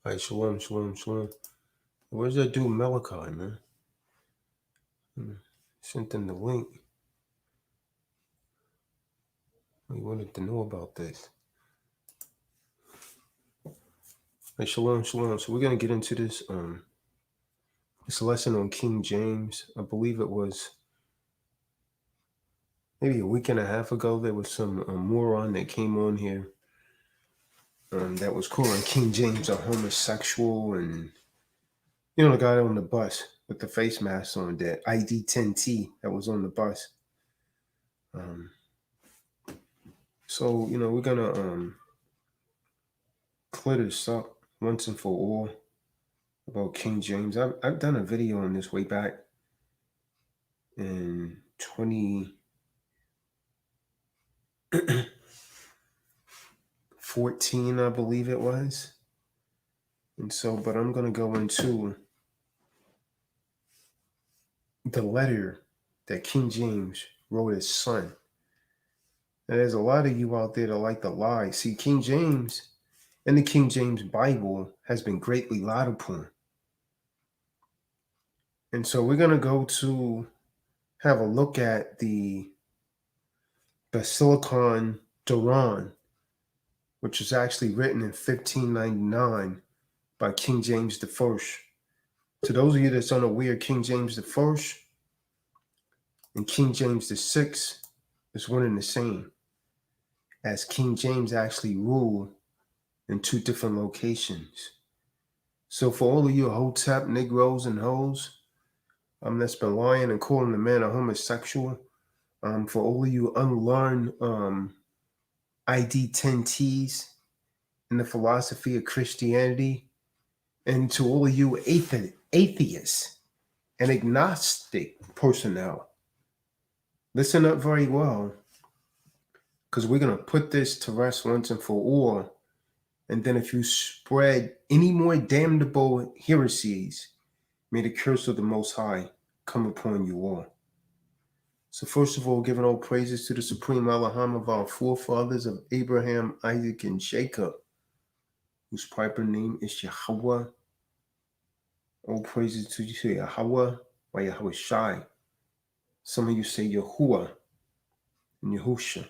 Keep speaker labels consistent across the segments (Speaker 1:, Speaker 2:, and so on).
Speaker 1: All right, shalom, shalom, shalom. Where's that dude Malachi, man? Sent them the link. We wanted to know about this. Hey, shalom, shalom. So we're gonna get into this this lesson on King James. I believe it was maybe a week and a half ago. There was some moron that came on here that was calling King James a homosexual, and the guy on the bus with the face mask on, that ID 10T that was on the bus. So we're gonna clear this up once and for all about King James. I've done a video on this way back in 2014, I believe it was. And so, but I'm gonna go into the letter that King James wrote his son. And there's a lot of you out there that like to lie. See, King James and the King James Bible has been greatly lied upon. And so we're going to go to have a look at the Basilicon Duran, which was actually written in 1599 by King James I. To those of you that's unaware, King James I and King James VI is one and the same, as King James actually ruled in two different locations. So for all of you Hotep Negroes and hoes that's been lying and calling the man a homosexual, for all of you unlearned ID 10Ts in the philosophy of Christianity, and to all of you atheists and agnostic personnel, listen up very well, because we're going to put this to rest once and for all. And then if you spread any more damnable heresies, may the curse of the Most High come upon you all. So first of all, giving all praises to the Supreme Elohim of our forefathers of Abraham, Isaac, and Jacob, whose proper name is Yahweh. All praises to Yahweh or Yahweh Shai. Some of you say Yahuwah and Yahusha.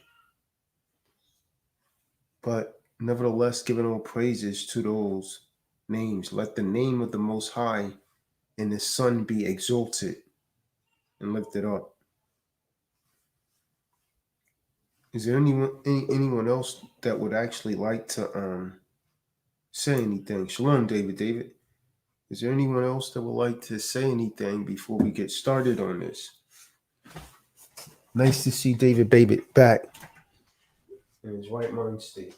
Speaker 1: But nevertheless, giving all praises to those names. Let the name of the Most High and His Son be exalted and lifted up. Is there anyone else that would actually like to say anything? Shalom, David. Is there anyone else that would like to say anything before we get started on this? Nice to see David Baby back in his right mind state.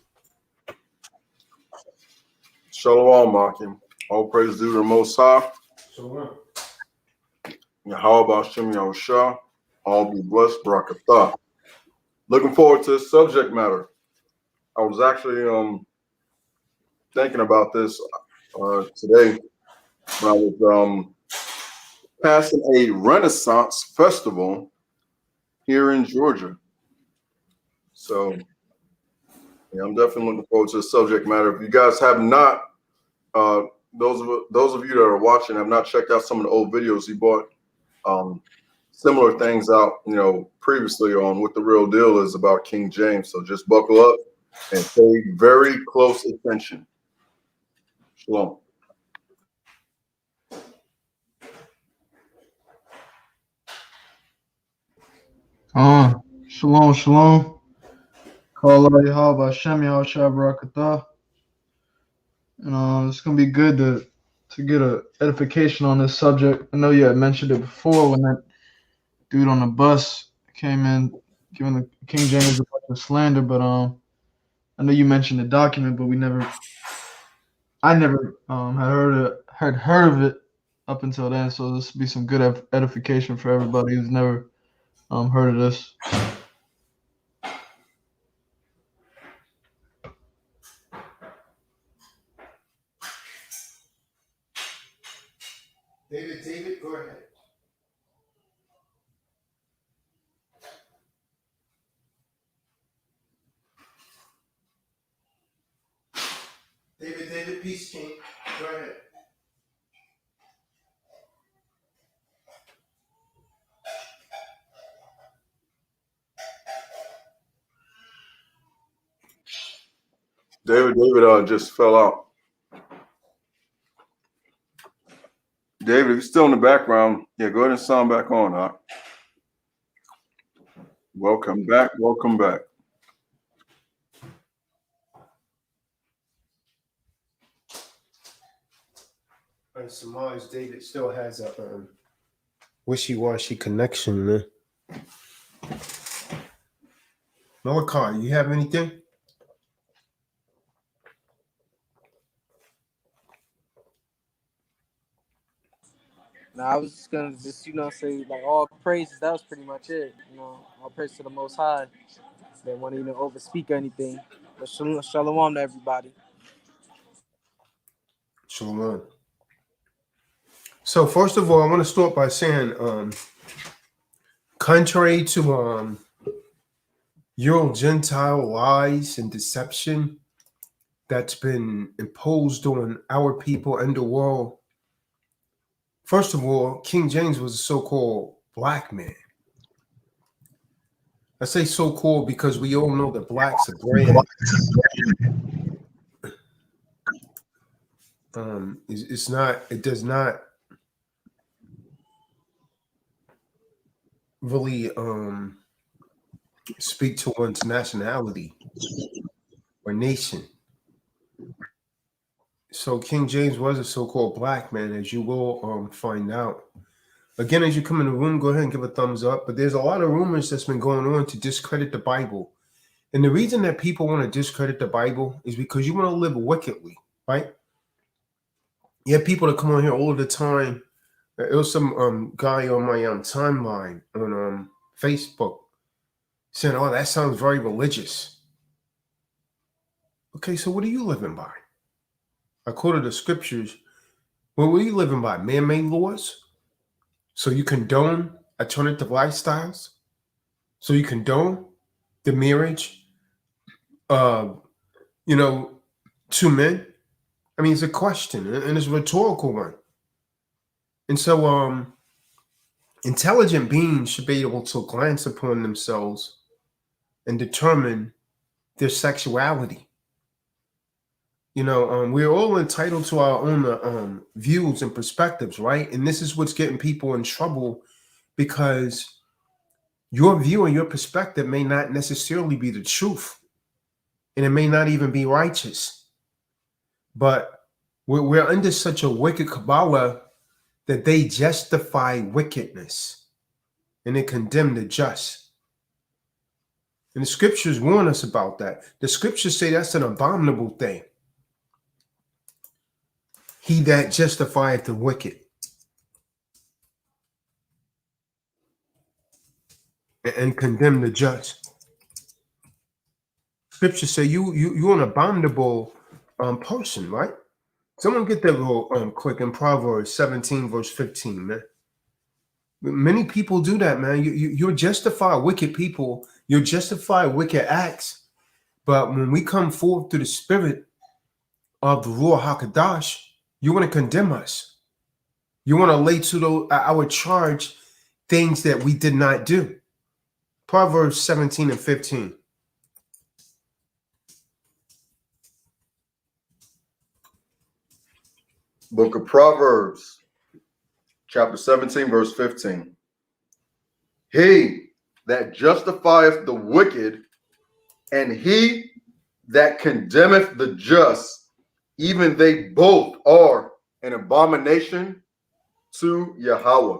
Speaker 2: Shalom, Makim. All praise due to the Most High.
Speaker 1: Shalom.
Speaker 2: Yahweh Hashem Yahushua. All be blessed, Barakatah. Looking forward to this subject matter. I was actually thinking about this today when I was passing a Renaissance festival here in Georgia. So yeah, I'm definitely looking forward to the subject matter. If you guys have not, those of you that are watching have not checked out some of the old videos he bought, similar things out, previously on what the real deal is about King James. So just buckle up and pay very close attention. Shalom.
Speaker 3: Shalom. Call Allah Yahweh Hashem Yahushua Barakatah. And it's gonna be good to get a edification on this subject. I know you had mentioned it before when that dude on the bus came in giving the King James a bunch of slander, but I know you mentioned the document, but I never had heard of it up until then. So this will be some good edification for everybody who's never heard of this.
Speaker 1: David, go ahead. David, peace, King. Go ahead.
Speaker 2: David just fell out. David, if you're still in the background, yeah, go ahead and sound back on, huh? Welcome back. Welcome back.
Speaker 1: And Samaj, David still has a wishy-washy connection, man. Malachi, you have anything?
Speaker 4: No, I was just gonna say like all praises. That was pretty much it. All praise to the Most High. Didn't want to even overspeak or anything. But shalom to everybody.
Speaker 1: Shalom. So first of all, I want to start by saying, contrary to Euro Gentile lies and deception that's been imposed on our people and the world, first of all, King James was a so-called black man. I say so-called because we all know that blacks are brand. It does not really speak to one's nationality or nation. So King James was a so-called black man, as you will find out. Again, as you come in the room, go ahead and give a thumbs up. But there's a lot of rumors that's been going on to discredit the Bible. And the reason that people want to discredit the Bible is because you want to live wickedly, right? You have people that come on here all the time. There was some guy on my timeline on Facebook saying, "Oh, that sounds very religious." Okay, so what are you living by? I quoted the scriptures. Well, what are you living by? Man-made laws? So you condone alternative lifestyles? So you condone the marriage of, two men? I mean, it's a question, and it's a rhetorical one. And so intelligent beings should be able to glance upon themselves and determine their sexuality. We're all entitled to our own views and perspectives, right? And this is what's getting people in trouble, because your view and your perspective may not necessarily be the truth, and it may not even be righteous. But we're under such a wicked Kabbalah that they justify wickedness and they condemn the just. And the scriptures warn us about that. The scriptures say that's an abominable thing. He that justifieth the wicked and condemn the just. Scriptures say you're an abominable person, right? Someone get that real quick in Proverbs 17, verse 15, man. Many people do that, man. You justify wicked people, you justify wicked acts, but when we come forth through the spirit of the Ruach HaKadosh, you want to condemn us. You want to lay to our charge things that we did not do. Proverbs 17 and 15.
Speaker 2: Book of Proverbs, chapter 17, verse 15. He that justifieth the wicked, and he that condemneth the just, even they both are an abomination to Yahweh.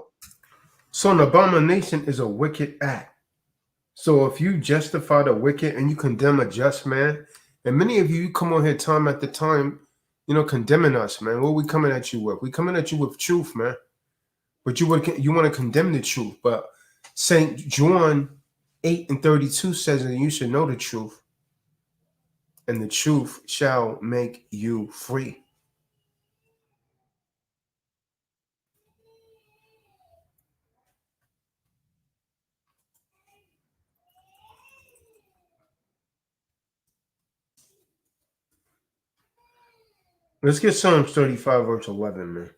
Speaker 1: So an abomination is a wicked act. So if you justify the wicked and you condemn a just man, and many of you come on here time after time, condemning us, man. What are we coming at you with? We coming at you with truth, man. But you want to condemn the truth. But St. John 8 and 32 says that you should know the truth, and the truth shall make you free. Let's get Psalms 35, verse 11, man.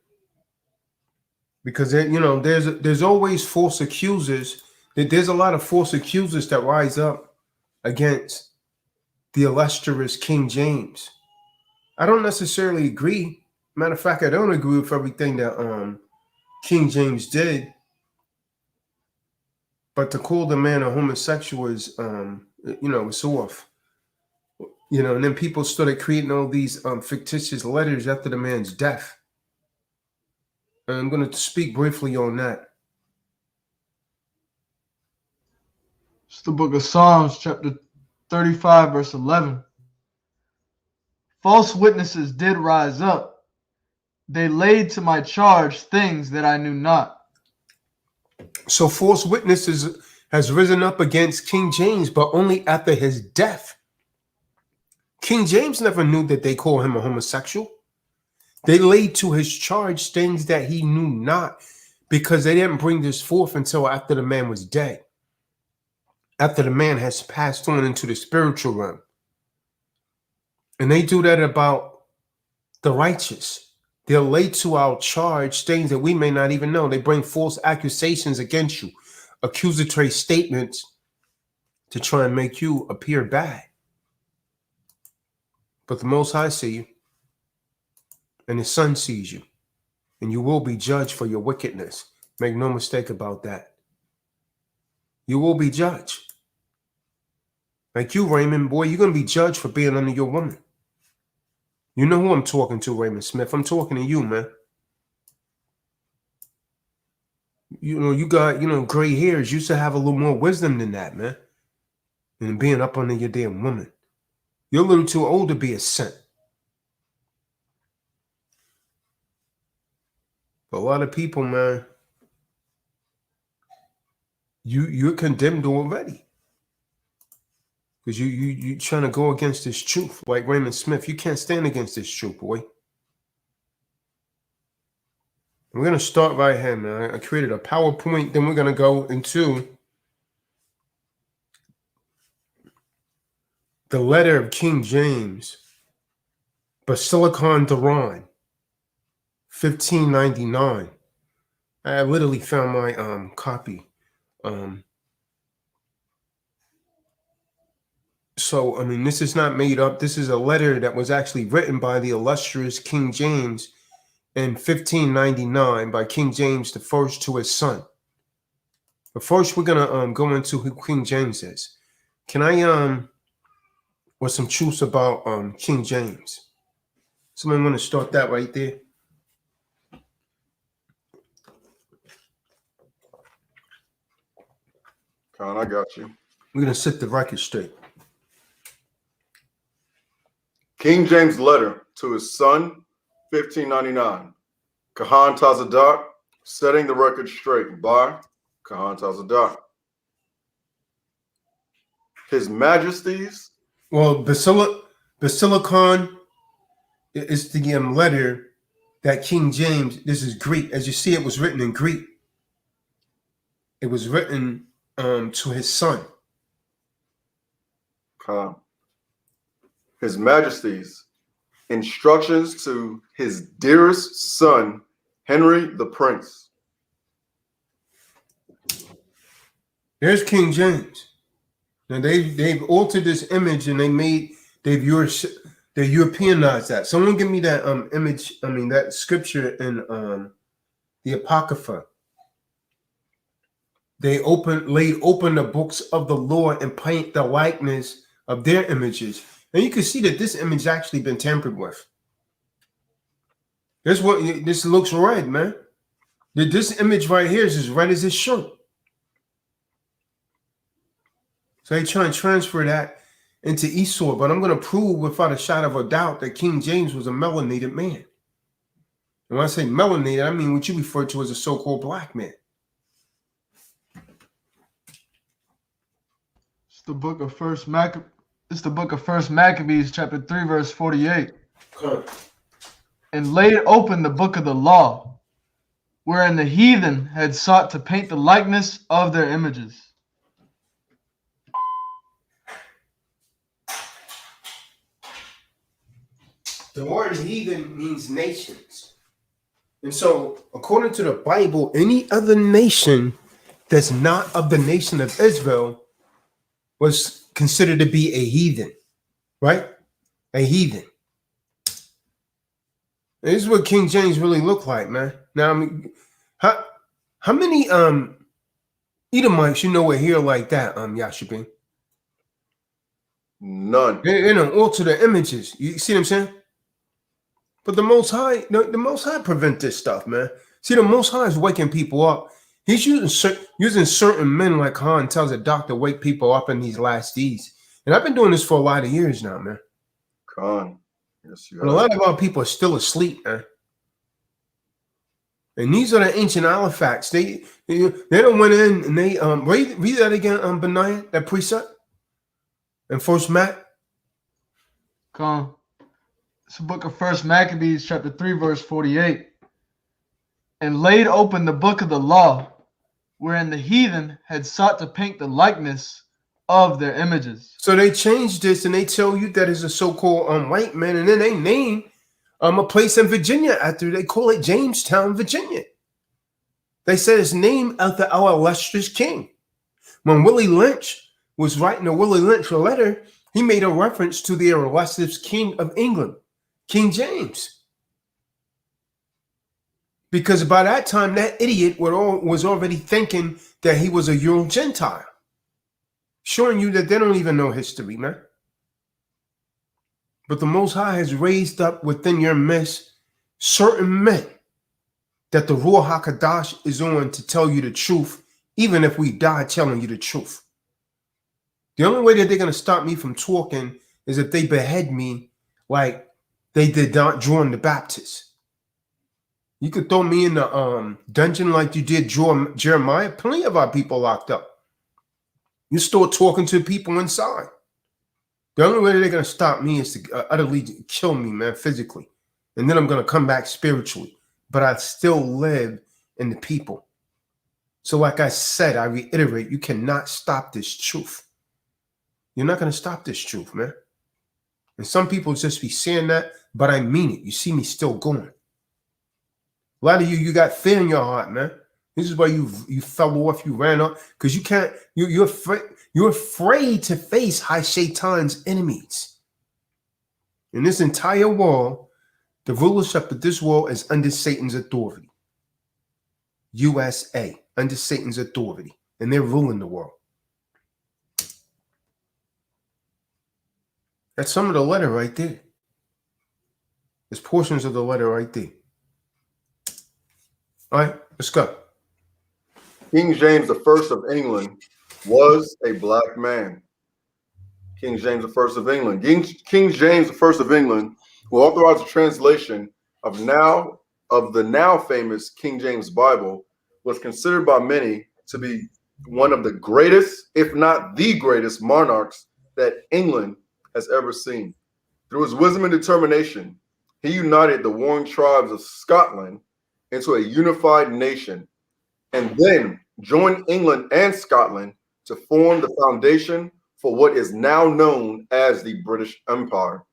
Speaker 1: Because there's always false accusers. There's a lot of false accusers that rise up against the illustrious King James. I don't necessarily agree. Matter of fact, I don't agree with everything that King James did. But to call the man a homosexual is, it's off. And then people started creating all these fictitious letters after the man's death. And I'm going to speak briefly on that.
Speaker 3: It's the book of Psalms, chapter 35, verse 11. False witnesses did rise up. They laid to my charge things that I knew not.
Speaker 1: So false witnesses has risen up against King James, but only after his death. King James never knew that they call him a homosexual. They laid to his charge things that he knew not, because they didn't bring this forth until after the man was dead. After the man has passed on into the spiritual realm. And they do that about the righteous. They'll lay to our charge things that we may not even know. They bring false accusations against you, accusatory statements to try and make you appear bad. But the Most High see you, and His Son sees you, and you will be judged for your wickedness. Make no mistake about that. You will be judged. Like you, Raymond, boy, you're going to be judged for being under your woman. You know who I'm talking to, Raymond Smith. I'm talking to you, man. You got, gray hairs. You should have a little more wisdom than that, man. And being up under your damn woman. You're a little too old to be a saint. But a lot of people, man, you're condemned already. Because you trying to go against this truth. Like Raymond Smith, you can't stand against this truth, boy. We're going to start right here, man. I created a PowerPoint. Then we're going to go into the letter of King James, Basilicon Duran, 1599. I literally found my copy. So, I mean, this is not made up. This is a letter that was actually written by the illustrious King James in 1599 by King James I to his son. But first, we're gonna go into who King James is. Can I with some truths about King James? Somebody want to start that right there?
Speaker 2: Kahan, I got you.
Speaker 1: We're gonna set the record straight.
Speaker 2: King James letter to his son, 1599. Kahan Tazadaq, setting the record straight by Kahan Tazadaq. His Majesty's.
Speaker 1: Well, Basilicon is the letter that King James. This is Greek, as you see. It was written in Greek. It was written to his son.
Speaker 2: His Majesty's instructions to his dearest son, Henry the Prince.
Speaker 1: There's King James. Now they've altered this image and they've Europeanized that. Someone give me that image. I mean that scripture in the Apocrypha. They laid open the books of the Lord and paint the likeness of their images. And you can see that this image actually been tampered with. This looks red, man. This image right here is as red as his shirt. So they try and transfer that into Esau, but I'm going to prove without a shadow of a doubt that King James was a melanated man. And when I say melanated, I mean what you refer to as a so-called black man.
Speaker 3: It's the book of First Maccabees, chapter 3, verse 48.
Speaker 1: Okay.
Speaker 3: And laid open the book of the law, wherein the heathen had sought to paint the likeness of their images.
Speaker 1: The word heathen means nations. And so, according to the Bible, any other nation that's not of the nation of Israel was considered to be a heathen, right? A heathen. And this is what King James really looked like, man. Now, I mean, how many Edomites you know were here like that, Yashibin?
Speaker 2: None.
Speaker 1: They don't alter the images. You see what I'm saying? But the Most High, the Most High prevent this stuff, man. See, the Most High is waking people up. He's using certain men like Kahan tells a doctor to wake people up in these last days. And I've been doing this for a lot of years now, man.
Speaker 2: Kahan. Yes, you
Speaker 1: But a lot of our people are still asleep, man. And these are the ancient artifacts. They don't went in and they read that again, Benaiah, that precept in First Mac.
Speaker 3: Come. It's the book of First Maccabees, chapter 3, verse 48. And laid open the book of the law, wherein the heathen had sought to paint the likeness of their images.
Speaker 1: So they changed this and they tell you that it's a so-called white man, and then they name a place in Virginia after. They call it Jamestown, Virginia. They said it's named after our illustrious king. When Willie Lynch was writing a Willie Lynch letter, he made a reference to the illustrious king of England, King James. Because by that time, that idiot was already thinking that he was a Euro Gentile. Showing you that they don't even know history, man. But the Most High has raised up within your midst certain men that the Ruach HaKadosh is on to tell you the truth, even if we die telling you the truth. The only way that they're going to stop me from talking is if they behead me like they did not John the Baptist. You could throw me in the dungeon like you did Jeremiah. Plenty of our people locked up. You start talking to people inside. The only way they're going to stop me is to utterly kill me, man, physically. And then I'm going to come back spiritually. But I still live in the people. So like I said, I reiterate, you cannot stop this truth. You're not going to stop this truth, man. And some people just be saying that, but I mean it. You see me still going. A lot of you got fear in your heart, man. This is why you fell off, you ran off, because you can't, you're afraid to face High Shaitan's enemies. In this entire world, the rulership of this world is under Satan's authority. USA, under Satan's authority. And they're ruling the world. That's some of the letter right there. There's portions of the letter right there. All right, let's go.
Speaker 2: King James I of England was a black man. King James I of England. King James I of England, who authorized the translation of the now famous King James Bible, was considered by many to be one of the greatest, if not the greatest, monarchs that England has ever seen. Through his wisdom and determination, he united the warring tribes of Scotland into a unified nation, and then joined England and Scotland to form the foundation for what is now known as the British Empire.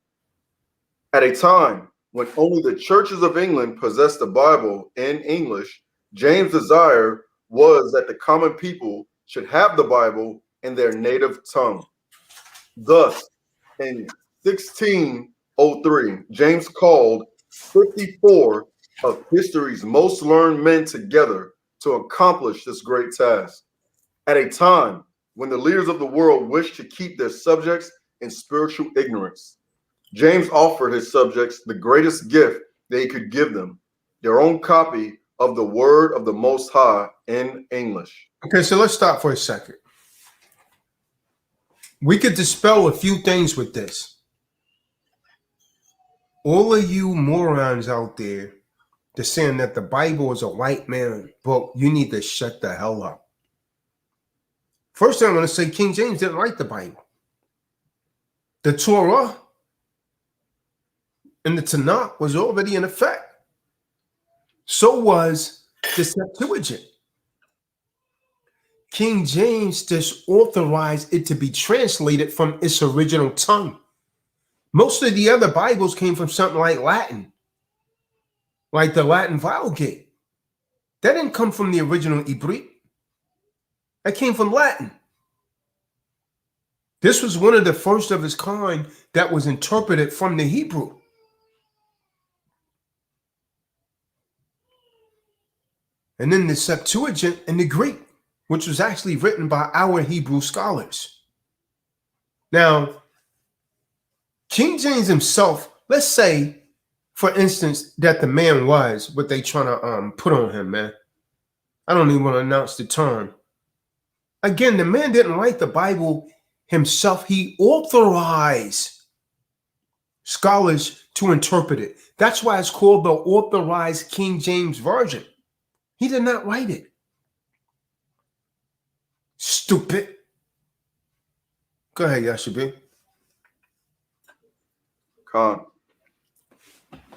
Speaker 2: At a time when only the churches of England possessed the Bible in English, James' desire was that the common people should have the Bible in their native tongue. Thus, in 1603, James called 54 of history's most learned men together to accomplish this great task. At a time when the leaders of the world wished to keep their subjects in spiritual ignorance, James offered his subjects the greatest gift that he could give them, their own copy of the Word of the Most High in English.
Speaker 1: Okay, so let's stop for a second. We could dispel a few things with this. All of you morons out there they're saying that the Bible is a white man book, you need to shut the hell up. First thing I'm going to say, King James didn't write the Bible. The Torah and the Tanakh was already in effect. So was the Septuagint. King James just authorized it to be translated from its original tongue. Most of the other Bibles came from something like Latin, like the Latin Vulgate. That didn't come from the original Hebrew. That came from Latin. This was one of the first of its kind that was interpreted from the Hebrew. And then the Septuagint in the Greek, which was actually written by our Hebrew scholars. Now, King James himself, let's say, for instance, that the man was what they trying to put on him, man. I don't even want to announce the term. Again, the man didn't write the Bible himself. He authorized scholars to interpret it. That's why it's called the Authorized King James Version. He did not write it. Stupid. Go ahead, Yashabi.
Speaker 2: Kahan.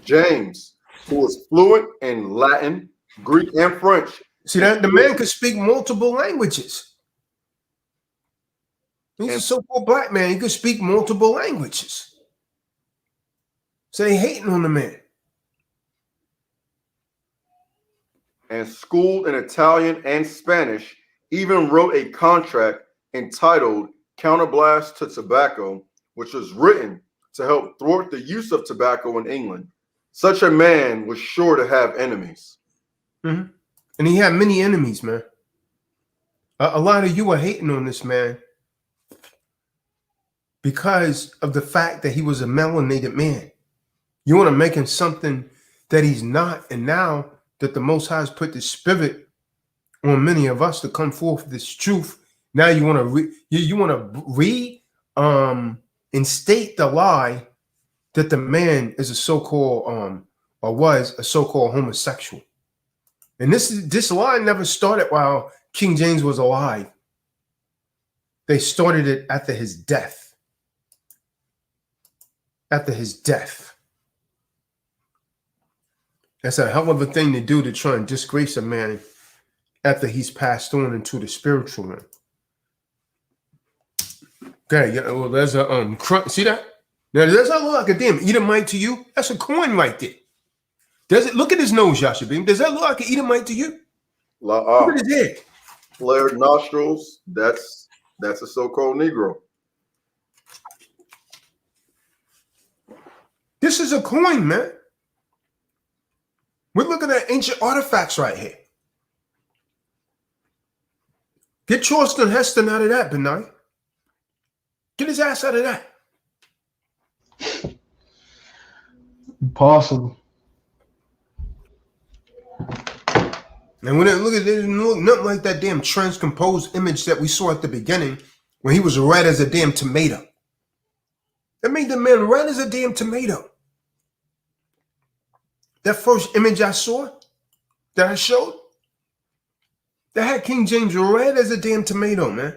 Speaker 2: James, who was fluent in Latin, Greek, and French.
Speaker 1: See that? The man could speak multiple languages. He's a so-called black man. He could speak multiple languages. So they hating on the man.
Speaker 2: And schooled in Italian and Spanish, even wrote a contract entitled Counterblast to Tobacco, which was written to help thwart the use of tobacco in England. Such a man was sure to have enemies.
Speaker 1: Mm-hmm. And he had many enemies, man. A lot of you are hating on this man because of the fact that he was a melanated man. You want to make him something that he's not. And now that the Most High has put the spirit on many of us to come forth with this truth, now you want to instate the lie that the man is a so-called or was a so-called homosexual. And this lie never started while King James was alive. They started it after his death. After his death. That's a hell of a thing to do, to try and disgrace a man after he's passed on into the spiritual realm. Okay, yeah, well, there's a see that? Now does that look like a damn Edomite to you? That's a coin right there. Does it look at his nose, Yashabeam? Does that look like an Edomite to you? Look at his head.
Speaker 2: Flared nostrils, that's a so-called Negro.
Speaker 1: This is a coin, man. We're looking at ancient artifacts right here. Get Charleston Heston out of that, Benai. Get his ass out of that.
Speaker 3: Impossible.
Speaker 1: And when they look at it, it look nothing like that damn transcomposed image that we saw at the beginning when he was red as a damn tomato. That made the man red as a damn tomato. That first image I saw, that I showed, that had King James red as a damn tomato, man.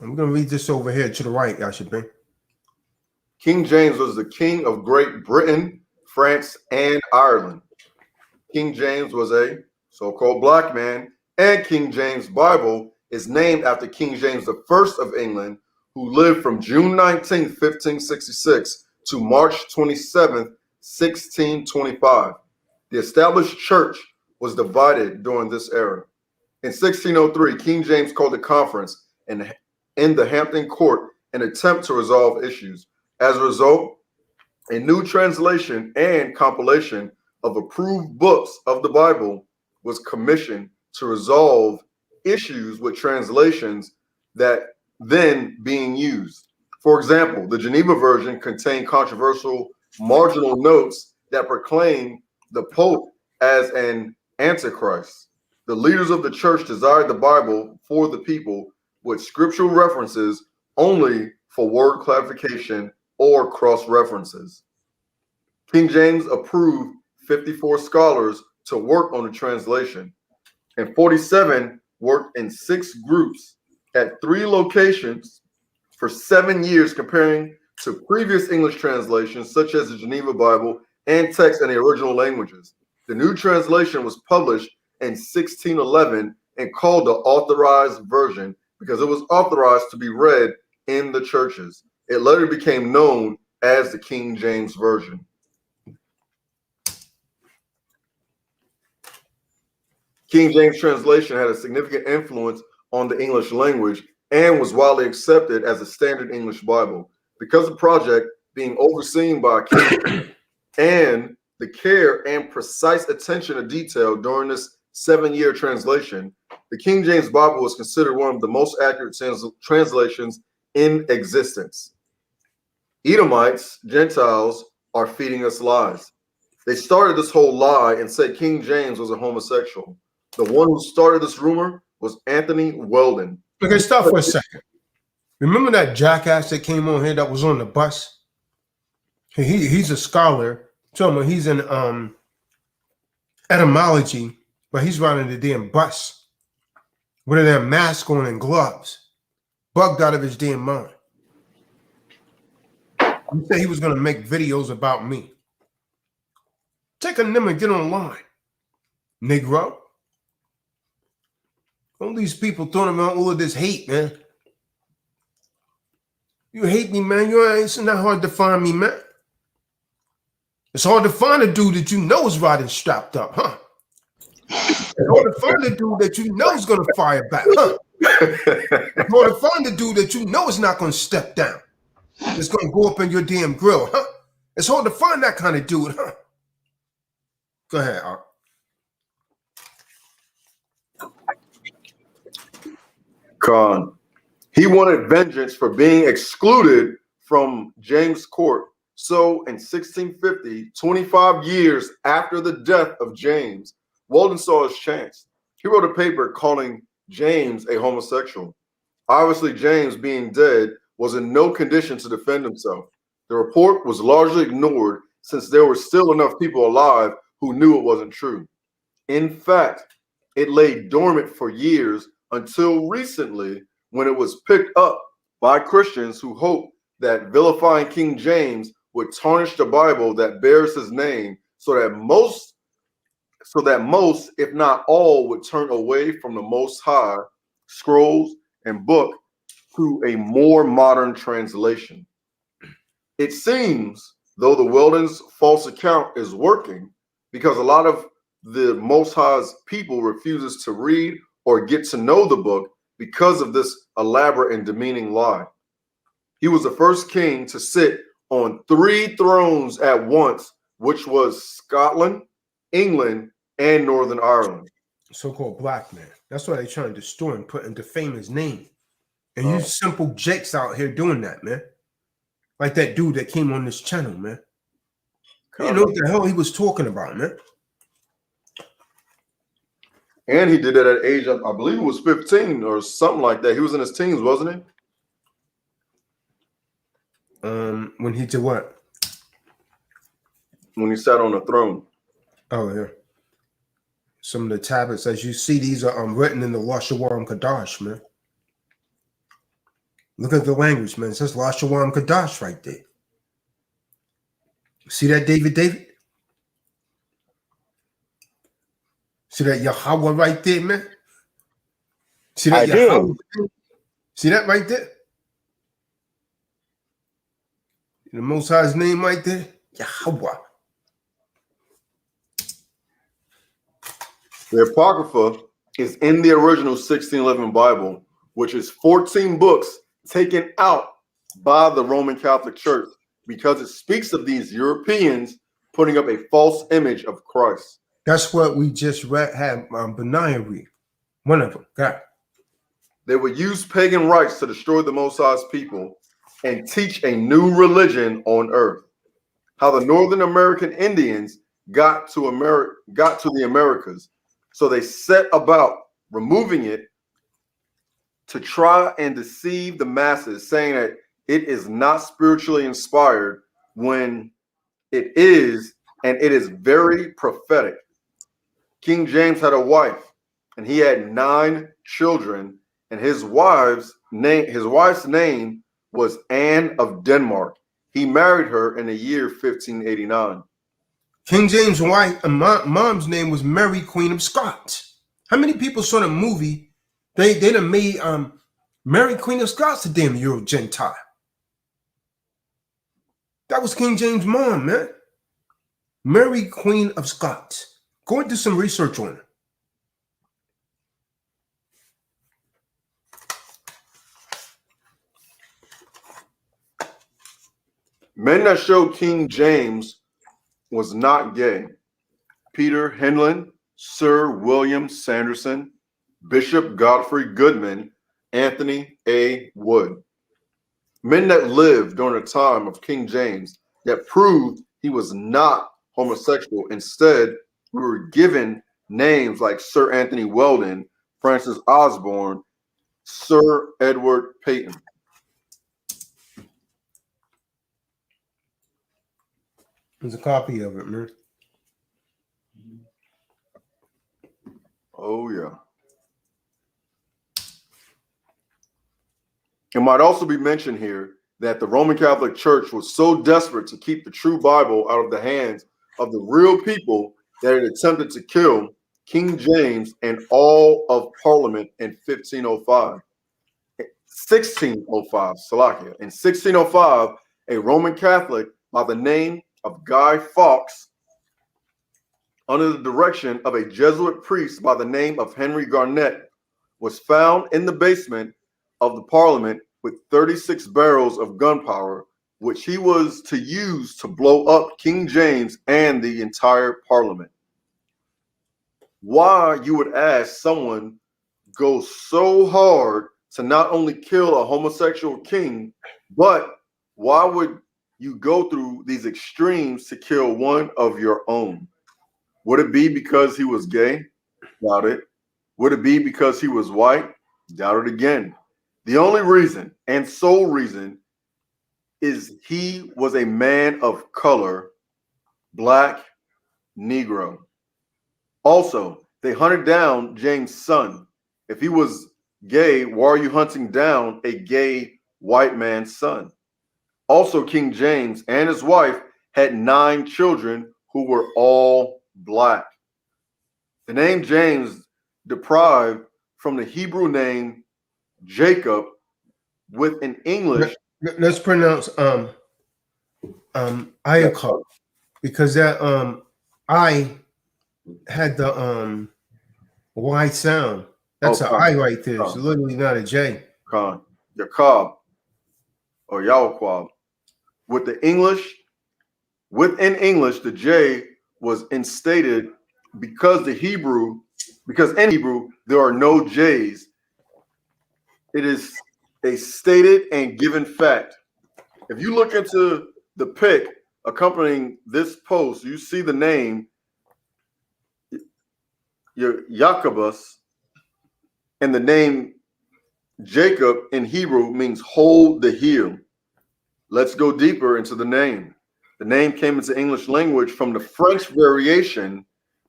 Speaker 1: I'm going to read this over here to the right, Yashabeam.
Speaker 2: King James was the king of Great Britain, France, and Ireland. King James was a so-called black man, and King James Bible is named after King James I of England, who lived from June 19, 1566 to March 27, 1625. The established church was divided during this era. In 1603, King James called a conference in the Hampton Court in an attempt to resolve issues. As a result, a new translation and compilation of approved books of the Bible was commissioned to resolve issues with translations that then being used. For example, the Geneva version contained controversial marginal notes that proclaimed the Pope as an antichrist. The leaders of the church desired the Bible for the people with scriptural references only for word clarification or cross-references. King James approved 54 scholars to work on the translation, and 47 worked in 6 groups at 3 locations for 7 years, comparing to previous English translations such as the Geneva Bible and text in the original languages. The new translation was published in 1611 and called the Authorized Version because it was authorized to be read in the churches. It later became known as the King James Version. King James translation had a significant influence on the English language and was widely accepted as a standard English Bible. Because of the project being overseen by King and the care and precise attention to detail during this 7-year translation, the King James Bible was considered one of the most accurate translations in existence. Edomites, Gentiles, are feeding us lies. They started this whole lie and said King James was a homosexual. The one who started this rumor was Anthony Weldon.
Speaker 1: Okay, stop for a second. Remember that jackass that came on here that was on the bus? He's a scholar. So he's in etymology, but he's riding the damn bus with a damn mask on and gloves, bugged out of his damn mind. He said he was going to make videos about me. Take a name and get online, Negro. All these people throwing around all of this hate, man. You hate me, man. It's not hard to find me, man. It's hard to find a dude that you know is riding strapped up, huh? It's hard to find a dude that you know is going to fire back, huh? It's hard to find a dude that you know is not going to step down. It's going to go up in your damn grill, huh? It's hard to find that kind of dude, huh? Go ahead, Art.
Speaker 2: Kahan. He wanted vengeance for being excluded from James' court. So in 1650, 25 years after the death of James, Weldon saw his chance. He wrote a paper calling James a homosexual. Obviously, James, being dead, was in no condition to defend himself. The report was largely ignored since there were still enough people alive who knew it wasn't true. In fact, it lay dormant for years until recently, when it was picked up by Christians who hoped that vilifying King James would tarnish the Bible that bears his name, so that most, if not all, would turn away from the Most High scrolls and book to a more modern translation. It seems, though, the Weldon's false account is working, because a lot of the Most High's people refuses to read or get to know the book because of this elaborate and demeaning lie. He was the first king to sit on 3 thrones at once, which was Scotland, England, and Northern Ireland.
Speaker 1: So-called black man. That's why they're trying to destroy and put and defame his name. And you simple jakes out here doing that, man. Like that dude that came on this channel, man. You know what the hell he was talking about, man.
Speaker 2: And he did it at age, I believe it was 15 or something like that. He was in his teens, wasn't he?
Speaker 1: When he did what?
Speaker 2: When he sat on the throne.
Speaker 1: Oh, yeah. Some of the tablets, as you see, these are written in the Lashawaram Kadash, man. Look at the language, man. It says Lashawaram Kadash right there. See that, David? See that Yahweh right there, man? See that Yahweh? See that right there? The Most High's name right there? Yahweh.
Speaker 2: The Apocrypha is in the original 1611 Bible, which is 14 books taken out by the Roman Catholic Church because it speaks of these Europeans putting up a false image of Christ.
Speaker 1: That's what we just read, had Benaiah read. One of them. God.
Speaker 2: They would use pagan rites to destroy the Most High's people and teach a new religion on earth. How the Northern American Indians got to the Americas. So they set about removing it to try and deceive the masses, saying that it is not spiritually inspired when it is, and it is very prophetic. King James had a wife, and he had 9 children, and his wife's name was Anne of Denmark. He married her in the year 1589.
Speaker 1: King James' wife, mom's name was Mary, Queen of Scots. How many people saw the movie? They done made Mary Queen of Scots a damn Euro Gentile. That was King James' mom, man. Mary Queen of Scots. Go and do some research on it.
Speaker 2: Men that showed King James was not gay. Peter Henlon, Sir William Sanderson, Bishop Godfrey Goodman, Anthony A. Wood. Men that lived during the time of King James that proved he was not homosexual. Instead, we were given names like Sir Anthony Weldon, Francis Osborne, Sir Edward Peyton.
Speaker 1: There's a copy of it, man.
Speaker 2: Oh, yeah. It might also be mentioned here that the Roman Catholic Church was so desperate to keep the true Bible out of the hands of the real people that it attempted to kill King James and all of Parliament in 1605. Salakia. In 1605, a Roman Catholic by the name of Guy Fawkes, under the direction of a Jesuit priest by the name of Henry Garnet, was found in the basement of the Parliament with 36 barrels of gunpowder, which he was to use to blow up King James and the entire Parliament. Why, you would ask, someone go so hard to not only kill a homosexual king, but why would you go through these extremes to kill one of your own? Would it be because he was gay? Doubt it. Would it be because he was white? Doubt it again. The only reason and sole reason is he was a man of color, black, Negro. Also, they hunted down James' son. If he was gay, why are you hunting down a gay white man's son? Also, King James and his wife had 9 children who were all black. The name James derived from the Hebrew name Jacob, with an English.
Speaker 1: Let's pronounce Iacop, because that I had the Y sound. That's an I right there. It's literally not a J.
Speaker 2: Kahan, Jacob, or Yaquab. With the English, within English, the J was instated because in Hebrew there are no J's. It is a stated and given fact. If you look into the pic accompanying this post, you see the name Jacobus, and the name Jacob in Hebrew means hold the heel. Let's go deeper into the name. The name came into English language from the French variation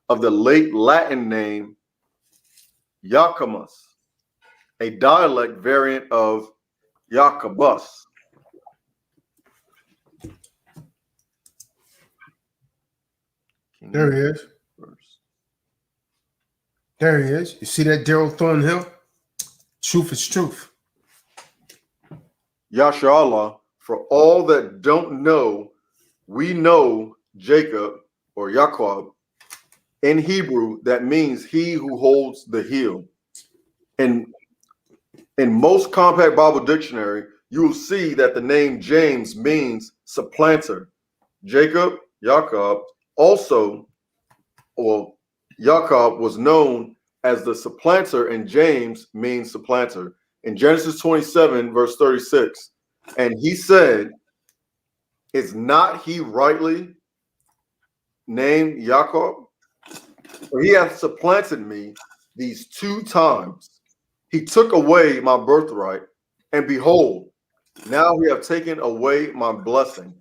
Speaker 2: of the late Latin name Jacobus, a dialect variant of Jacobus.
Speaker 1: There he is. There he is. You see that Daryl Thornhill? Truth is truth.
Speaker 2: Yasha Allah, for all that don't know, we know Jacob or Jacob in Hebrew, that means he who holds the heel. And in most compact Bible dictionary, you will see that the name James means supplanter. Jacob, also, Jacob was known as the supplanter, and James means supplanter. In Genesis 27, verse 36, and he said, is not he rightly named Jacob? For he hath supplanted me these 2 times. He took away my birthright, and behold, now he hath taken away my blessing.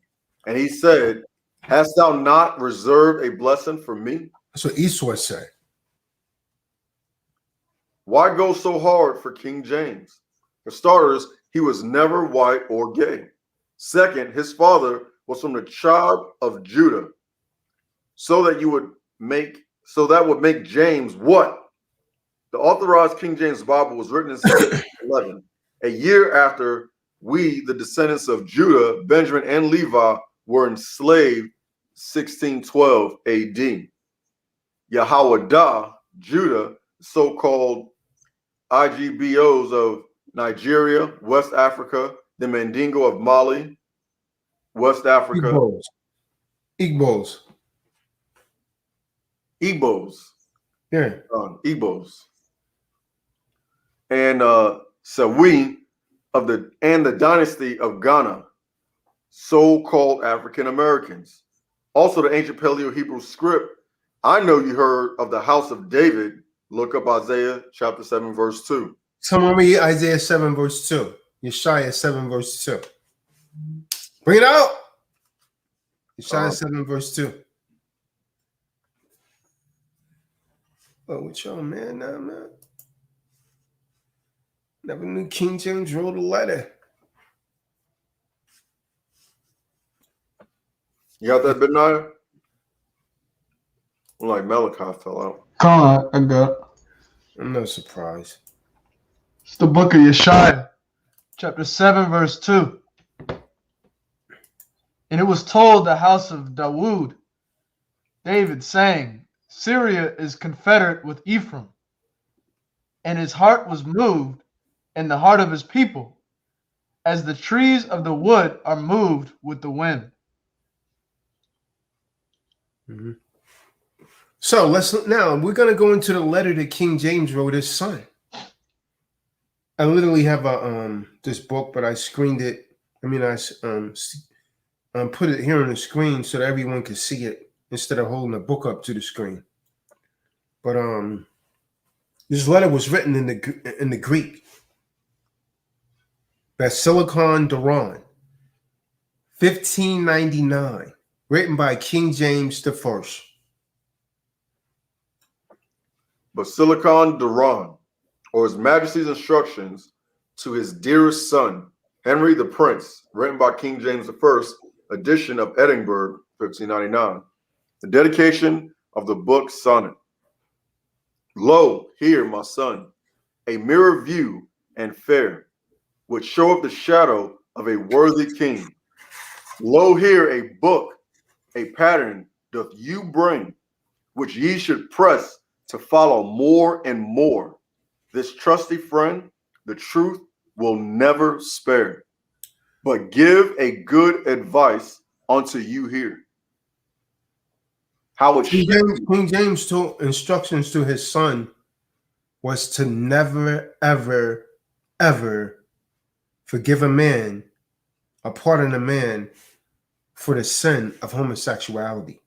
Speaker 2: And he said, hast thou not reserved a blessing for me?
Speaker 1: That's what Esau said.
Speaker 2: Why go so hard for King James? For starters, he was never white or gay. Second, his father was from the tribe of Judah. So that would make James what? The authorized King James Bible was written in 1611, a year after we, the descendants of Judah, Benjamin, and Levi, were enslaved 1612 AD. Yahawadah, Judah, so-called IGBOs of Nigeria, West Africa, the Mandingo of Mali, West Africa,
Speaker 1: Igbos.
Speaker 2: Igbos,
Speaker 1: Yeah.
Speaker 2: Igbos, and Sawi of the dynasty of Ghana, so-called African Americans. Also, the ancient Paleo-Hebrew script. I know you heard of the house of David. Look up Isaiah chapter 7, verse 2.
Speaker 1: Someone read Isaiah 7, verse 2. Yeshaya 7, verse 2. Bring it out. Yeshaya 7, verse 2. Oh, what y'all, man? Nah, man. Never knew King James wrote a letter.
Speaker 2: You got that, Benaiah? Like Malachi fell out.
Speaker 3: Kahan, I got it.
Speaker 1: I'm not surprised.
Speaker 3: It's the book of Yeshaya, chapter 7, verse 2. And it was told the house of Dawood, David, saying, Syria is confederate with Ephraim, and his heart was moved, and the heart of his people, as the trees of the wood are moved with the wind.
Speaker 1: Mm-hmm. So we're gonna go into the letter that King James wrote his son. I literally have this book, but I screened it. I mean, I put it here on the screen so that everyone could see it instead of holding the book up to the screen. But this letter was written in the Greek. Basilicon Duran, 1599, written by King James the First.
Speaker 2: Basilicon Duran, or His Majesty's instructions to his dearest son, Henry the Prince, written by King James I, edition of Edinburgh, 1599. The dedication of the book sonnet. Lo, here, my son, a mirror view and fair, which showeth the shadow of a worthy king. Lo, here a book, a pattern doth you bring, which ye should press to follow more and more. This trusty friend, the truth will never spare, but give a good advice unto you here. How it
Speaker 1: King James told instructions to his son was to never, ever, ever forgive a man, or pardon a man for the sin of homosexuality.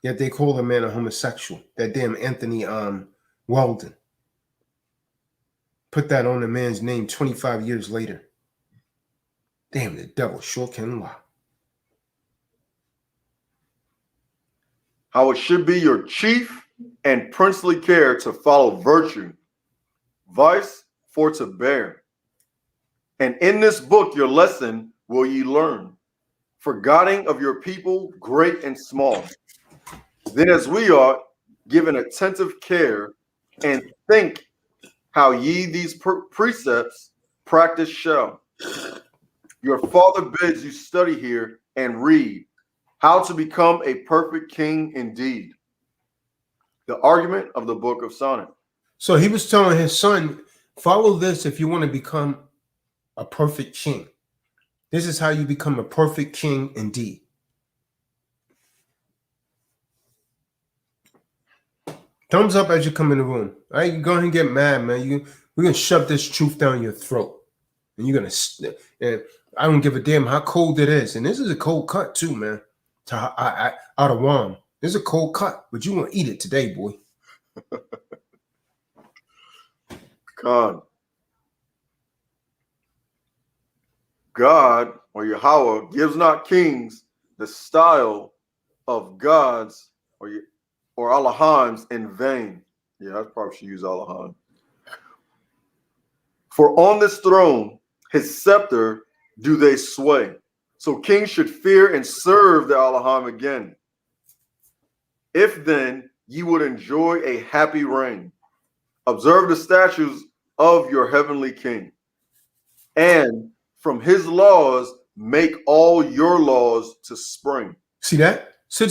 Speaker 1: Yet they call a man a homosexual. That damn Anthony Weldon put that on a man's name 25 years later. Damn, the devil sure can lie.
Speaker 2: How it should be your chief and princely care to follow virtue, vice for to bear. And in this book your lesson will ye learn, forgetting of your people great and small. Then as we ought, give an attentive care, and think how ye these precepts practice shall. Your father bids you study here and read how to become a perfect king indeed. The argument of the book of sonnet.
Speaker 1: So he was telling his son, follow this if you want to become a perfect king. This is how you become a perfect king indeed. Thumbs up as you come in the room. All right, you go ahead and get mad, man. We're gonna shove this truth down your throat, and you're gonna. And I don't give a damn how cold it is, and this is a cold cut too, man. Out of warm, this is a cold cut, but you gonna eat it today, boy.
Speaker 2: Kahan. God, or Yahweh, gives not kings the style of gods or Allahans in vain. Yeah, I probably should use Allahan. For on this throne, his scepter do they sway. So kings should fear and serve the Allahan again. If then ye would enjoy a happy reign, Observe the statutes of your heavenly King, and from his laws make all your laws to spring.
Speaker 1: See that? So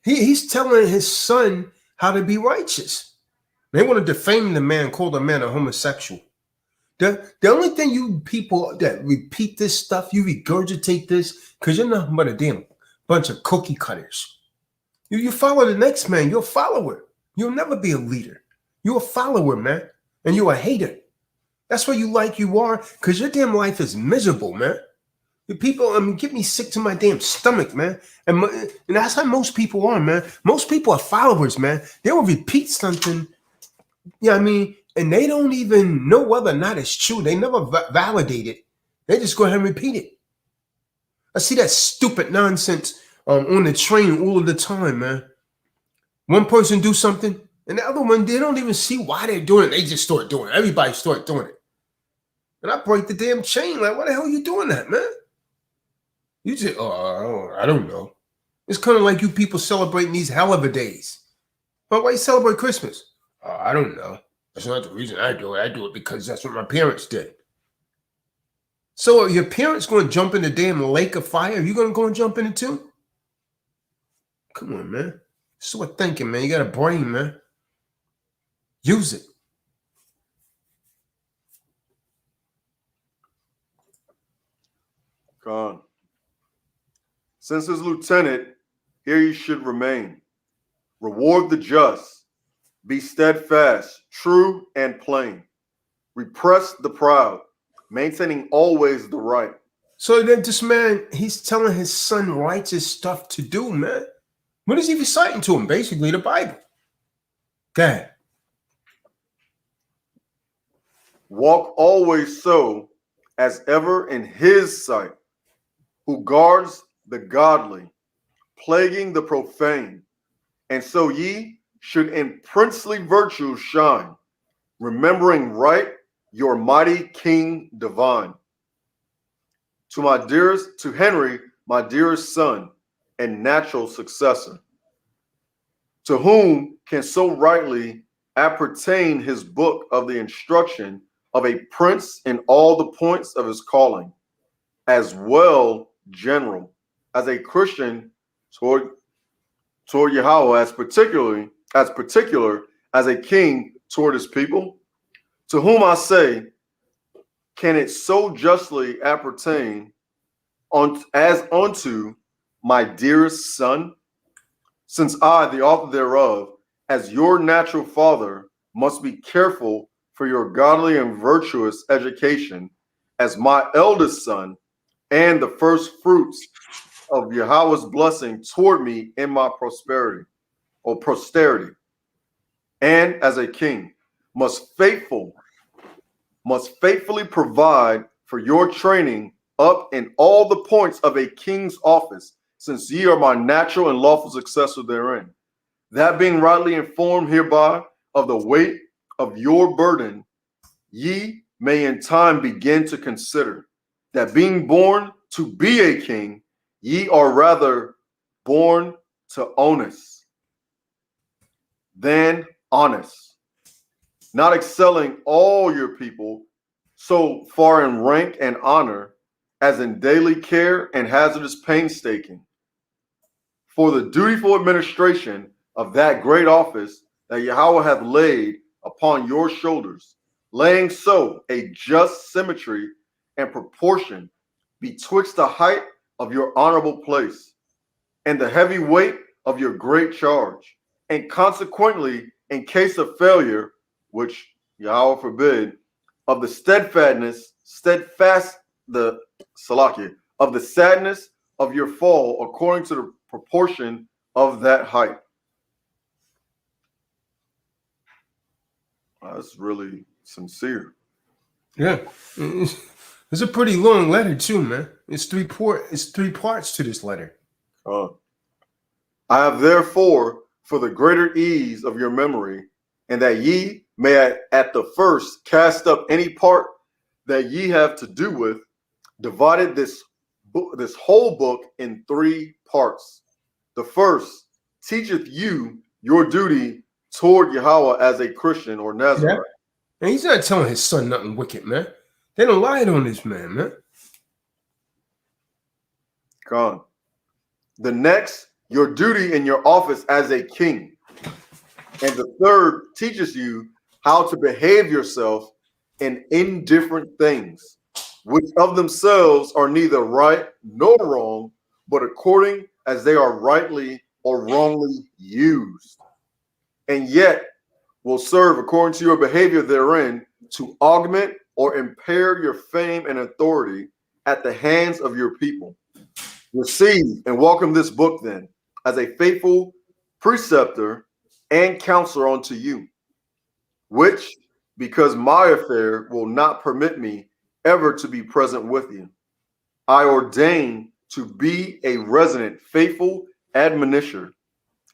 Speaker 1: he's telling his son how to be righteous. They want to defame the man, call the man a homosexual. The only thing you people that repeat this stuff, you regurgitate this, because you're nothing but a damn bunch of cookie cutters. You follow the next man, you're a follower. You'll never be a leader. You're a follower, man. And you're a hater. That's what you are, because your damn life is miserable, man. The people, get me sick to my damn stomach, man. And that's how most people are, man. Most people are followers, man. They will repeat something, and they don't even know whether or not it's true. They never validate it. They just go ahead and repeat it. I see that stupid nonsense on the train all of the time, man. One person do something, and the other one, they don't even see why they're doing it. They just start doing it. Everybody start doing it. And I break the damn chain. Like, why the hell are you doing that, man? You just, I don't know. It's kind of like you people celebrating these hell of a days. But why you celebrate Christmas? I don't know. That's not the reason I do it. I do it because that's what my parents did. So are your parents going to jump in the damn lake of fire? Are you going to go and jump in it too? Come on, man. Start thinking, man. You got a brain, man. Use it.
Speaker 2: Kahan. Since his lieutenant, here you should remain. Reward the just. Be steadfast, true, and plain. Repress the proud, maintaining always the right.
Speaker 1: So then this man, he's telling his son righteous stuff to do, man. What is he reciting to him? Basically, the Bible. Go ahead.
Speaker 2: Walk always so as ever in his sight, who guards the godly, plaguing the profane. And so ye should in princely virtue shine, remembering right your mighty King divine. To Henry, my dearest son and natural successor, to whom can so rightly appertain his book of the instruction of a prince in all the points of his calling, as well general as a Christian toward Yahweh, as particular as a king toward his people, to whom I say, can it so justly appertain as unto my dearest son, since I, the author thereof, as your natural father, must be careful for your godly and virtuous education, as my eldest son, and the first fruits of Yahweh's blessing toward me in my posterity, and as a king, must faithfully provide for your training up in all the points of a king's office, since ye are my natural and lawful successor therein. That being rightly informed hereby of the weight of your burden, ye may in time begin to consider that being born to be a king, ye are rather born to onus than honest, not excelling all your people so far in rank and honor as in daily care and hazardous painstaking, for the dutiful administration of that great office that Yahweh hath laid upon your shoulders, laying so a just symmetry and proportion betwixt the height of your honorable place and the heavy weight of your great charge, and consequently, in case of failure, which Yahweh forbid, of the sadness of your fall according to the proportion of that height. That's really sincere.
Speaker 1: Yeah. It's a pretty long letter too, man. It's three parts to this letter.
Speaker 2: I have therefore, for the greater ease of your memory, and that ye may at the first cast up any part that ye have to do with, divided this whole book in 3 parts. The first teacheth you your duty toward Yahweh as a Christian or
Speaker 1: Yeah.
Speaker 2: Nazarite.
Speaker 1: And he's not telling his son nothing wicked, man. They don't lie on this man, man.
Speaker 2: Kahan. The next, your duty in your office as a king. And the third teaches you how to behave yourself in indifferent things, which of themselves are neither right nor wrong, but according as they are rightly or wrongly used, and yet will serve according to your behavior therein to augment or impair your fame and authority at the hands of your people. Receive and welcome this book then as a faithful preceptor and counselor unto you, which, because my affair will not permit me ever to be present with you, I ordain to be a resident, faithful admonisher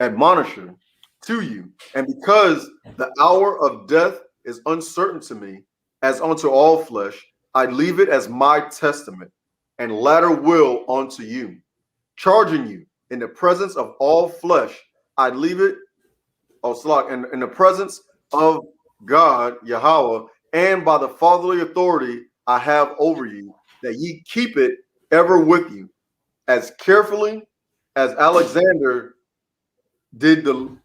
Speaker 2: to you. And because the hour of death is uncertain to me, as unto all flesh, I leave it as my testament and latter will unto you, charging you in the presence of all flesh. I leave it, in the presence of God, Yahweh, and by the fatherly authority I have over you, that ye keep it ever with you, as carefully as Alexander did the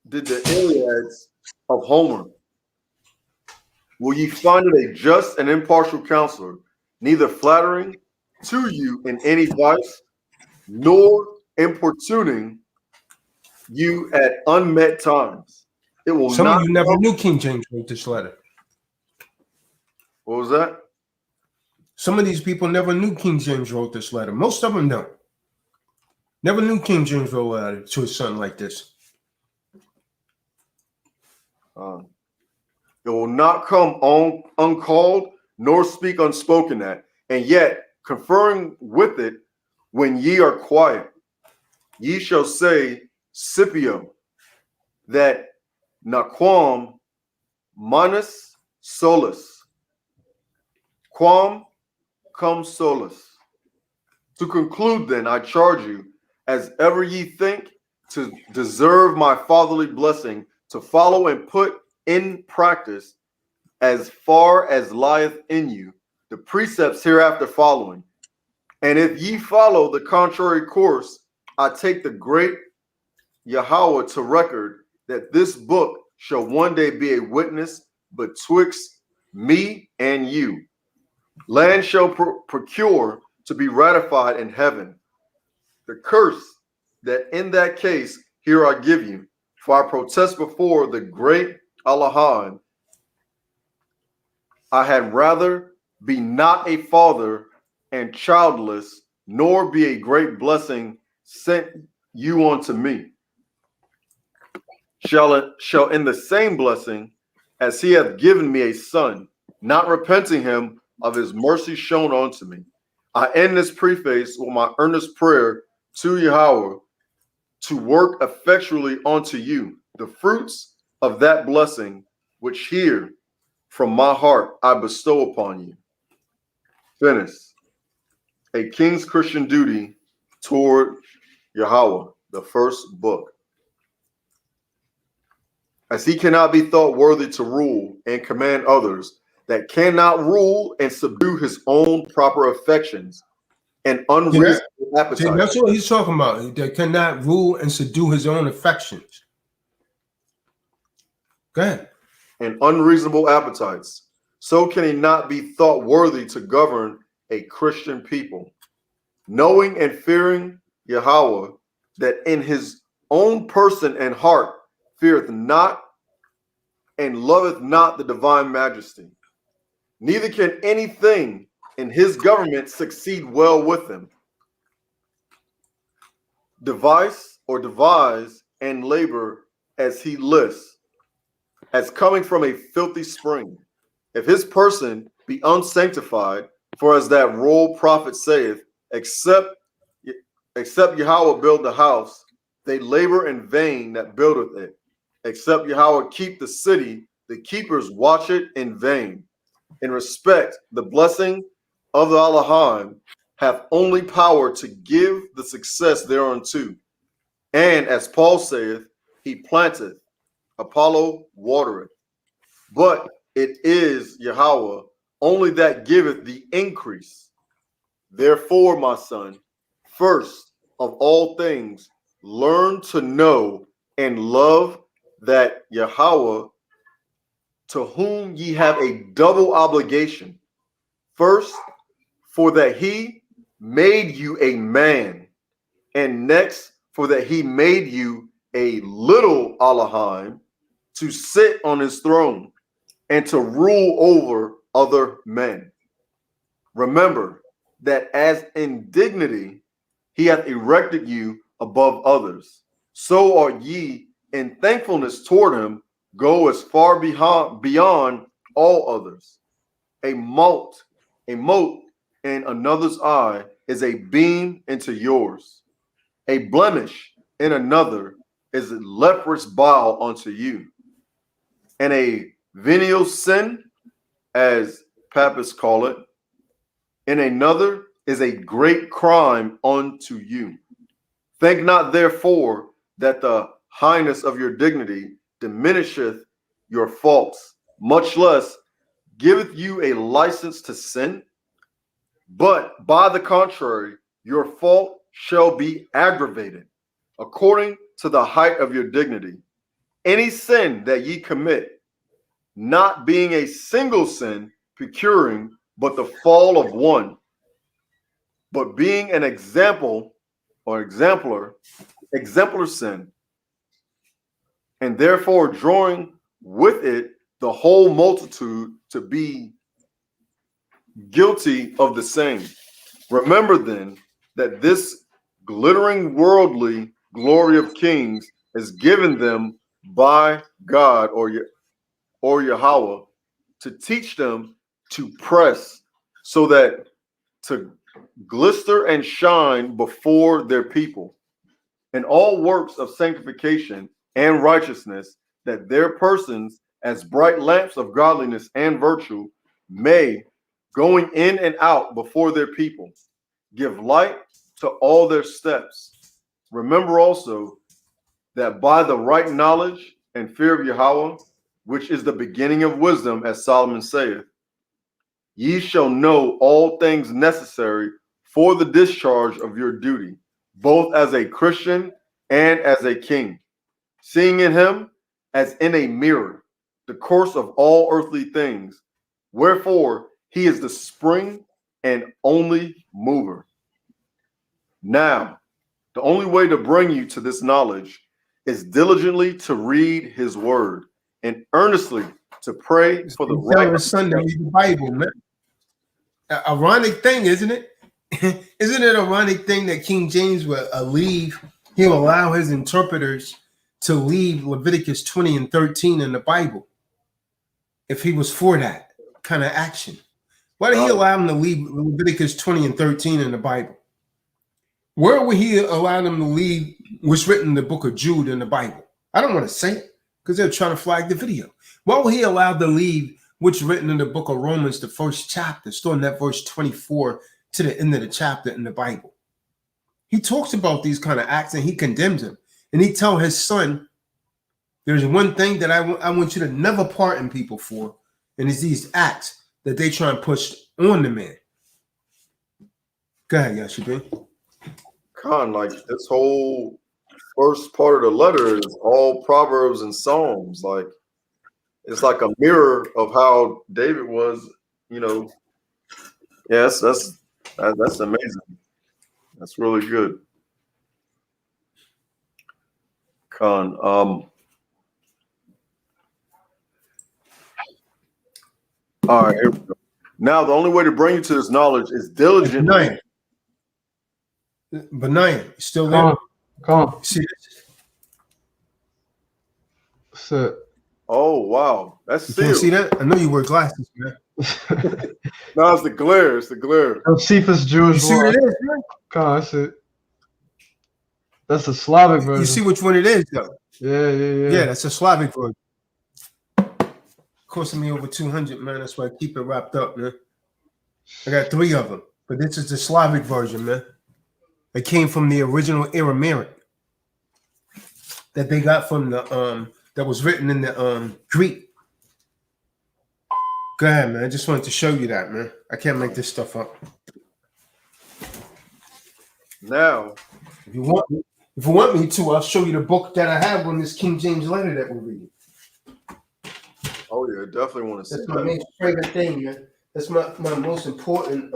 Speaker 2: Iliads of Homer. Will ye find it a just and impartial counselor, neither flattering to you in any vice, nor importuning you at unmet times? It will
Speaker 1: Some
Speaker 2: not.
Speaker 1: of you never knew King James wrote this letter.
Speaker 2: What was that?
Speaker 1: Some of these people never knew King James wrote this letter. Most of them don't. Never knew King James wrote a letter to his son like this.
Speaker 2: It will not come on uncalled, nor speak unspoken at, and yet conferring with it when ye are quiet. Ye shall say, Scipio, that naquam manus solus, quam cum solus. To conclude then, I charge you, as ever ye think to deserve my fatherly blessing, to follow and put in practice, as far as lieth in you, the precepts hereafter following. And if ye follow the contrary course, I take the great Yahweh to record that this book shall one day be a witness betwixt me and you. Land shall procure to be ratified in heaven. The curse that in that case here I give you, for I protest before the great Allahan, I had rather be not a father and childless, nor be a great blessing sent you unto me. Shall in the same blessing as he hath given me a son, not repenting him of his mercy shown unto me. I end this preface with my earnest prayer to Yahweh to work effectually unto you the fruits of that blessing which here from my heart I bestow upon you. Finish. A king's Christian duty toward Yahweh, the first book. As he cannot be thought worthy to rule and command others, that cannot rule and subdue his own proper affections and unreasonable appetites.
Speaker 1: That's what he's talking about. That cannot rule and subdue his own affections. Go ahead.
Speaker 2: And unreasonable appetites. So can he not be thought worthy to govern a Christian people, knowing and fearing Yahweh, that in his own person and heart feareth not and loveth not the divine majesty. Neither can anything in his government succeed well with him. Devise and labor as he lists, as coming from a filthy spring. If his person be unsanctified, for as that royal prophet saith, except Yahweh build the house, they labor in vain that buildeth it. Except Yahweh keep the city, the keepers watch it in vain. In respect, the blessing of the Allahan hath only power to give the success thereunto. And as Paul saith, he planteth, Apollo watereth, but it is Yahweh only that giveth the increase. Therefore, my son, first of all things, learn to know and love that Yahweh, to whom ye have a double obligation. First, for that he made you a man, and next, for that he made you a little Elohim to sit on his throne and to rule over other men. Remember that as in dignity he hath erected you above others, so are ye in thankfulness toward him, go as far beyond all others. A mote in another's eye is a beam into yours. A blemish in another is a leprous bile unto you. And a venial sin, as Papists call it, in another is a great crime unto you. Think not therefore that the highness of your dignity diminisheth your faults, much less giveth you a license to sin. But by the contrary, your fault shall be aggravated, according to the height of your dignity. Any sin that ye commit, not being a single sin procuring, but the fall of one, but being an example or exemplar sin, and therefore drawing with it the whole multitude to be guilty of the same. Remember then that this glittering worldly glory of kings is given them by God or Yahweh to teach them to press, so that to glister and shine before their people in all works of sanctification and righteousness, that their persons as bright lamps of godliness and virtue may, going in and out before their people, give light to all their steps. Remember also that by the right knowledge and fear of Yahweh, which is the beginning of wisdom, as Solomon saith, ye shall know all things necessary for the discharge of your duty, both as a Christian and as a king, seeing in him as in a mirror the course of all earthly things, wherefore he is the spring and only mover. Now, the only way to bring you to this knowledge is diligently to read his word and earnestly to pray for the right.
Speaker 1: Tell son to read the Bible, man. Ironic thing, isn't it? Isn't it ironic thing that King James will he'll allow his interpreters to leave Leviticus 20 and 13 in the Bible if he was for that kind of action? Why did he allow him to leave Leviticus 20 and 13 in the Bible? Where would he allow them to leave what's written in the book of Jude in the Bible? I don't want to say it because they're trying to flag the video. Why would he allow to leave what's written in the book of Romans, the first chapter, starting at verse 24 to the end of the chapter in the Bible? He talks about these kind of acts and he condemns them. And he tells his son, there's one thing that I want you to never pardon people for, and it's these acts that they try and push on the man. Go ahead, Yashibin.
Speaker 2: Khan, like this whole first part of the letter is all Proverbs and Psalms. Like it's like a mirror of how David was, you know. Yes, that's amazing. That's really good. Khan, all right, here we go. Now the only way to bring you to this knowledge is diligently.
Speaker 1: Benaiah, you still there?
Speaker 3: Come on.
Speaker 1: See this?
Speaker 3: So,
Speaker 2: Oh wow, that's
Speaker 1: You
Speaker 2: sealed.
Speaker 1: can't see that? I know you wear glasses, man.
Speaker 2: No, it's the glare. It's the glare.
Speaker 3: Josephus
Speaker 1: You
Speaker 3: Jewish
Speaker 1: see what
Speaker 3: law.
Speaker 1: it is, man?
Speaker 3: Come on, that's it. That's the Slavic version.
Speaker 1: You see which one it is, though?
Speaker 3: Yeah.
Speaker 1: Yeah, that's a Slavic version. Costing me over 200, man. That's why I keep it wrapped up, man. I got 3 of them, but this is the Slavic version, man. It came from the original Aramaic that they got from the that was written in the Greek. Go ahead, man. I just wanted to show you that, man. I can't make this stuff up.
Speaker 2: Now,
Speaker 1: If you want me to, I'll show you the book that I have on this King James letter that we're reading.
Speaker 2: oh yeah, definitely want to see
Speaker 1: That's my
Speaker 2: that.
Speaker 1: main favorite thing, man. That's my most important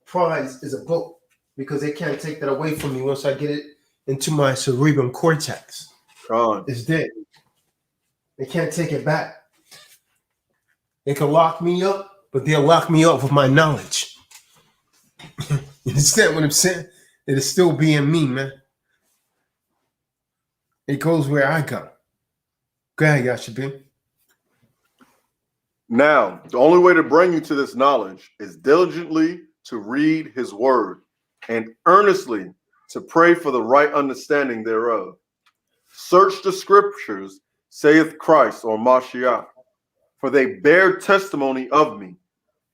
Speaker 1: prize is a book, because they can't take that away from me once I get it into my cerebrum cortex.
Speaker 2: Kahan.
Speaker 1: It's dead. They can't take it back. They can lock me up, but they'll lock me up with my knowledge. You understand what I'm saying? It'll still be in me, man. It goes where I go. Go ahead, Yashabim.
Speaker 2: Now, the only way to bring you to this knowledge is diligently to read his word and earnestly to pray for the right understanding thereof. Search the scriptures, saith Christ or Mashiach, for they bear testimony of me.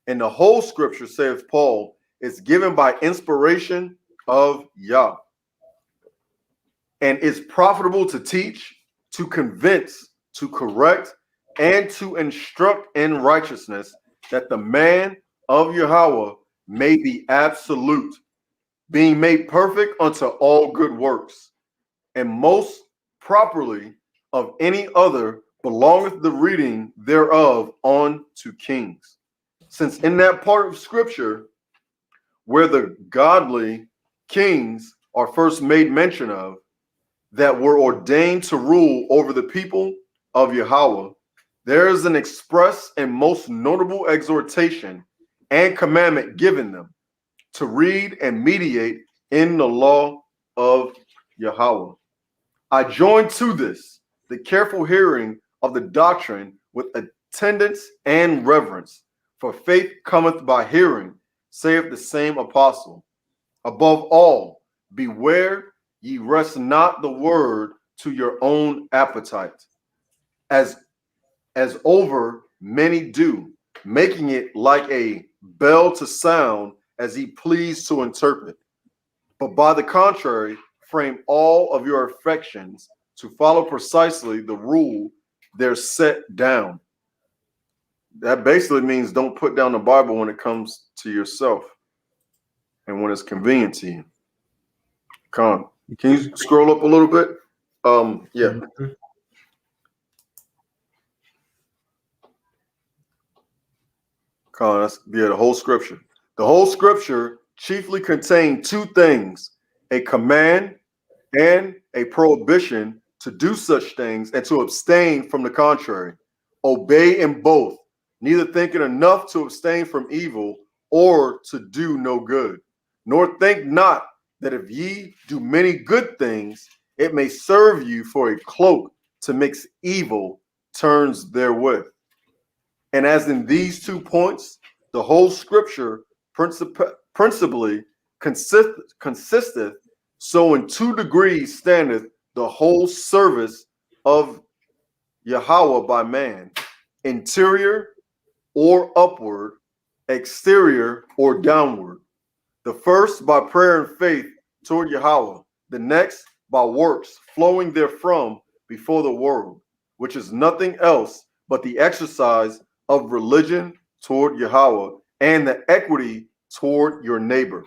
Speaker 2: And the whole scripture, saith Paul, is given by inspiration of Yah, and is profitable to teach, to convince, to correct, and to instruct in righteousness, that the man of Yahweh may be absolute, being made perfect unto all good works. And most properly of any other belongeth the reading thereof on to kings. Since in that part of scripture where the godly kings are first made mention of, that were ordained to rule over the people of Yahweh, there is an express and most notable exhortation and commandment given them to read and mediate in the law of Yahweh. I join to this the careful hearing of the doctrine with attendance and reverence, for faith cometh by hearing, saith the same apostle. Above all, beware ye rest not the word to your own appetite, as over many do, making it like a bell to sound as he pleased to interpret. But by the contrary, frame all of your affections to follow precisely the rule there set down. That basically means don't put down the Bible when it comes to yourself and when it's convenient to you. Con, can you scroll up a little bit? Yeah. Con, that's the whole scripture. The whole scripture chiefly contained two things: a command and a prohibition to do such things and to abstain from the contrary. Obey in both, neither thinking enough to abstain from evil or to do no good. Nor think not that if ye do many good things, it may serve you for a cloak to mix evil turns therewith. And as in these 2 points, the whole scripture principally consisteth, so in 2 degrees standeth the whole service of Yahweh by man, interior or upward, exterior or downward. The first by prayer and faith toward Yahweh, the next by works flowing therefrom before the world, which is nothing else but the exercise of religion toward Yahweh and the equity toward your neighbor.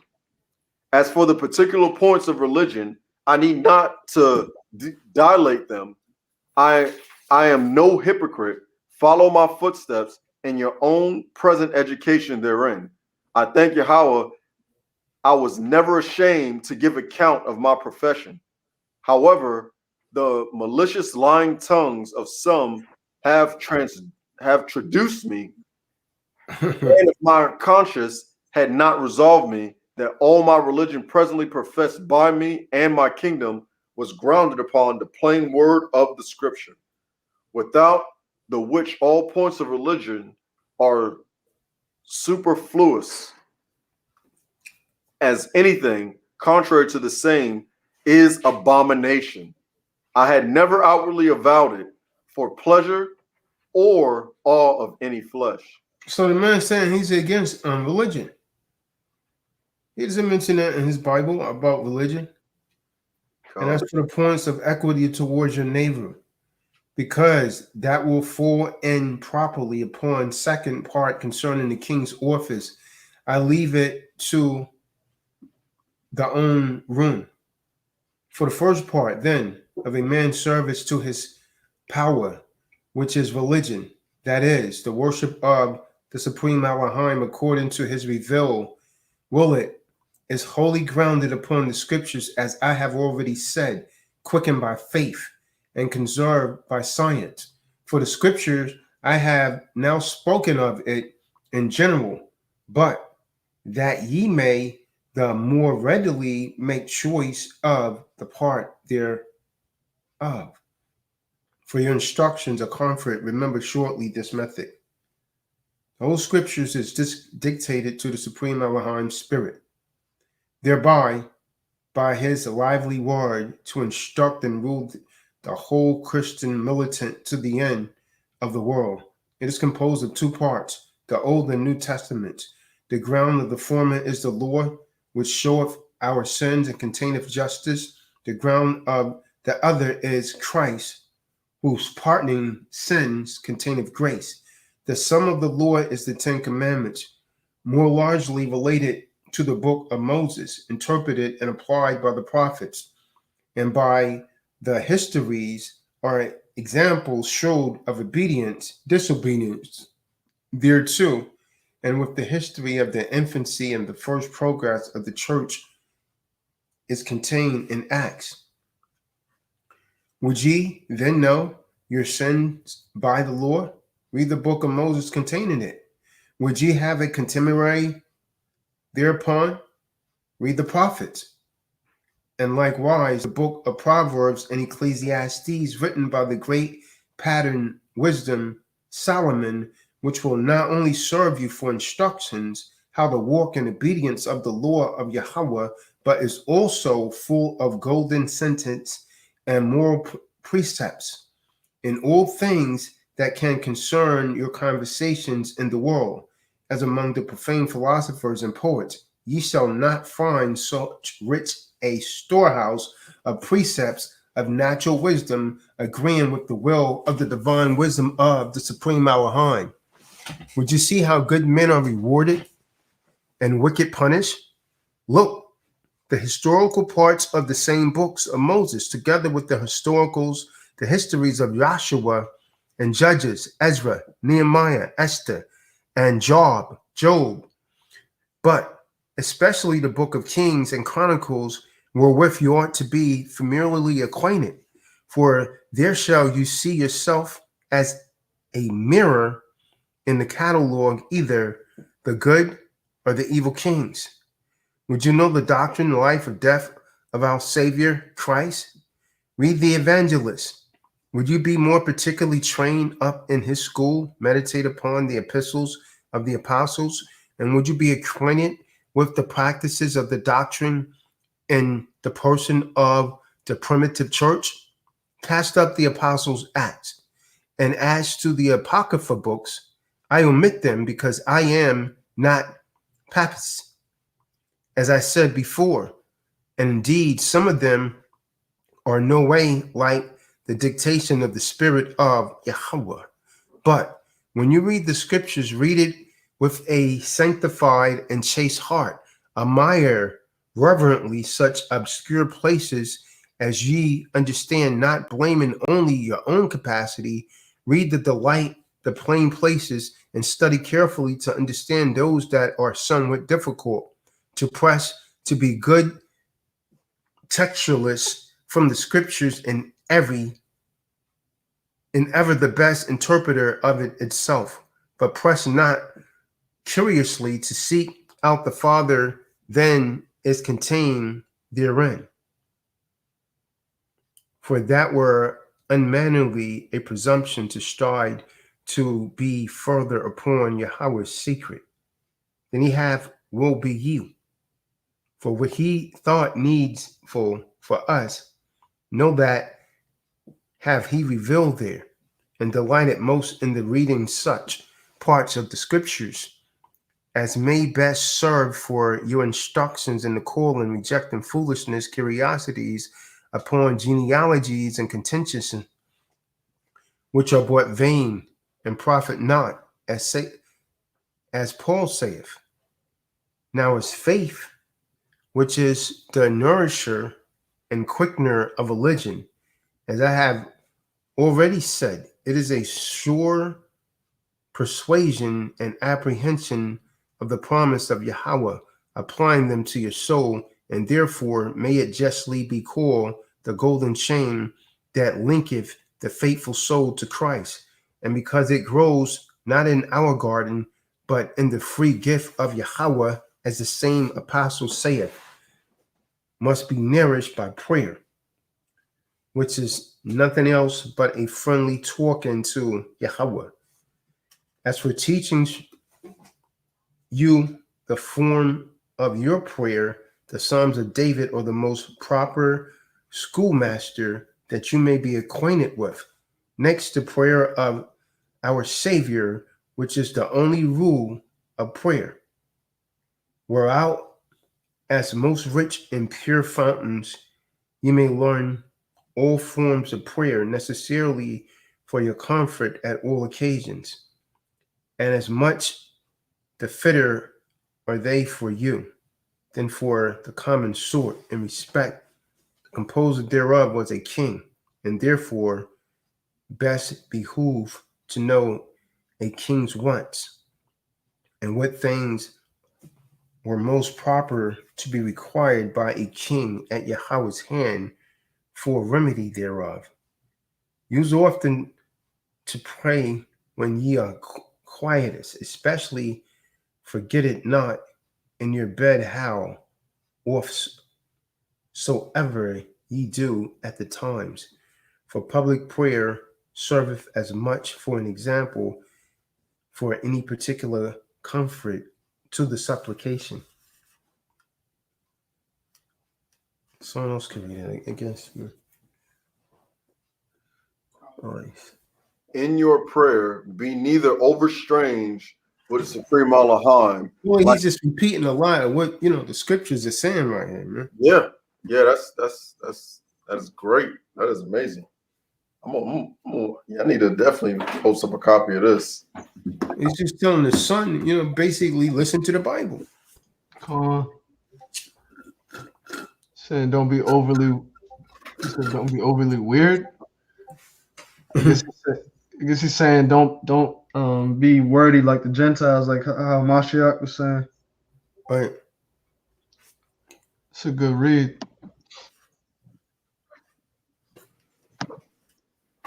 Speaker 2: As for the particular points of religion, I need not to dilate them. I am no hypocrite. Follow my footsteps in your own present education therein. I thank Yahweh, I was never ashamed to give account of my profession. However, the malicious lying tongues of some have traduced me, and if my conscience had not resolved me, that all my religion presently professed by me and my kingdom was grounded upon the plain word of the scripture, without the which all points of religion are superfluous, as anything contrary to the same is abomination. I had never outwardly avowed it for pleasure or awe of any flesh.
Speaker 1: So the man saying he's against religion. He doesn't mention that in his Bible about religion. And that's for the points of equity towards your neighbor. because that will fall in properly upon second part concerning the king's office. I leave it to the own room. For the first part, then, of a man's service to his power, which is religion, that is, the worship of the Supreme Elohim according to his will it is wholly grounded upon the scriptures, as I have already said, quickened by faith and conserved by science. For the scriptures I have now spoken of it in general, but that ye may the more readily make choice of the part thereof. For your instructions of comfort, remember shortly this method. The whole scriptures is dictated to the Supreme Elohim Spirit, thereby, by his lively word, to instruct and rule the whole Christian militant to the end of the world. It is composed of two parts, the Old and New Testaments. The ground of the former is the law, which showeth our sins and containeth justice. The ground of the other is Christ, whose pardoning sins containeth grace. The sum of the law is the Ten Commandments, more largely related to the book of Moses, interpreted and applied by the prophets, and by the histories are examples showed of obedience, disobedience thereto, and with the history of the infancy and the first progress of the church is contained in Acts. Would ye then know your sins by the law? Read the book of Moses containing it. Would ye have a contemporary thereupon? Read the prophets. And likewise, the book of Proverbs and Ecclesiastes, written by the great pattern wisdom Solomon, which will not only serve you for instructions how to walk in obedience of the law of Yahweh, but is also full of golden sentence and moral precepts in all things that can concern your conversations in the world, as among the profane philosophers and poets. Ye shall not find such rich a storehouse of precepts of natural wisdom, agreeing with the will of the divine wisdom of the Supreme Elohim. Would you see how good men are rewarded and wicked punished? Look, the historical parts of the same books of Moses, together with the histories of Joshua and Judges, Ezra, Nehemiah, Esther, and Job, but especially the book of Kings and Chronicles, wherewith you ought to be familiarly acquainted. For there shall you see yourself as a mirror in the catalog, either the good or the evil kings. Would you know the doctrine, the life or death of our Savior Christ? Read the evangelists. Would you be more particularly trained up in his school? Meditate upon the epistles of the apostles. And would you be acquainted with the practices of the doctrine in the person of the primitive church? Cast up the apostles' acts. And as to the Apocrypha books, I omit them because I am not Papist, as I said before. And indeed, some of them are no way like the dictation of the Spirit of Yahweh. But when you read the scriptures, read it with a sanctified and chaste heart. Admire reverently such obscure places as ye understand, not blaming only your own capacity. Read the plain places, and study carefully to understand those that are somewhat difficult to press, to be good textualists from the scriptures, and ever the best interpreter of it itself. But press not curiously to seek out the Father then is contained therein. For that were unmannerly a presumption to strive to be further upon Yahweh's secret than he will be you. For what he thought needful for us, know that have he revealed there, and delighted most in the reading such parts of the scriptures as may best serve for your instructions in the call and rejecting foolishness, curiosities upon genealogies and contentions, which are but vain and profit not, as Paul saith. Now as faith, which is the nourisher and quickener of religion, as I have already said, it is a sure persuasion and apprehension of the promise of Yahweh, applying them to your soul, and therefore may it justly be called the golden chain that linketh the faithful soul to Christ. And because it grows not in our garden, but in the free gift of Yahweh, as the same apostle saith, must be nourished by prayer, which is nothing else but a friendly talking to Yahweh. As for teaching you the form of your prayer, the Psalms of David are the most proper schoolmaster that you may be acquainted with, next to prayer of our Savior, which is the only rule of prayer. Whereout, as most rich and pure fountains, you may learn all forms of prayer necessarily for your comfort at all occasions, and as much the fitter are they for you than for the common sort in respect. The composer thereof was a king, and therefore best behoove to know a king's wants, and what things were most proper to be required by a king at Yahweh's hand for remedy thereof. Use often to pray when ye are quietest, especially forget it not in your bed how oft soever ye do at the times. For public prayer serveth as much for an example for any particular comfort to the supplication. Someone else can read it, I guess. Nice.
Speaker 2: In your prayer, be neither overstrange with the Supreme Elohim.
Speaker 1: Well,
Speaker 2: Like,
Speaker 1: he's just repeating a lot of what the scriptures are saying right here, man.
Speaker 2: yeah, that's great. That is amazing. I need to definitely post up a copy of this.
Speaker 1: He's just telling the son, basically listen to the Bible.
Speaker 3: Saying don't be overly. He said don't be overly weird. I guess he's saying don't be wordy like the Gentiles, like how Mashiach was saying.
Speaker 1: Right.
Speaker 3: It's a good read.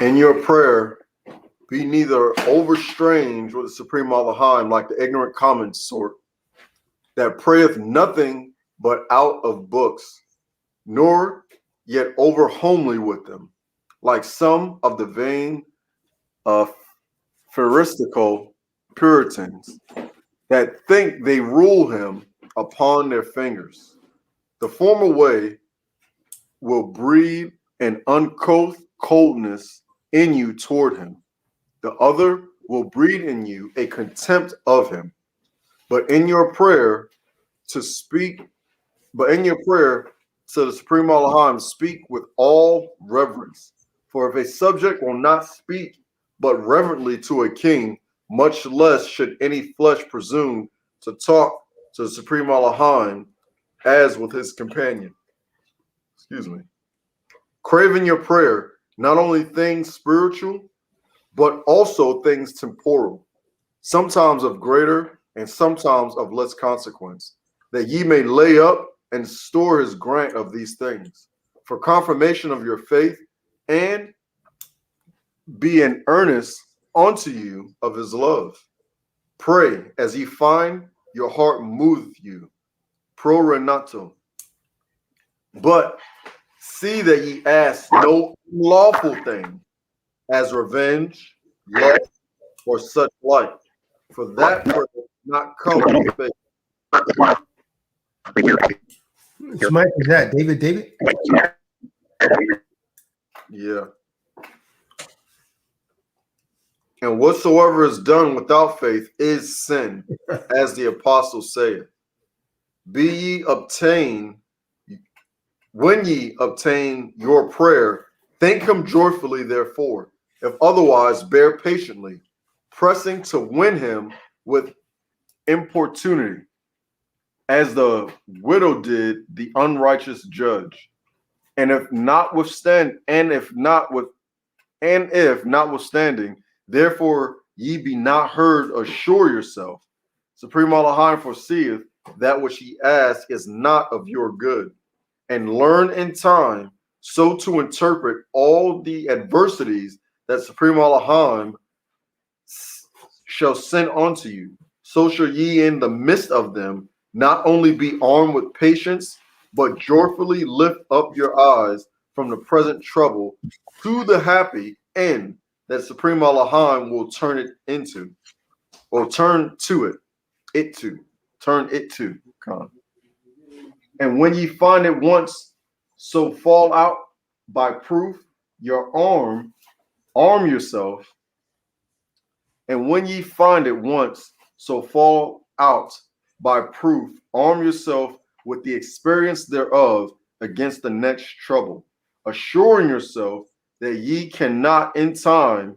Speaker 2: In your prayer, be neither overstrange with the Supreme Elohim, like the ignorant common sort, that prayeth nothing but out of books, nor yet over homely with them, like some of the vain Pharisaical Puritans, that think they rule him upon their fingers. The former way will breed an uncouth coldness in you toward him. The other will breed in you a contempt of him. But in your prayer to the Supreme Elohim, speak with all reverence. For if a subject will not speak but reverently to a king, much less should any flesh presume to talk to the Supreme Elohim as with his companion. Excuse me. Craving your prayer, not only things spiritual, but also things temporal, sometimes of greater and sometimes of less consequence, that ye may lay up and store his grant of these things, for confirmation of your faith, and be an earnest unto you of his love. Pray as ye find your heart moveth you. Pro renato. But see that ye ask no lawful thing, as revenge, lust, or such like, for that prayer does not come with faith.
Speaker 1: Which mic is that? David?
Speaker 2: Yeah. And whatsoever is done without faith is sin, as the apostle saith. When ye obtain your prayer, thank him joyfully therefore, If otherwise, bear patiently, pressing to win him with importunity, as the widow did the unrighteous judge. And if notwithstanding, therefore ye be not heard, assure yourself. Supreme Allah foreseeth that which ye ask is not of your good, and learn in time so to interpret all the adversities that Supreme Allah shall send unto you. So shall ye in the midst of them not only be armed with patience, but joyfully lift up your eyes from the present trouble to the happy end that Supreme Allah will turn it into, or turn to turn it to, Khan. And when ye find it once, so fall out by proof, your arm yourself. And when ye find it once, so fall out by proof, arm yourself with the experience thereof against the next trouble, assuring yourself that ye cannot in time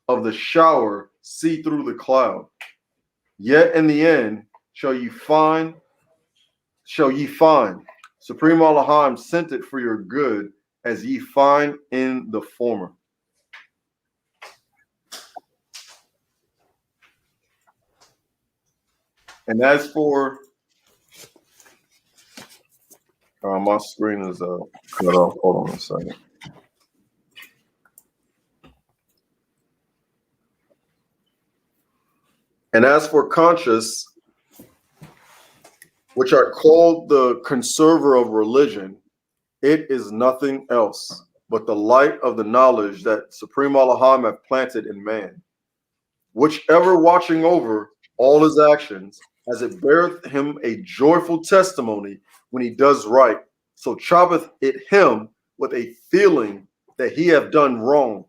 Speaker 2: of the shower see through the cloud. Yet in the end shall ye find. Supreme Allah sent it for your good, as ye find in the former. And as for my screen is cut off. Hold on a second. And as for conscience, which are called the conserver of religion, it is nothing else but the light of the knowledge that Supreme Allah hath planted in man, which ever watching over all his actions, as it beareth him a joyful testimony when he does right, so choppeth it him with a feeling that he hath done wrong,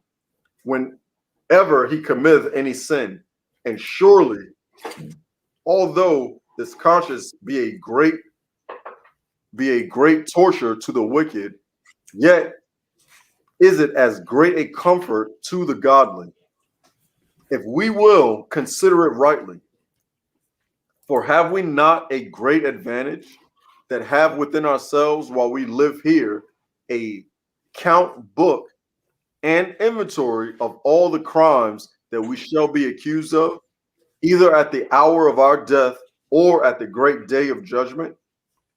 Speaker 2: whenever he committeth any sin. And surely, although this conscience be a great torture to the wicked, yet is it as great a comfort to the godly, if we will consider it rightly. For have we not a great advantage that have within ourselves while we live here a count book and inventory of all the crimes that we shall be accused of, either at the hour of our death or at the great day of judgment,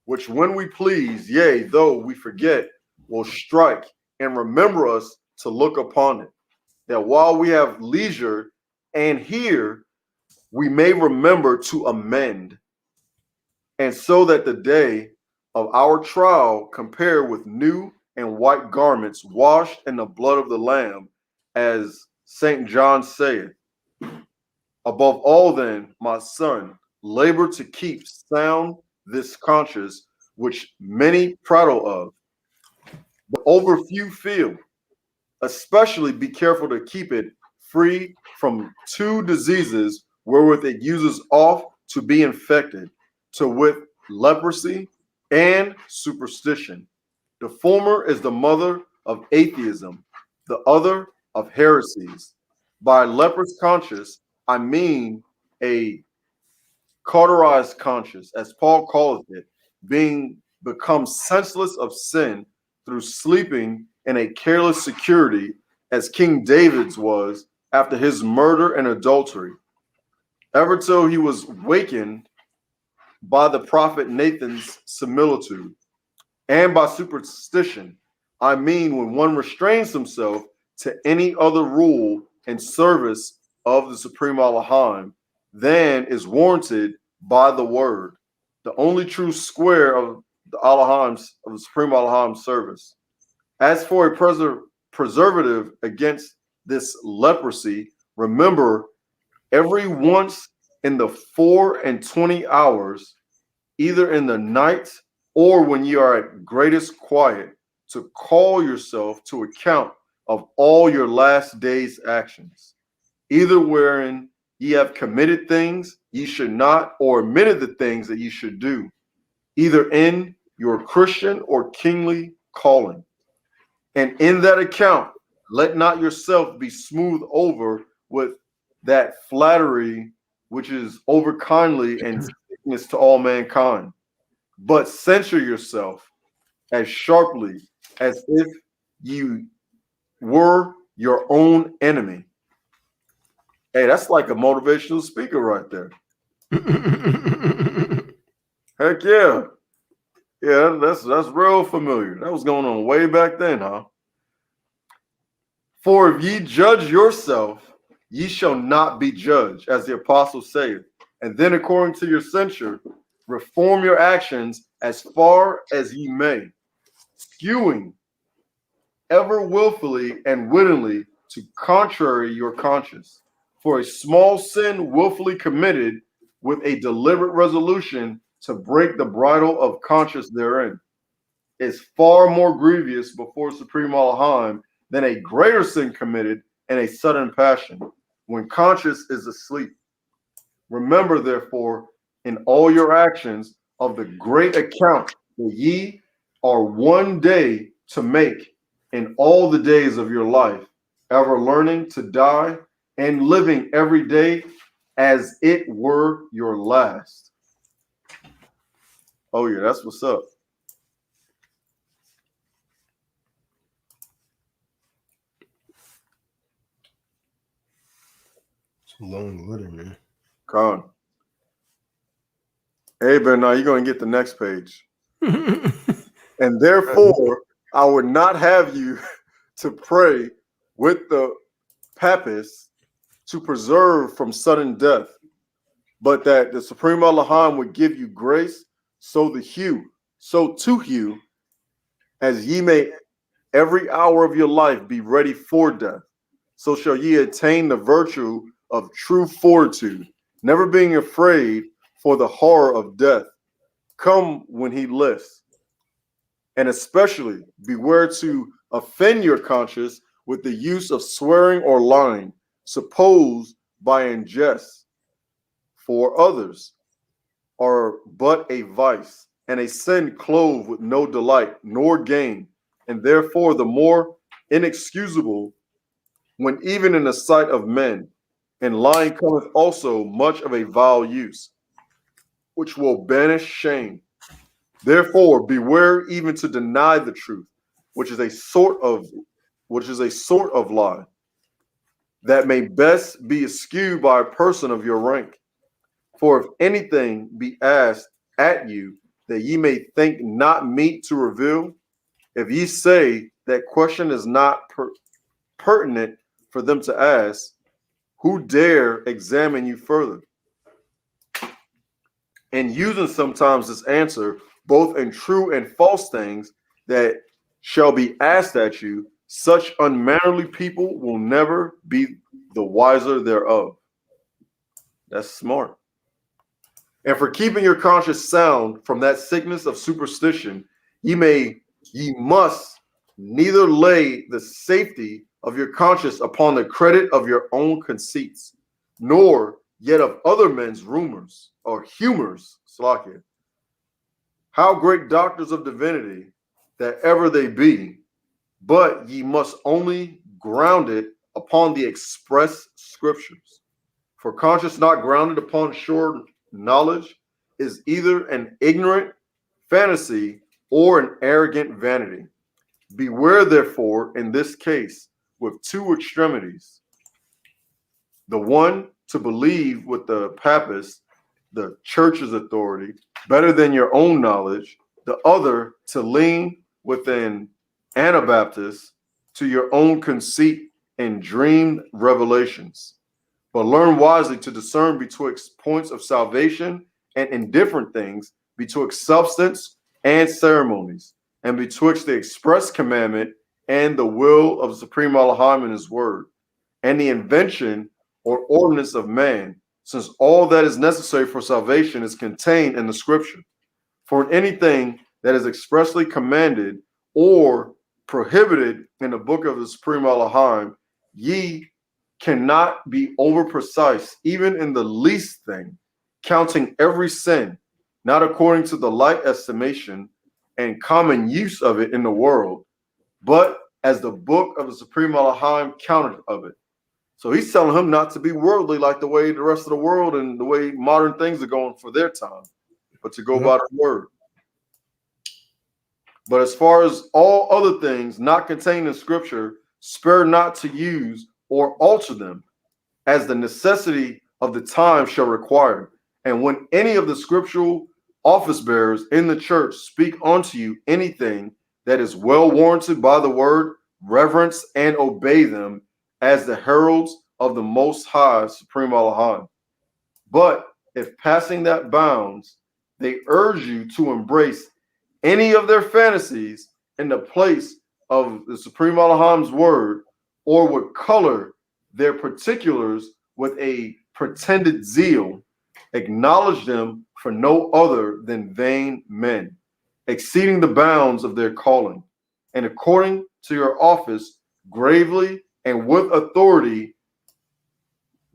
Speaker 2: which when we please, yea, though we forget, will strike and remember us to look upon it, that while we have leisure and here we may remember to amend, and so that the day of our trial compare with new and white garments washed in the blood of the Lamb, as St. John saith. Above all then, my son, labor to keep sound this conscience, which many prattle of, but over few feel. Especially be careful to keep it free from two diseases wherewith it uses oft to be infected, to wit, leprosy and superstition. The former is the mother of atheism, the other of heresies. By leprous conscience, I mean a cauterized conscience, as Paul calleth it, being become senseless of sin through sleeping in a careless security, as King David's was after his murder and adultery, ever till he was wakened by the prophet Nathan's similitude, and by superstition, I mean when one restrains himself to any other rule and service of the Supreme Allah than is warranted by the word, the only true square of the Allah's, of the Supreme Allah's service. As for a preservative against this leprosy, remember every once in the 24 hours, either in the night or when you are at greatest quiet, to call yourself to account of all your last days' actions, either wherein ye have committed things ye should not, or omitted the things that ye should do, either in your Christian or kingly calling. And in that account, let not yourself be smoothed over with that flattery which is over kindly and sickness to all mankind, but censure yourself as sharply as if you were your own enemy. Hey, that's like a motivational speaker right there. Heck yeah. Yeah, that's real familiar. That was going on way back then, huh? For if ye judge yourself, ye shall not be judged, as the apostle saith. And then according to your censure, reform your actions as far as ye may, skewing ever willfully and wittingly to contrary your conscience. For a small sin willfully committed with a deliberate resolution to break the bridle of conscience therein is far more grievous before Supreme Elohim than a greater sin committed in a sudden passion, when conscience is asleep. Remember, therefore, in all your actions of the great account that ye are one day to make in all the days of your life, ever learning to die and living every day as it were your last. Oh yeah, that's what's up.
Speaker 1: It's a long letter, man.
Speaker 2: Kahan. Hey, Ben, now you're going to get the next page. And therefore, I would not have you to pray with the papists to preserve from sudden death, but that the Supreme Elohim would give you grace so to hew, as ye may every hour of your life be ready for death. So shall ye attain the virtue of true fortitude, never being afraid for the horror of death, come when he lists. And especially beware to offend your conscience with the use of swearing or lying, supposed by ingest, for others are but a vice, and a sin clothed with no delight nor gain, and therefore the more inexcusable when even in the sight of men. And lying cometh also much of a vile use, which will banish shame. Therefore, beware even to deny the truth, which is a sort of lie, that may best be eschewed by a person of your rank. For if anything be asked at you that ye may think not meet to reveal, if ye say that question is not pertinent for them to ask, who dare examine you further? And using sometimes this answer, both in true and false things that shall be asked at you, such unmannerly people will never be the wiser thereof. That's smart. And for keeping your conscience sound from that sickness of superstition, ye must neither lay the safety of your conscience upon the credit of your own conceits, nor yet of other men's rumors or humors, Slakia. How great doctors of divinity that ever they be, but ye must only ground it upon the express scriptures. For conscience not grounded upon sure knowledge is either an ignorant fantasy or an arrogant vanity. Beware, therefore, in this case, with two extremities. The one, to believe with the papists, the church's authority, better than your own knowledge. The other, to lean with an Anabaptist to your own conceit and dreamed revelations. But learn wisely to discern betwixt points of salvation and indifferent things, betwixt substance and ceremonies, and betwixt the express commandment and the will of the Supreme Elohim in his word, and the invention or ordinance of man, since all that is necessary for salvation is contained in the scripture. For in anything that is expressly commanded or prohibited in the book of the Supreme Elohim, ye cannot be over precise, even in the least thing, counting every sin, not according to the light estimation and common use of it in the world, but as the book of the Supreme Elohim counted of it. So he's telling him not to be worldly like the way the rest of the world and the way modern things are going for their time, but to go by the word. But as far as all other things not contained in Scripture, spare not to use or alter them, as the necessity of the time shall require. And when any of the scriptural office bearers in the church speak unto you anything that is well warranted by the word, reverence and obey them as the heralds of the Most High Supreme Elohim. But if passing that bounds, they urge you to embrace any of their fantasies in the place of the Supreme Elohim's word, or would color their particulars with a pretended zeal, acknowledge them for no other than vain men, exceeding the bounds of their calling, and according to your office, gravely and with authority,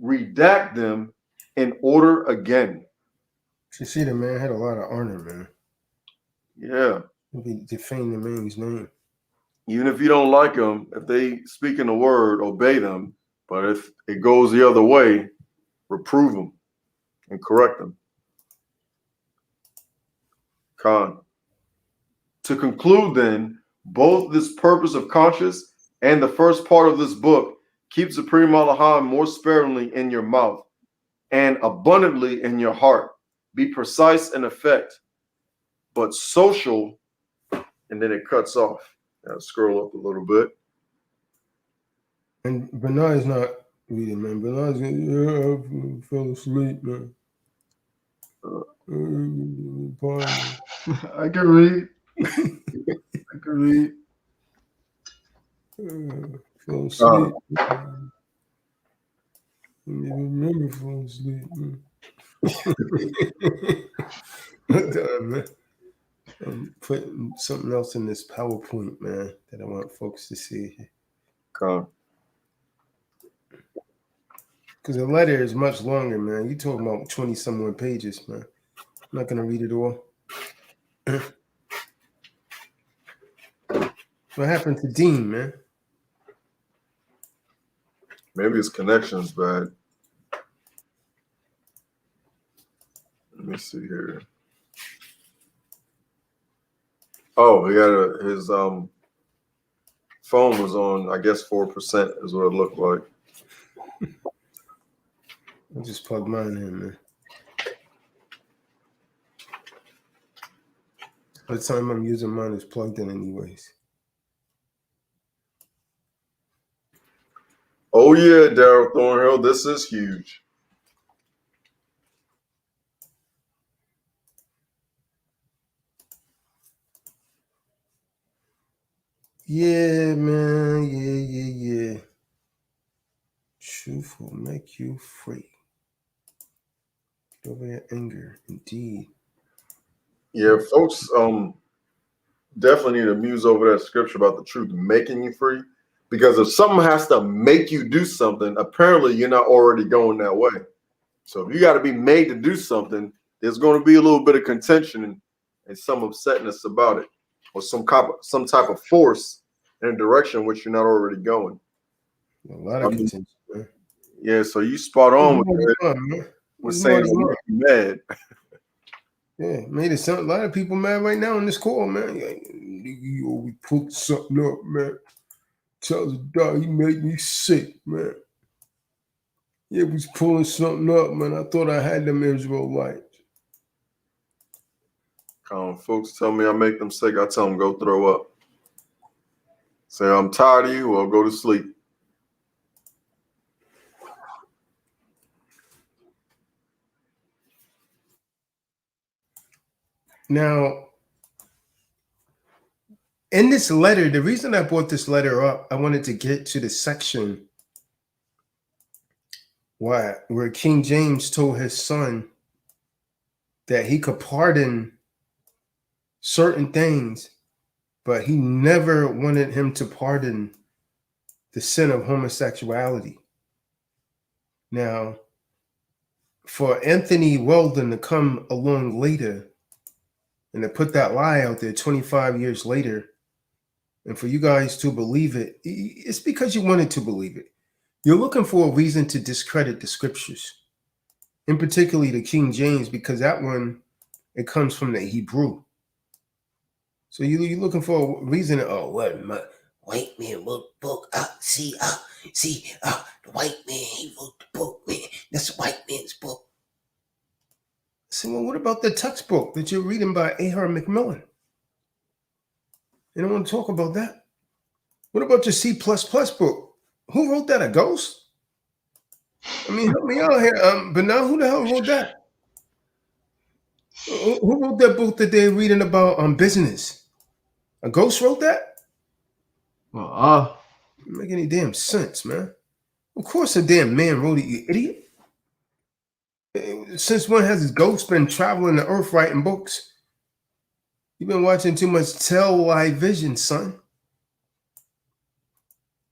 Speaker 2: redact them in order again.
Speaker 1: You see, the man had a lot of honor, man.
Speaker 2: Yeah.
Speaker 1: He defamed the man's name.
Speaker 2: Even if you don't like them, if they speak in the word, obey them. But if it goes the other way, reprove them and correct them. Kahan. To conclude then, both this purpose of conscience and the first part of this book keep Supreme Elohim more sparingly in your mouth and abundantly in your heart. Be precise in effect, but social, and then it cuts off. I'll scroll up a little bit.
Speaker 1: And Bernard's not reading, man. Bernard's I fell asleep, man.
Speaker 3: I can read. I can read.
Speaker 1: Fell asleep. I don't even remember falling asleep, man. Man. I'm putting something else in this PowerPoint, man, that I want folks to see.
Speaker 2: Kahan.
Speaker 1: Because the letter is much longer, man. You're talking about 20 some more pages, man. I'm not going to read it all. What happened to Dean, man?
Speaker 2: Maybe his connection's bad. Let me see here. Oh, he got his phone was on, I guess 4% is what it looked like.
Speaker 1: I just plugged mine in, man. By the time I'm using mine, it's plugged in anyways.
Speaker 2: Oh yeah, Daryl Thornhill, this is huge.
Speaker 1: Yeah, man. Yeah. Truth will make you free. Get over your anger, indeed.
Speaker 2: Yeah, folks definitely need to muse over that scripture about the truth making you free. Because if something has to make you do something, apparently you're not already going that way. So if you got to be made to do something, there's going to be a little bit of contention and some upsetness about it, or some type of force in a direction which you're not already going.
Speaker 1: A lot of contention, man.
Speaker 2: Yeah, so you spot on with saying it'll make you mad.
Speaker 1: Yeah, made it sound a lot of people mad right now in this call, man. You always put something up, man. Tazadaq, he made me sick, man. He was pulling something up, man. I thought I had them Israelites.
Speaker 2: Folks tell me I make them sick. I tell them go throw up. Say I'm tired of you, or go to sleep.
Speaker 1: Now, in this letter, the reason I brought this letter up, I wanted to get to the section where King James told his son that he could pardon certain things, but he never wanted him to pardon the sin of homosexuality. Now, for Anthony Weldon to come along later and to put that lie out there 25 years later And for you guys to believe it, it's because you wanted to believe it. You're looking for a reason to discredit the scriptures, in particularly the King James, because that one, it comes from the Hebrew. So you're looking for a reason. Oh, what? My white man wrote the book. The white man, he wrote the book, man. That's the white man's book. So, well, what about the textbook that you're reading by A.R. Macmillan? You don't want to talk about that. What about your C++ book? Who wrote that? A ghost? I mean, help me out here. But now, who the hell wrote that? Who wrote that book that they're reading about business? A ghost wrote that?
Speaker 3: Well,
Speaker 1: Doesn't make any damn sense, man. Of course, a damn man wrote it, you idiot. Since when has his ghost been traveling the earth writing books? You've been watching too much television, son.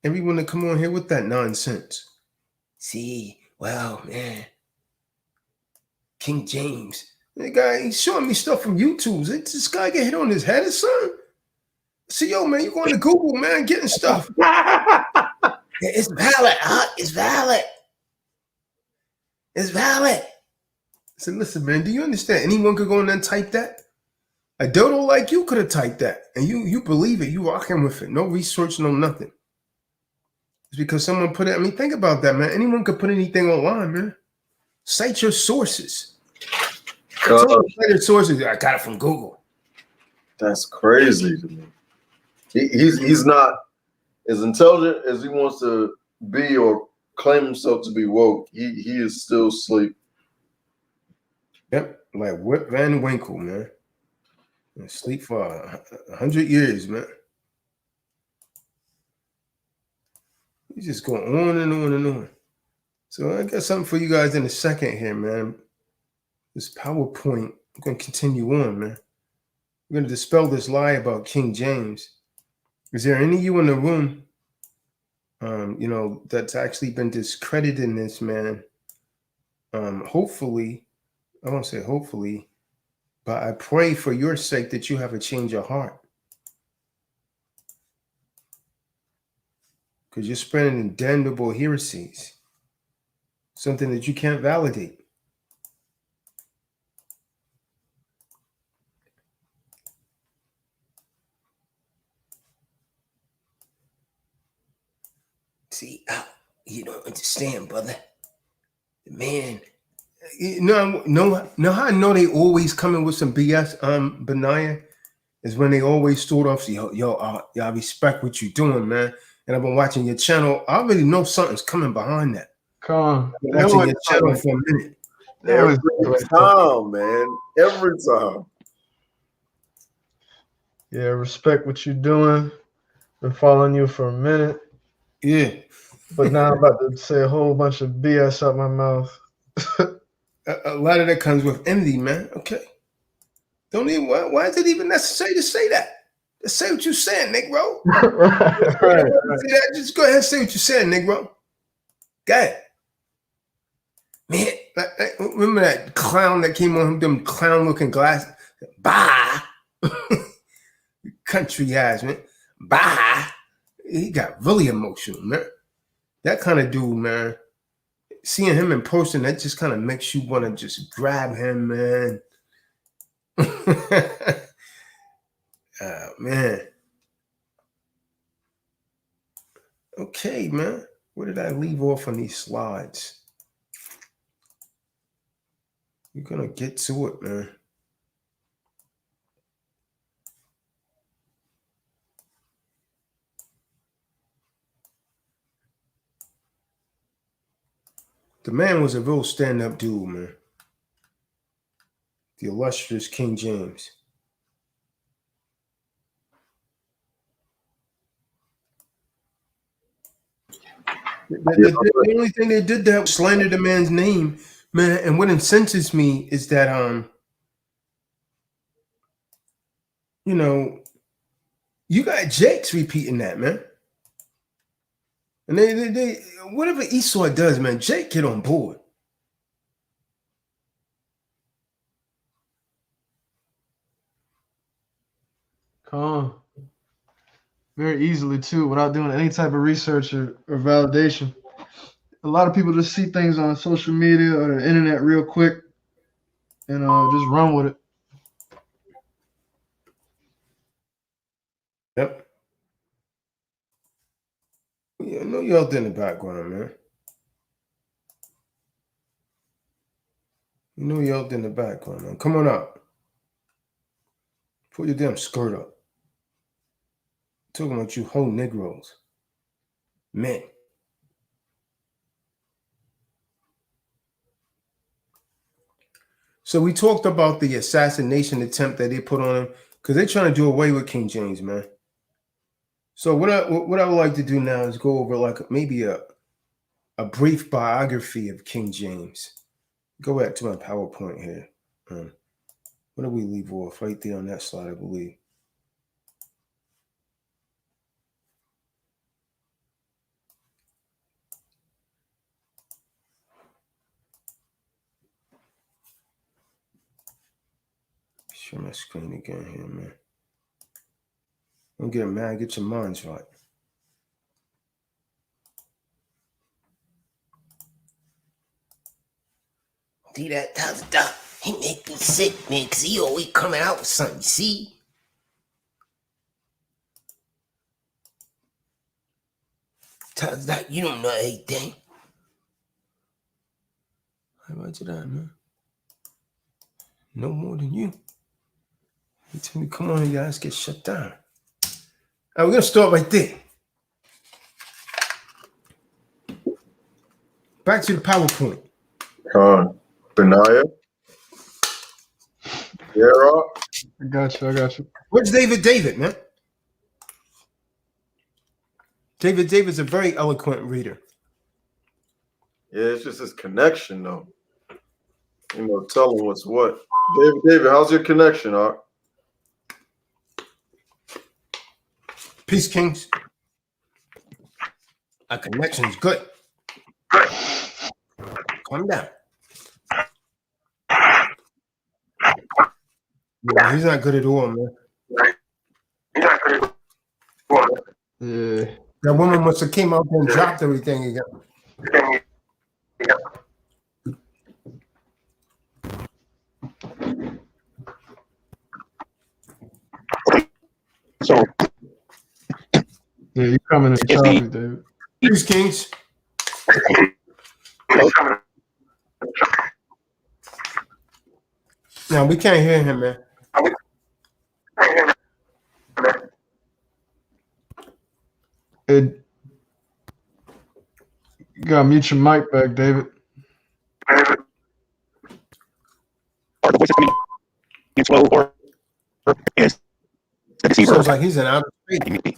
Speaker 1: Everyone to come on here with that nonsense. See, well, man, King James. The guy, he's showing me stuff from YouTube. This guy get hit on his head or something? See, yo, man, you going to Google, man, getting stuff. It's valid, huh? It's valid. It's valid. I said, listen, man, do you understand? Anyone could go in there and type that? A dodo like you could have typed that. And you believe it. You rocking with it. No research, no nothing. It's because someone put it. I mean, think about that, man. Anyone could put anything online, man. Cite your sources. Cite your sources. I got it from Google.
Speaker 2: That's crazy to me. He's not as intelligent as he wants to be or claim himself to be woke. He is still asleep.
Speaker 1: Yep, like Whip Van Winkle, man. Sleep for 100 years, man. You just go on and on and on. So I got something for you guys in a second here, man. This PowerPoint, I'm going to continue on, man. We're going to dispel this lie about King James. Is there any of you in the room, that's actually been discrediting this, man? Hopefully, I won't say hopefully, but I pray for your sake that you have a change of heart. Because you're spreading damnable heresies, something that you can't validate. See, you don't understand, brother. The man, no, how I know they always coming with some BS, Benaiah, is when they always start off, I respect what you're doing, man. And I've been watching your channel. I already know something's coming behind that.
Speaker 3: Kahan,
Speaker 1: I've been watching your channel for a minute.
Speaker 2: Every time, man. Every time.
Speaker 3: Yeah, respect what you're doing. Been following you for a minute.
Speaker 1: Yeah.
Speaker 3: But now I'm about to say a whole bunch of BS out my mouth.
Speaker 1: A lot of that comes with envy, man. Okay. Don't even, why is it even necessary to say that? Just say what you're saying, Negro.
Speaker 3: right.
Speaker 1: Just go ahead and say what you're saying, Negro. Go ahead. Man, remember that clown that came on them clown-looking glasses? Bah! Country ass, man. Bah! He got really emotional, man. That kind of dude, man. Seeing him in person, that just kind of makes you want to just grab him, man. Man. Okay, man. Where did I leave off on these slides? We're going to get to it, man. The man was a real stand-up dude, man. The illustrious King James. The only thing they did that was slander the man's name, man. And what incenses me is that you got Jakes repeating that, man. And they whatever Esau does, man, Jake get on board.
Speaker 3: Kahan. very easily too, without doing any type of research or validation. A lot of people just see things on social media or the internet real quick and just run with it.
Speaker 1: Yep. Yeah, I know you out there in the background, man. You know you out there in the background, man. Come on up. Put your damn skirt up. I'm talking about you whole Negroes. Men. So we talked about the assassination attempt that they put on him because they're trying to do away with King James, man. So what I would like to do now is go over like maybe a brief biography of King James. Go back to my PowerPoint here. Where do we leave off? Right there on that slide, I believe. Share my screen again here, man. Don't get mad. Get your minds right.
Speaker 5: See that Tazadaq? He make me sick, man, because he always coming out with something, see? Tazadaq, you don't know anything.
Speaker 1: How about you that, man? No more than you. You tell me, come on, you guys get shut down. All right, we're going to start right there. Back to the PowerPoint.
Speaker 2: Kahan. Benaiah. Yara.
Speaker 3: I got you.
Speaker 1: Where's David, man? David's a very eloquent reader.
Speaker 2: Yeah, it's just his connection, though. You know, tell him what's what. David, how's your connection, Art?
Speaker 1: Peace, Kings. Our connection's good. Calm down. Yeah, he's not good at all, man.
Speaker 3: Yeah.
Speaker 1: That woman must have came out there and dropped everything again.
Speaker 3: Yeah, you coming in choppy, David.
Speaker 1: Peace, Kings. No, we can't hear him, man.
Speaker 3: You gotta mute your mic back, David.
Speaker 1: Sounds like he's in outer space.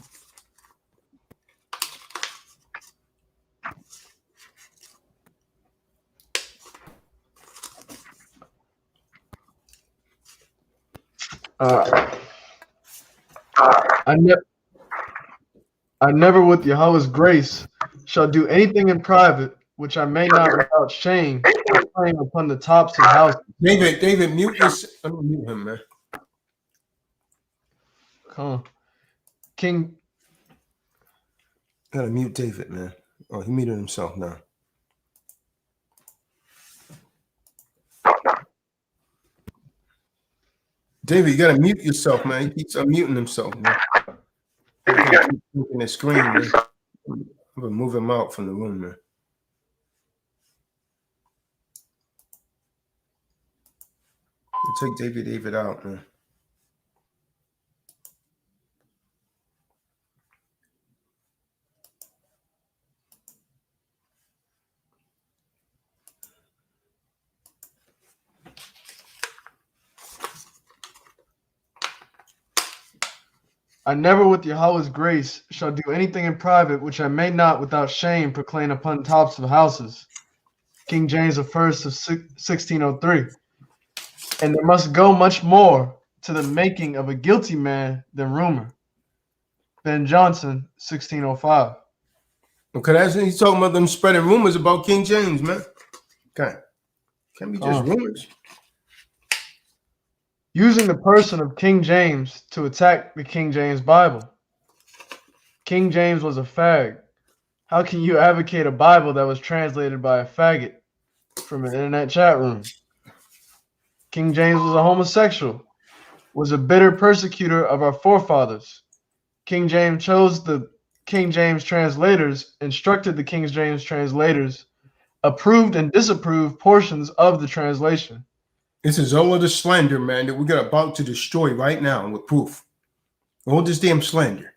Speaker 3: I never with Yahweh's grace shall do anything in private which I may not without shame proclaim upon the tops of houses.
Speaker 1: David, mute this. Let me mute him, man.
Speaker 3: Come on. King.
Speaker 1: Gotta mute David, man. Oh, he muted himself now. David, you gotta mute yourself, man. He keeps unmuting himself, man. Keep looking at the screen, man. I'm gonna move him out from the room, man. Take David out, man.
Speaker 3: I never with Yahweh's grace shall do anything in private which I may not without shame proclaim upon tops of houses. King James I of 1603. And there must go much more to the making of a guilty man than rumor. Ben Jonson, 1605.
Speaker 1: Okay, that's he's talking about them spreading rumors about King James, man. Okay. Can't be just rumors.
Speaker 3: Using the person of King James to attack the King James Bible. King James was a fag. How can you advocate a Bible that was translated by a faggot from an internet chat room? King James was a homosexual, was a bitter persecutor of our forefathers. King James chose the King James translators, instructed the King James translators, approved and disapproved portions of the translation.
Speaker 1: This is all of the slander, man, that we're about to destroy right now with proof. All this damn slander.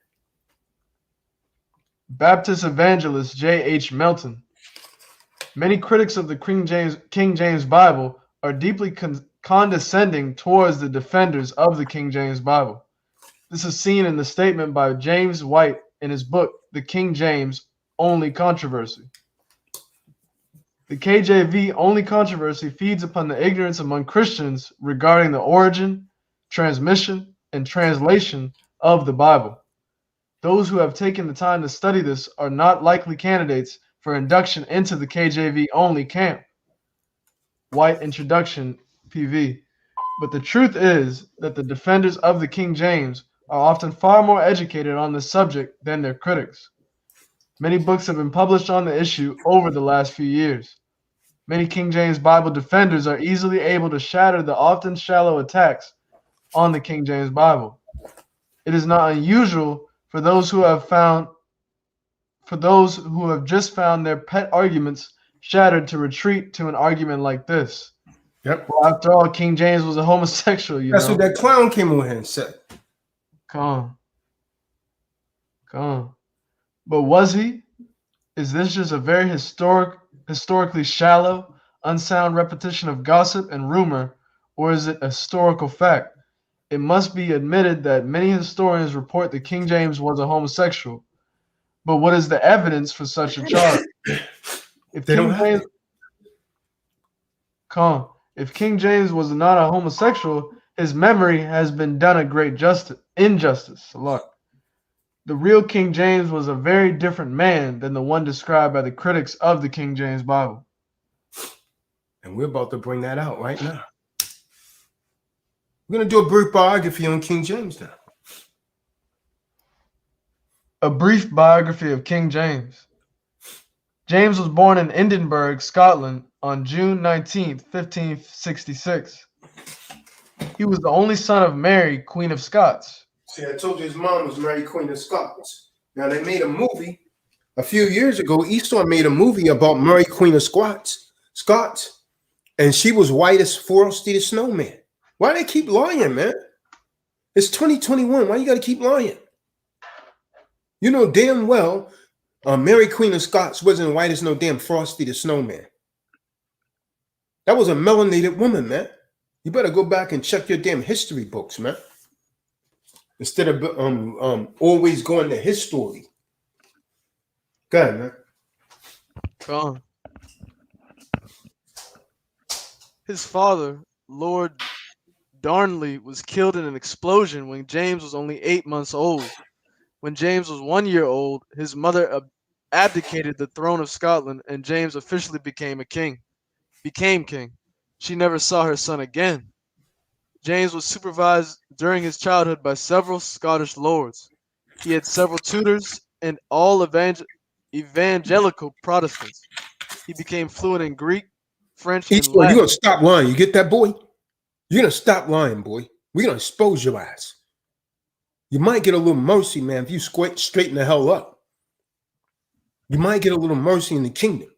Speaker 3: Baptist evangelist J.H. Melton. Many critics of the King James Bible are deeply condescending towards the defenders of the King James Bible. This is seen in the statement by James White in his book, The King James Only Controversy. The KJV Only Controversy feeds upon the ignorance among Christians regarding the origin, transmission, and translation of the Bible. Those who have taken the time to study this are not likely candidates for induction into the KJV only camp. White Introduction, PV. But the truth is that the defenders of the King James are often far more educated on this subject than their critics. Many books have been published on the issue over the last few years. Many King James Bible defenders are easily able to shatter the often shallow attacks on the King James Bible. It is not unusual for those who have just found their pet arguments shattered to retreat to an argument like this.
Speaker 1: Yep.
Speaker 3: Well, after all, King James was a homosexual,
Speaker 1: That's what that clown came over here and said.
Speaker 3: Come on. But was he? Is this just a very historically shallow, unsound repetition of gossip and rumor, or is it a historical fact? It must be admitted that many historians report that King James was a homosexual. But what is the evidence for such a charge? If King James was not a homosexual, his memory has been done a great injustice. The real King James was a very different man than the one described by the critics of the King James Bible.
Speaker 1: And we're about to bring that out right now. We're going to do a brief biography on King James now.
Speaker 3: A brief biography of King James. James was born in Edinburgh, Scotland on June 19, 1566. He was the only son of Mary, Queen of Scots.
Speaker 1: See, I told you his mom was Mary, Queen of Scots. Now, they made a movie a few years ago. Esau made a movie about Mary, Queen of Scots, and she was white as Frosty the Snowman. Why do they keep lying, man? It's 2021. Why you got to keep lying? You know damn well Mary, Queen of Scots wasn't white as no damn Frosty the Snowman. That was a melanated woman, man. You better go back and check your damn history books, man. Instead of always going to his story. Go ahead, man.
Speaker 3: Go on. His father, Lord Darnley, was killed in an explosion when James was only 8 months old. When James was 1 year old, his mother abdicated the throne of Scotland, and James officially became king. She never saw her son again. James was supervised during his childhood by several Scottish lords. He had several tutors and all evangelical Protestants. He became fluent in Greek, French, and
Speaker 1: You're
Speaker 3: Latin.
Speaker 1: going to stop lying. You get that, boy? You're going to stop lying, boy. We're going to expose your ass. You might get a little mercy, man, if you straighten the hell up. You might get a little mercy in the kingdom.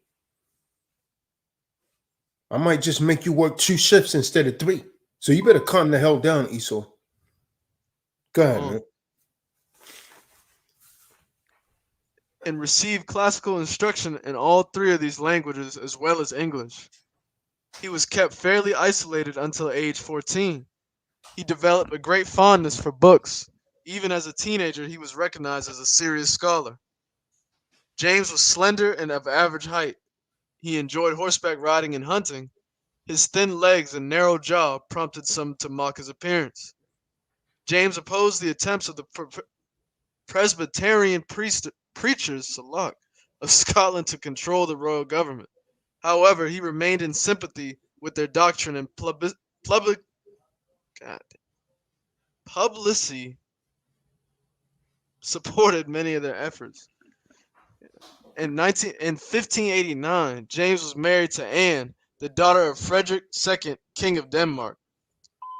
Speaker 1: I might just make you work 2 shifts instead of 3. So you better calm the hell down, Esau. Go ahead, man.
Speaker 3: And received classical instruction in all 3 of these languages as well as English. He was kept fairly isolated until age 14. He developed a great fondness for books. Even as a teenager, he was recognized as a serious scholar. James was slender and of average height. He enjoyed horseback riding and hunting. His thin legs and narrow jaw prompted some to mock his appearance. James opposed the attempts of the Presbyterian preachers of Scotland to control the royal government. However, he remained in sympathy with their doctrine and publicly supported many of their efforts. In 1589, James was married to Anne, the daughter of Frederick II, King of Denmark.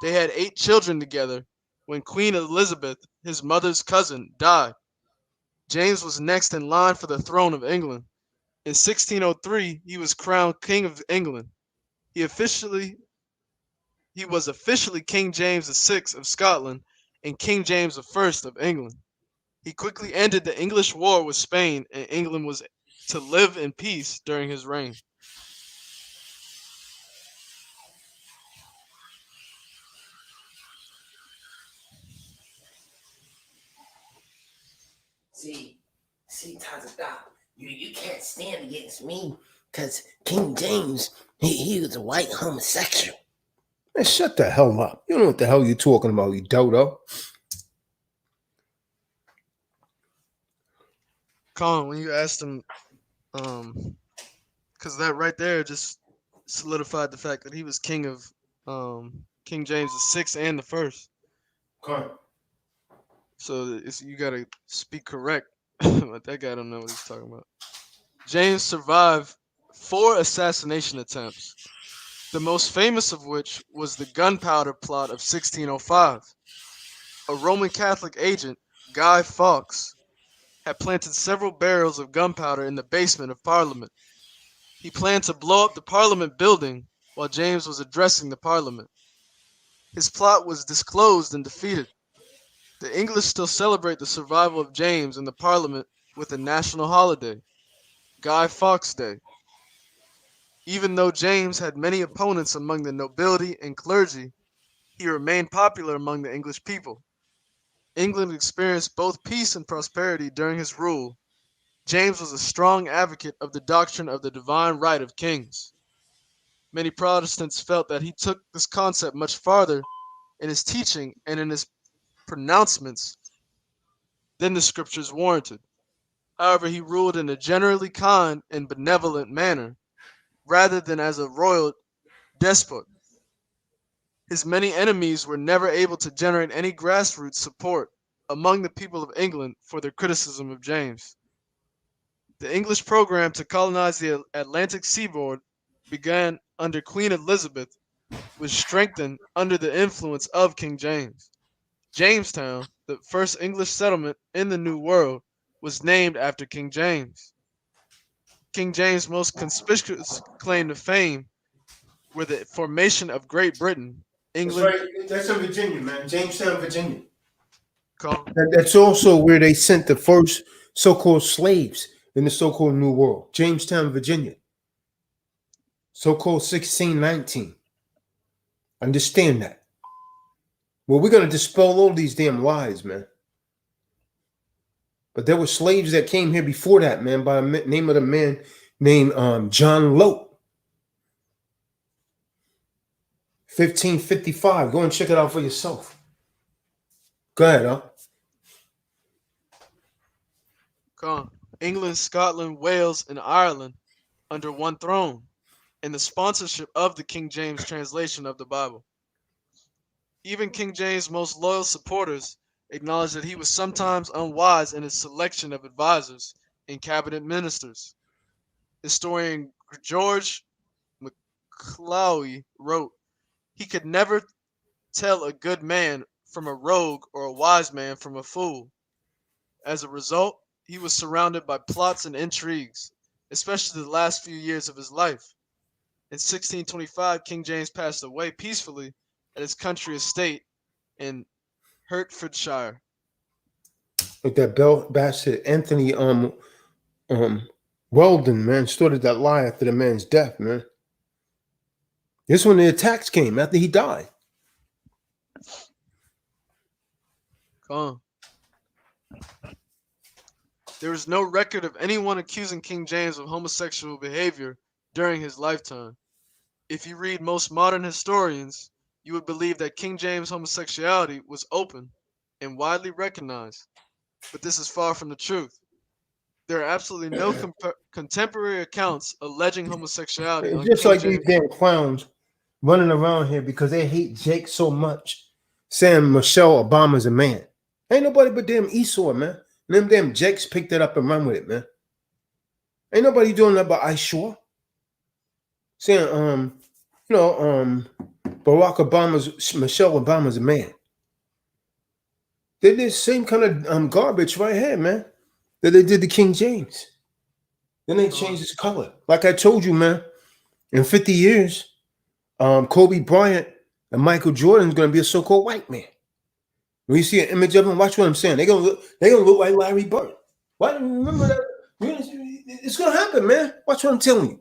Speaker 3: They had 8 children together when Queen Elizabeth, his mother's cousin, died. James was next in line for the throne of England. In 1603, he was crowned King of England. He was officially King James VI of Scotland and King James I of England. He quickly ended the English war with Spain, and England was to live in peace during his reign.
Speaker 5: See, Tazadaq, you can't stand against me, because King James, he was a white homosexual.
Speaker 1: Man, shut the hell up. You don't know what the hell you're talking about, you dodo.
Speaker 3: Kahan, when you asked him, because that right there just solidified the fact that he was king of King James VI and the first.
Speaker 1: Come on.
Speaker 3: So you gotta speak correct. But that guy don't know what he's talking about. James survived 4 assassination attempts, the most famous of which was the Gunpowder Plot of 1605. A Roman Catholic agent, Guy Fawkes, had planted several barrels of gunpowder in the basement of Parliament. He planned to blow up the Parliament building while James was addressing the Parliament. His plot was disclosed and defeated. The English still celebrate the survival of James in the Parliament with a national holiday, Guy Fawkes Day. Even though James had many opponents among the nobility and clergy, he remained popular among the English people. England experienced both peace and prosperity during his rule. James was a strong advocate of the doctrine of the divine right of kings. Many Protestants felt that he took this concept much farther in his teaching and in his pronouncements than the scriptures warranted. However, he ruled in a generally kind and benevolent manner, rather than as a royal despot. His many enemies were never able to generate any grassroots support among the people of England for their criticism of James. The English program to colonize the Atlantic seaboard began under Queen Elizabeth, was strengthened under the influence of King James. Jamestown, the first English settlement in the New World, was named after King James. King James' most conspicuous claim to fame were the formation of Great Britain, England.
Speaker 1: That's right. That's in Virginia, man. Jamestown, Virginia.
Speaker 3: Called,
Speaker 1: That's also where they sent the first so-called slaves in the so-called New World. Jamestown, Virginia. So-called 1619. Understand that. Well, we're going to dispel all these damn lies, man. But there were slaves that came here before that, man, by the name of the man named John Lope. 1555. Go and check it out for yourself. Go ahead, huh?
Speaker 3: England, Scotland, Wales, and Ireland under one throne, and the sponsorship of the King James translation of the Bible. Even King James' most loyal supporters acknowledged that he was sometimes unwise in his selection of advisors and cabinet ministers. Historian George McCloy wrote, "He could never tell a good man from a rogue or a wise man from a fool." As a result, he was surrounded by plots and intrigues, especially the last few years of his life. In 1625, King James passed away peacefully at his country estate in Hertfordshire.
Speaker 1: Like that bastard Anthony Weldon, man, started that lie after the man's death, man. This when the attacks came after he died.
Speaker 3: There is no record of anyone accusing King James of homosexual behavior during his lifetime. If you read most modern historians, you would believe that King James' homosexuality was open and widely recognized, but this is far from the truth. There are absolutely no contemporary accounts alleging homosexuality
Speaker 1: It's
Speaker 3: on
Speaker 1: just
Speaker 3: King
Speaker 1: like
Speaker 3: James.
Speaker 1: these damn clowns running around here because they hate Jake so much, saying Michelle Obama's a man. Ain't nobody but damn Esau, man. And them damn Jakes picked it up and run with it, man. Ain't nobody doing that but I sure. Saying, Barack Michelle Obama's a man. They did the same kind of garbage right here, man, that they did to King James. Then they changed his color. Like I told you, man, in 50 years, Kobe Bryant and Michael Jordan's gonna be a so-called white man. When you see an image of him, watch what I'm saying. They're gonna look like Larry Bird. Why? Remember that? It's gonna happen, man. Watch what I'm telling you.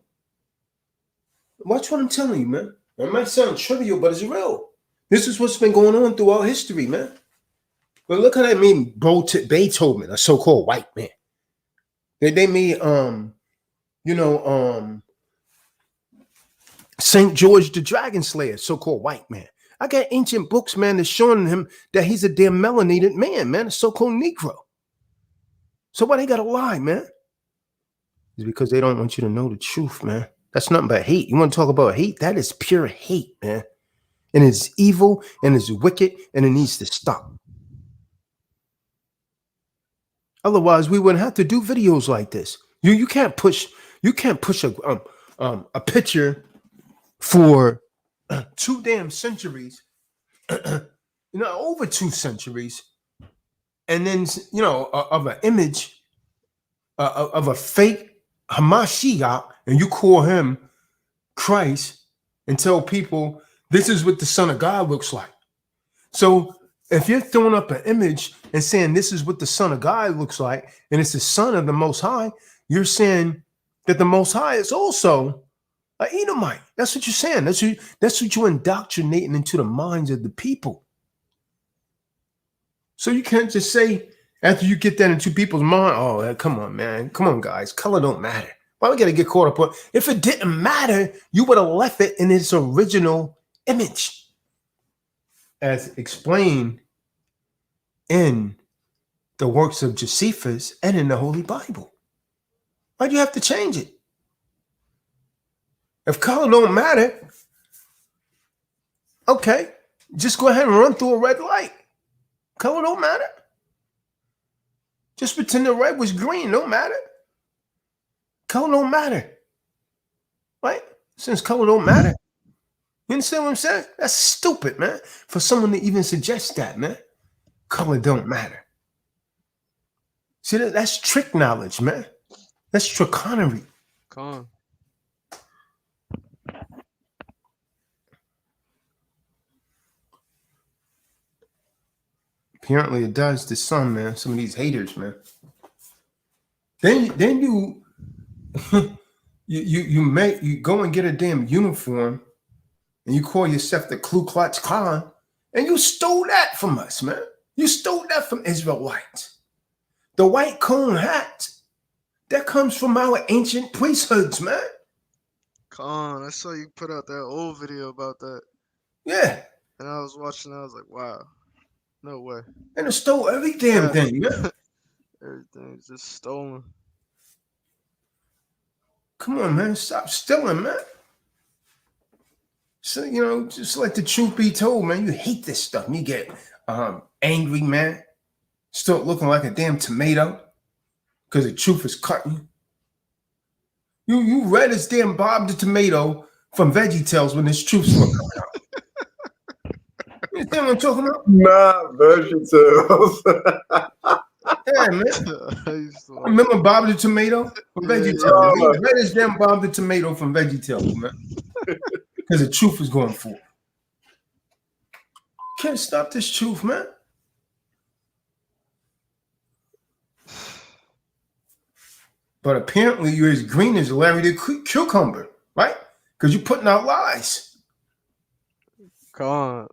Speaker 1: Watch what I'm telling you, man. It might sound trivial, but it's real. This is what's been going on throughout history, man. But look how they made Beethoven a so-called white man. They made St. George the Dragon Slayer, so-called white man. I got ancient books, man, that's showing him that he's a damn melanated man, a so-called Negro. So why they gotta lie, man? It's because they don't want you to know the truth, man. That's nothing but hate. You want to talk about hate? That is pure hate, man. And it's evil and it's wicked and it needs to stop. Otherwise, we wouldn't have to do videos like this. You can't push a picture for 2 damn centuries, over 2 centuries, and then of an image of a fake Hamashiach, and you call him Christ and tell people this is what the Son of God looks like. So if you're throwing up an image and saying this is what the Son of God looks like, and it's the Son of the Most High, you're saying that the Most High is also an Edomite. That's what you're saying. That's what you're indoctrinating into the minds of the people. So you can't just say, after you get that into people's mind, oh, come on, man. Come on, guys. Color don't matter. Why we got to get caught up on? If it didn't matter, you would have left it in its original image, as explained in the works of Josephus and in the Holy Bible. Why'd you have to change it? If color don't matter, okay, just go ahead and run through a red light. Color don't matter. Just pretend the red was green, don't matter. Color don't matter. Right? Since color don't matter. You understand what I'm saying? That's stupid, man. For someone to even suggest that, man. Color don't matter. See, that's trick knowledge, man. That's trickonery.
Speaker 3: Kahan.
Speaker 1: Apparently it does to some, man. Some of these haters, man. Then you you go and get a damn uniform and you call yourself the Ku Klux Klan, and you stole that from us, man. You stole that from Israelites. The white cone hat, that comes from our ancient priesthoods, man.
Speaker 3: Kahan, I saw you put out that old video about that.
Speaker 1: Yeah.
Speaker 3: And I was watching, I was like, wow. No way.
Speaker 1: And it stole every damn thing, man.
Speaker 3: Everything's just stolen.
Speaker 1: Come on, man. Stop stealing, man. So, just let the truth be told, man. You hate this stuff. You get angry, man. Start looking like a damn tomato because the truth is cutting you. You read as damn Bob the Tomato from VeggieTales when this truth's coming out. You understand what I'm talking about?
Speaker 2: Not VeggieTales.
Speaker 1: Yeah, man. Remember Bob the Tomato from VeggieTales? Yeah. Read as damn Bob the Tomato from VeggieTales, man. Because the truth is going forward. Can't stop this truth, man. But apparently you're as green as Larry the Cucumber, right? Because you're putting out lies.
Speaker 3: Come on,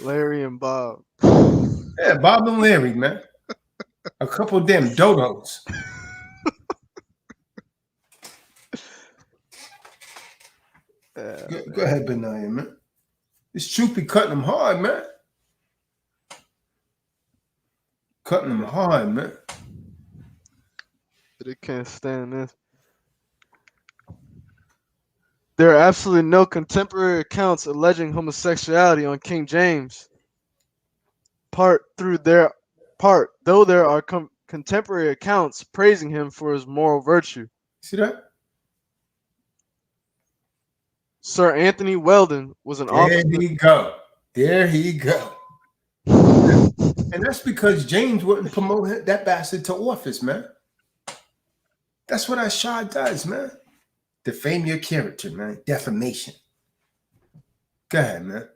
Speaker 3: Larry and Bob.
Speaker 1: Yeah, Bob and Larry, man. A couple of damn dodos. Go ahead, Benaiah, man. This truth be cutting them hard, man. Cutting them hard, man.
Speaker 3: They can't stand this. There are absolutely no contemporary accounts alleging homosexuality on King James. Though there are contemporary accounts praising him for his moral virtue.
Speaker 1: See that?
Speaker 3: Sir Anthony Weldon was an
Speaker 1: There
Speaker 3: officer.
Speaker 1: he go. There he go. And that's because James wouldn't promote that bastard to office, man. That's what that Shah does, man. Defame your character, man. Defamation. Go ahead, man.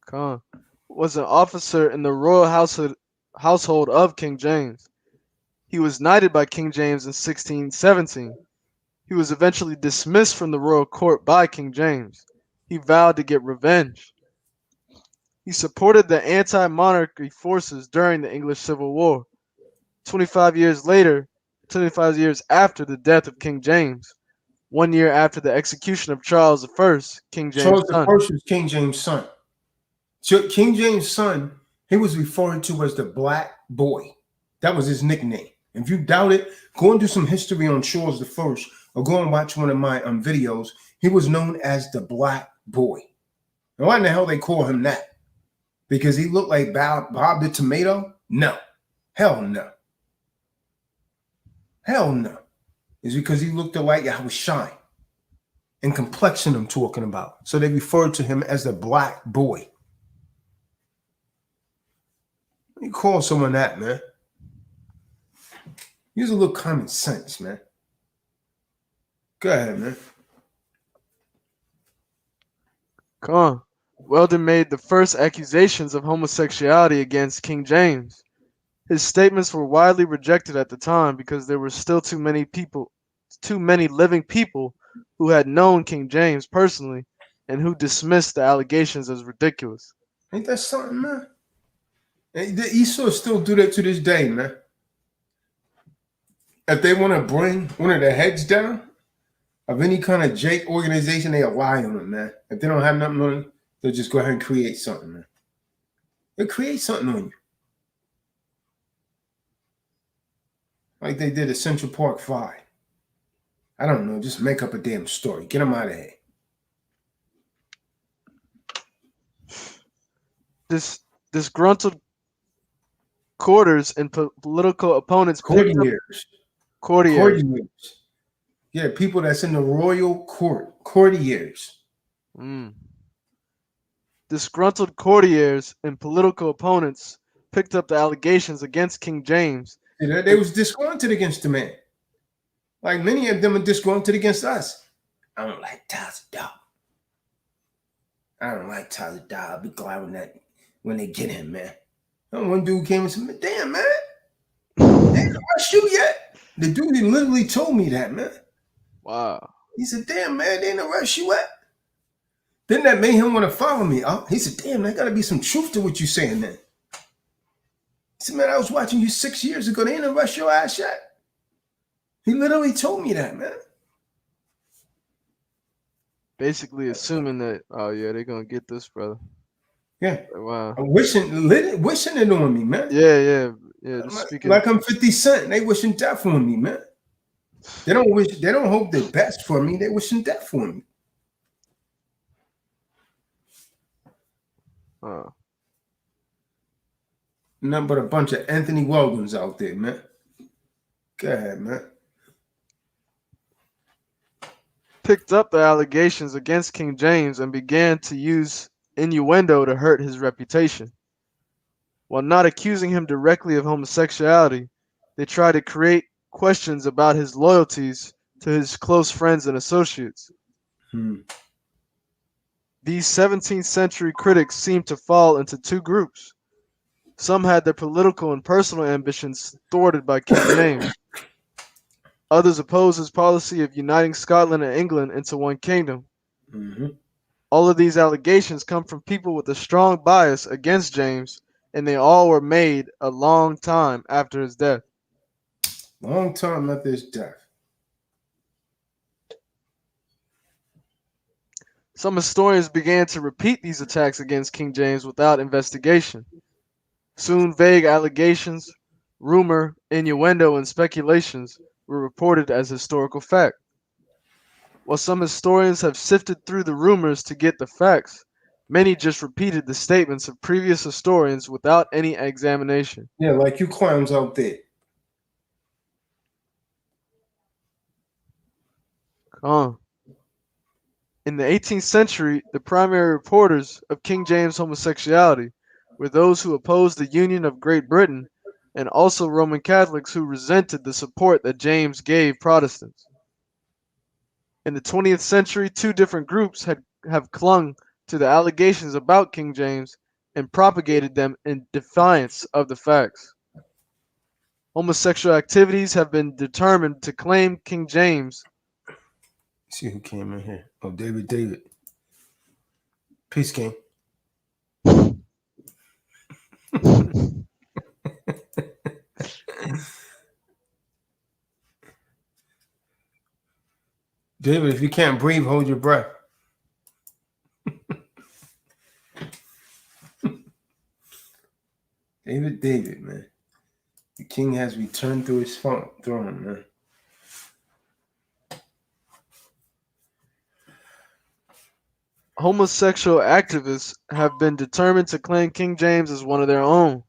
Speaker 3: Kahan was an officer in the royal household of King James. He was knighted by King James in 1617. He was eventually dismissed from the royal court by King James. He vowed to get revenge. He supported the anti-monarchy forces during the English Civil War. 25 years after the death of King James, 1 year after the execution of Charles I, King James'
Speaker 1: Charles
Speaker 3: son.
Speaker 1: I was King James' son. So King James' son, he was referred to as the Black Boy. That was his nickname. If you doubt it, go and do some history on Charles I, or go and watch one of my videos. He was known as the Black Boy. Now, why in the hell they call him that? Because he looked like Bob the Tomato? No. Hell no. Hell no. It's because he looked like I was shine. And complexion I'm talking about. So they referred to him as the Black Boy. You call someone that, man. Use a little common sense, man. Go ahead, man.
Speaker 3: Kahan. Weldon made the first accusations of homosexuality against King James. His statements were widely rejected at the time because there were still too many living people who had known King James personally and who dismissed the allegations as ridiculous.
Speaker 1: Ain't that something, man? The Esau still do that to this day, man. If they want to bring one of the heads down of any kind of Jake organization, they lie on them, man. If they don't have nothing on them, they'll just go ahead and create something, man. They'll create something on you. Like they did at Central Park 5. I don't know. Just make up a damn story. Get them out of here.
Speaker 3: Disgruntled courtiers and political opponents
Speaker 1: Courtiers.
Speaker 3: courtiers.
Speaker 1: Yeah, people that's in the royal court. Courtiers.
Speaker 3: Disgruntled courtiers and political opponents picked up the allegations against King James.
Speaker 1: They was disgruntled against the man. Like many of them are disgruntled against us. I don't like Tazadaq. I don't like Tazadaq. I'll be glad when they get him, man. And one dude came and said, damn, man. They didn't rush you yet. The dude literally told me that, man.
Speaker 3: Wow.
Speaker 1: He said, damn, man, they didn't rush you yet. Then that made him want to follow me. He said, damn, there got to be some truth to what you're saying then. He said, man, I was watching you 6 years ago. They didn't rush your ass yet. He literally told me that, man.
Speaker 3: Basically assuming that, oh yeah, they're gonna get this, brother.
Speaker 1: Yeah.
Speaker 3: Wow.
Speaker 1: I'm wishing it on me, man.
Speaker 3: Yeah. Just speaking.
Speaker 1: Like I'm 50 Cent. They wishing death on me, man. They don't hope the best for me. They wishing death for me. Nothing but a bunch of Anthony Weldons out there, man. Go ahead, man.
Speaker 3: Picked up the allegations against King James and began to use innuendo to hurt his reputation. While not accusing him directly of homosexuality, they tried to create questions about his loyalties to his close friends and associates. These 17th century critics seemed to fall into two groups. Some had their political and personal ambitions thwarted by King James. Others opposed his policy of uniting Scotland and England into one kingdom. All of these allegations come from people with a strong bias against James, and they all were made a long time after his death.
Speaker 1: Long time after his death.
Speaker 3: Some historians began to repeat these attacks against King James without investigation. Soon vague allegations, rumor, innuendo, and speculations were reported as historical fact. While some historians have sifted through the rumors to get the facts, Many just repeated the statements of previous historians without any examination.
Speaker 1: Yeah, like you clowns out there.
Speaker 3: In the 18th century, the primary reporters of King James homosexuality were those who opposed the Union of Great Britain and also Roman Catholics who resented the support that James gave Protestants. In the 20th century, two different groups have clung to the allegations about King James and propagated them in defiance of the facts. Homosexual activities have been determined to claim King James.
Speaker 1: See who came in here. Oh, David. Peace, King. David, if you can't breathe, hold your breath. David, man. The king has returned to his throne, man.
Speaker 3: Homosexual activists have been determined to claim King James as one of their own.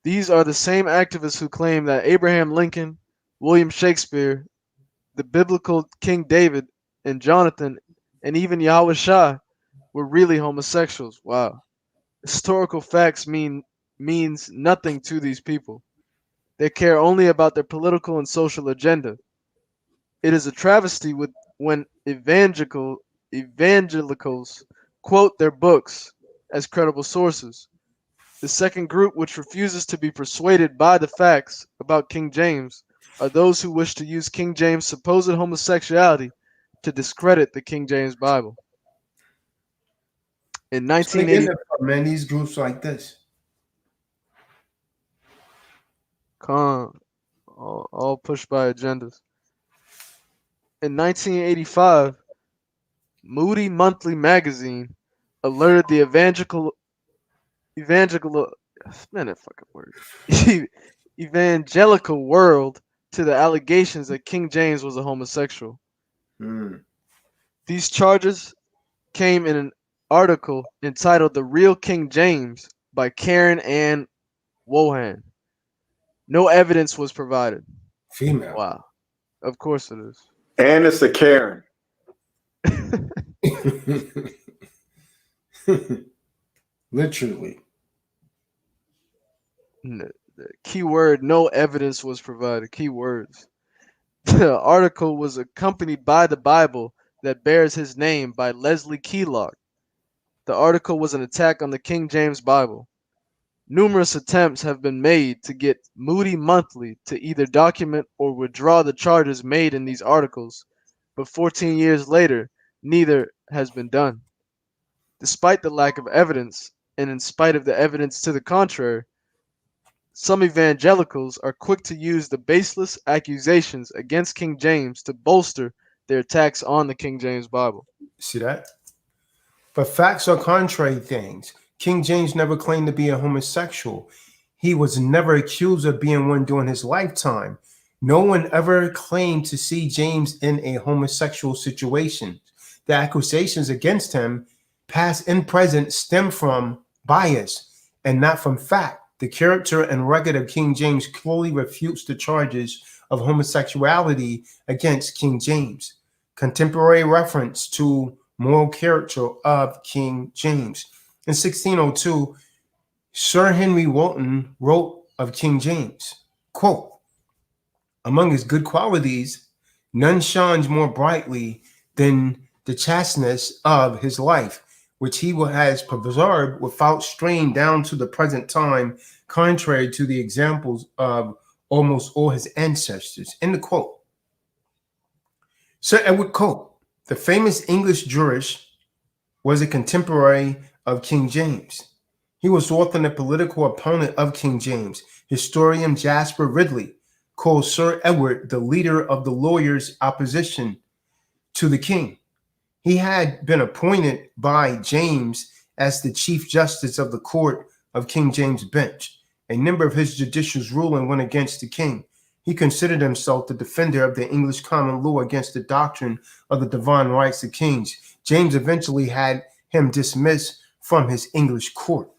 Speaker 3: These are the same activists who claim that Abraham Lincoln, William Shakespeare, the biblical King David, and Jonathan, and even Yahweh Shah were really homosexuals. Wow. Historical facts means nothing to these people. They care only about their political and social agenda. It is a travesty when evangelicals quote their books as credible sources. The second group, which refuses to be persuaded by the facts about King James, are those who wish to use King James' supposed homosexuality to discredit the King James Bible. In 1980,
Speaker 1: man, these groups like this.
Speaker 3: all pushed by agendas. In 1985, Moody Monthly magazine alerted the evangelical world to the allegations that King James was a homosexual. These charges came in an article entitled "The Real King James" by Karen Ann Wohan. No evidence was provided.
Speaker 1: Female.
Speaker 3: Wow. Of course it is.
Speaker 2: And it's a Karen.
Speaker 1: Literally.
Speaker 3: The key word, no evidence was provided. Key words. The article was accompanied by the Bible that bears his name by Leslie Keylock. The article was an attack on the King James Bible. Numerous attempts have been made to get Moody Monthly to either document or withdraw the charges made in these articles, but 14 years later, neither has been done. Despite the lack of evidence, and in spite of the evidence to the contrary, some evangelicals are quick to use the baseless accusations against King James to bolster their attacks on the King James Bible.
Speaker 1: See that? But facts are contrary things. King James never claimed to be a homosexual. He was never accused of being one during his lifetime. No one ever claimed to see James in a homosexual situation. The accusations against him, past and present, stem from bias and not from fact. The character and record of King James clearly refutes the charges of homosexuality against King James. Contemporary reference to moral character of King James. In 1602, Sir Henry Wotton wrote of King James, quote, "Among his good qualities, none shines more brightly than the chasteness of his life, which he has preserved without strain down to the present time, contrary to the examples of almost all his ancestors." End of quote. Sir Edward Coke, the famous English jurist, was a contemporary of King James. He was often a political opponent of King James. Historian Jasper Ridley called Sir Edward the leader of the lawyers' opposition to the king. He had been appointed by James as the Chief Justice of the Court of King James Bench. A number of his judicial rulings went against the king. He considered himself the defender of the English common law against the doctrine of the divine rights of kings. James eventually had him dismissed from his English court.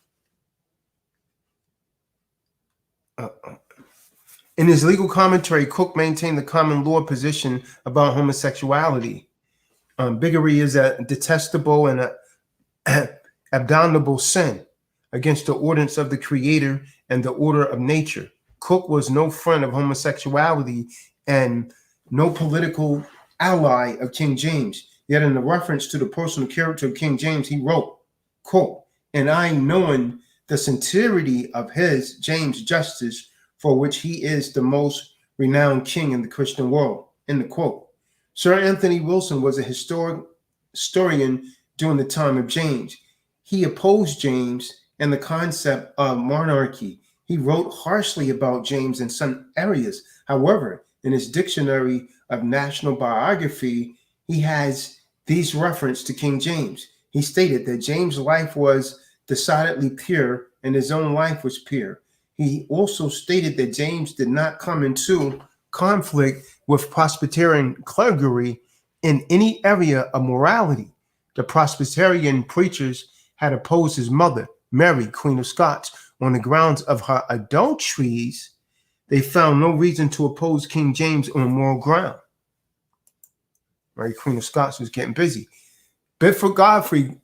Speaker 1: In his legal commentary, Cook maintained the common law position about homosexuality. Bigotry is a detestable and abominable sin against the ordinance of the Creator and the order of nature. Cook was no friend of homosexuality and no political ally of King James. Yet in the reference to the personal character of King James, he wrote, quote, "And I, knowing the sincerity of his, James' justice, for which he is the most renowned king in the Christian world," end the quote. Sir Anthony Wilson was a historian during the time of James. He opposed James and the concept of monarchy. He wrote harshly about James in some areas. However, in his Dictionary of National Biography, he has these references to King James. He stated that James' life was decidedly pure and his own life was pure. He also stated that James did not come into conflict with Presbyterian clergy in any area of morality. The Presbyterian preachers had opposed his mother, Mary, Queen of Scots, on the grounds of her adulteries. They found no reason to oppose King James on moral ground. Mary, Queen of Scots, was getting busy. Bedford Godfrey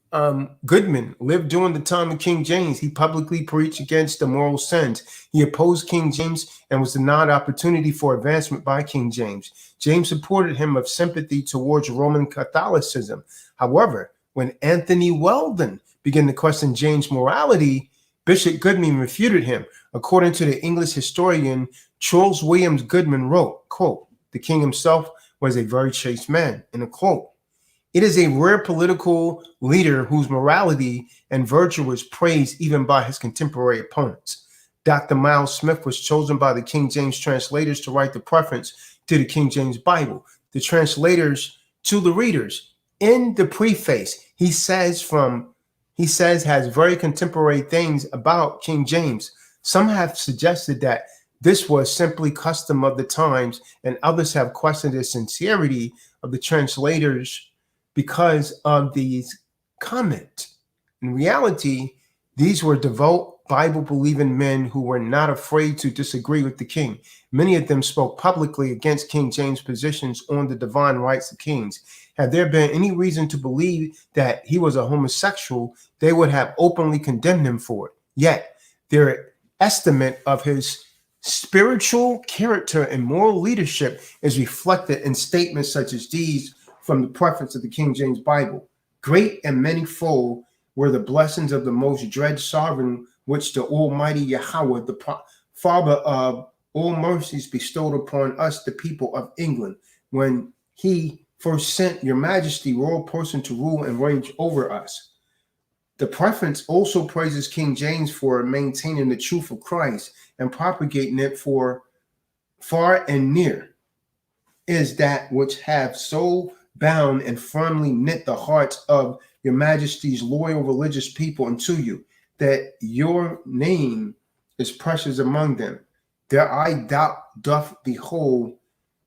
Speaker 1: Goodman lived during the time of King James. He publicly preached against the moral sins. He opposed King James and was denied opportunity for advancement by King James. James supported him of sympathy towards Roman Catholicism. However, when Anthony Weldon began to question James' morality, Bishop Goodman refuted him. According to the English historian Charles Williams Goodman wrote, quote, "The king himself was a very chaste man," end of quote. It is a rare political leader whose morality and virtue was praised even by his contemporary opponents. Dr. Miles Smith was chosen by the King James translators to write the preface to the King James Bible. The translators to the readers, in the preface, he says has very contemporary things about King James. Some have suggested that this was simply custom of the times, and others have questioned the sincerity of the translators because of these comments. In reality, these were devout, Bible-believing men who were not afraid to disagree with the king. Many of them spoke publicly against King James' positions on the divine rights of kings. Had there been any reason to believe that he was a homosexual, they would have openly condemned him for it. Yet, their estimate of his spiritual character and moral leadership is reflected in statements such as these from the preface of the King James Bible. "Great and manifold were the blessings of the most dread sovereign, which the Almighty Yahweh, the Father of all mercies, bestowed upon us, the people of England, when he first sent your majesty, royal person, to rule and reign over us." The preface also praises King James for maintaining the truth of Christ and propagating it for far and near. Is that which have so bound and firmly knit the hearts of your majesty's loyal religious people unto you, that your name is precious among them. Their eye doth behold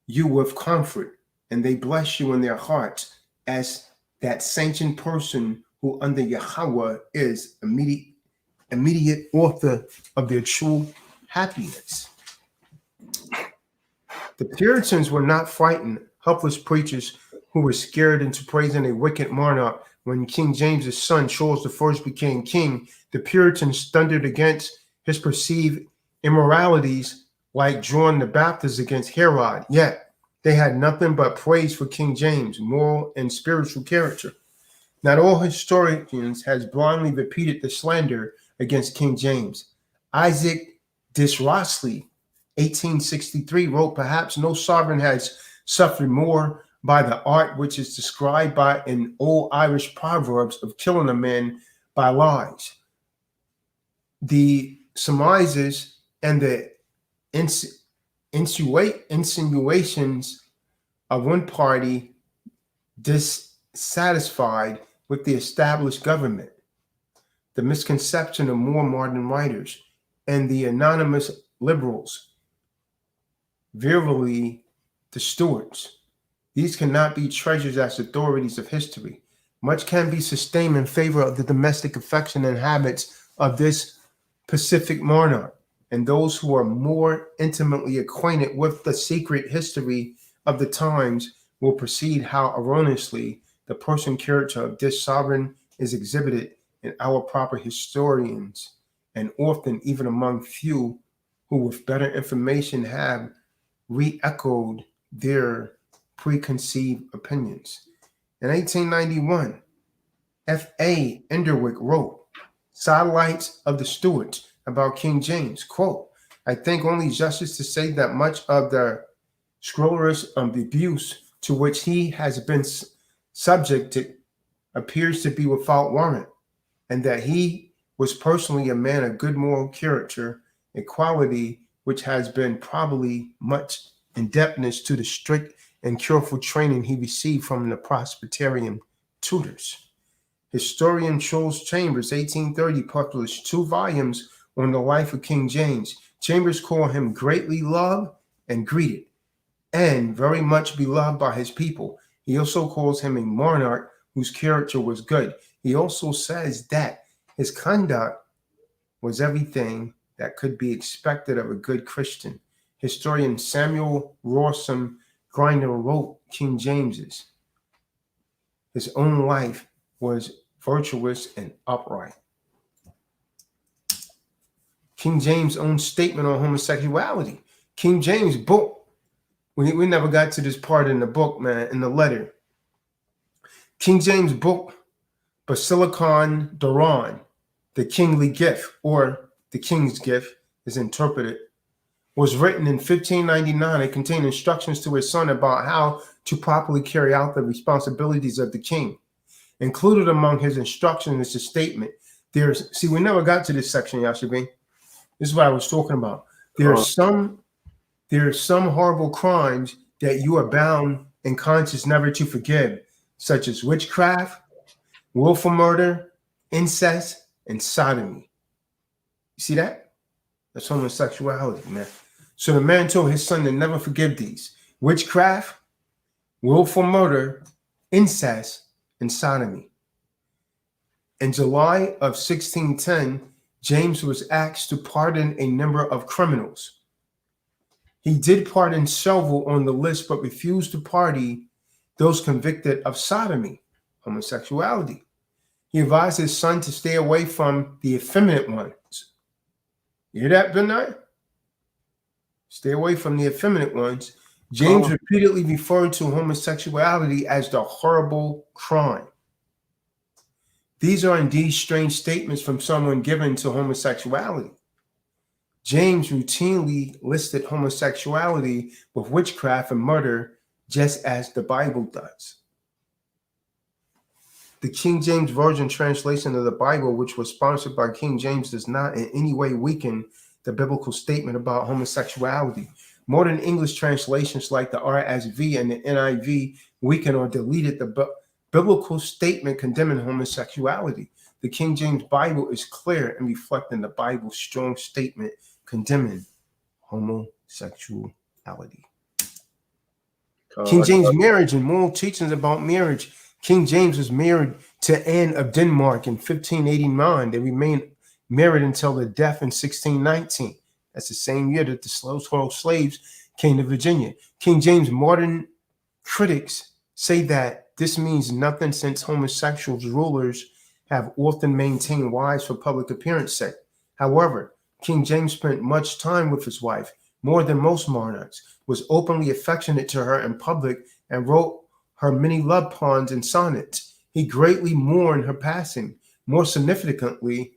Speaker 1: you with comfort, and they bless you in their hearts as that sanctioned person who under Yahweh is immediate author of their true happiness. The Puritans were not frightened, helpless preachers who were scared into praising a wicked monarch. When King James's son, Charles I, became king, the Puritans thundered against his perceived immoralities like John the Baptist against Herod. Yet they had nothing but praise for King James' moral and spiritual character. Not all historians has blindly repeated the slander against King James. Isaac Disraeli, 1863, wrote, "Perhaps no sovereign has suffered more by the art which is described by in old Irish proverbs of killing a man by lies. The surmises and the insinuations of one party dissatisfied with the established government, the misconception of more modern writers, and the anonymous liberals, virally the Stuarts. These cannot be treasured as authorities of history. Much can be sustained in favor of the domestic affection and habits of this Pacific monarch, and those who are more intimately acquainted with the secret history of the times will perceive how erroneously the person character of this sovereign is exhibited in our proper historians, and often even among few who with better information have re-echoed their preconceived opinions. In 1891, F.A. Enderwick wrote, Sidelights of the Stuarts about King James, quote, I think only justice to say that much of the scurrilous abuse to which he has been subjected appears to be without warrant, and that he was personally a man of good moral character, a quality which has been probably much in debtness to the strict and careful training he received from the Presbyterian tutors. Historian Charles Chambers, 1830, published 2 volumes on the life of King James. Chambers called him greatly loved and greeted, and very much beloved by his people. He also calls him a monarch whose character was good. He also says that his conduct was everything that could be expected of a good Christian. Historian Samuel Rawson Grinder wrote King James's. His own life was virtuous and upright. King James' own statement on homosexuality. King James' book. We never got to this part in the book, man, in the letter. King James' book, Basilicon Doron, the kingly gift, or the king's gift, is interpreted, was written in 1599 and contained instructions to his son about how to properly carry out the responsibilities of the king. Included among his instructions is a statement. We never got to this section, Yashabin. This is what I was talking about. There are some horrible crimes that you are bound in conscience never to forgive, such as witchcraft, willful murder, incest, and sodomy. You see that? That's homosexuality, man. So the man told his son to never forgive these: witchcraft, willful murder, incest, and sodomy. In July of 1610, James was asked to pardon a number of criminals. He did pardon several on the list, but refused to pardon those convicted of sodomy, homosexuality. He advised his son to stay away from the effeminate ones. You hear that, Benai? Stay away from the effeminate ones. James repeatedly referred to homosexuality as the horrible crime. These are indeed strange statements from someone given to homosexuality. James routinely listed homosexuality with witchcraft and murder, just as the Bible does. The King James Version translation of the Bible, which was sponsored by King James, does not in any way weaken the biblical statement about homosexuality. Modern English translations like the RSV and the NIV weaken or deleted the biblical statement condemning homosexuality. The King James Bible is clear in reflecting the Bible's strong statement condemning homosexuality. King James marriage and moral teachings about marriage. King James was married to Anne of Denmark in 1589. They remained married until their death in 1619. That's the same year that the slaves came to Virginia. King James modern critics say that this means nothing, since homosexuals rulers have often maintained wives for public appearance sake. However, King James spent much time with his wife, more than most monarchs, was openly affectionate to her in public, and wrote her many love poems and sonnets. He greatly mourned her passing. More significantly,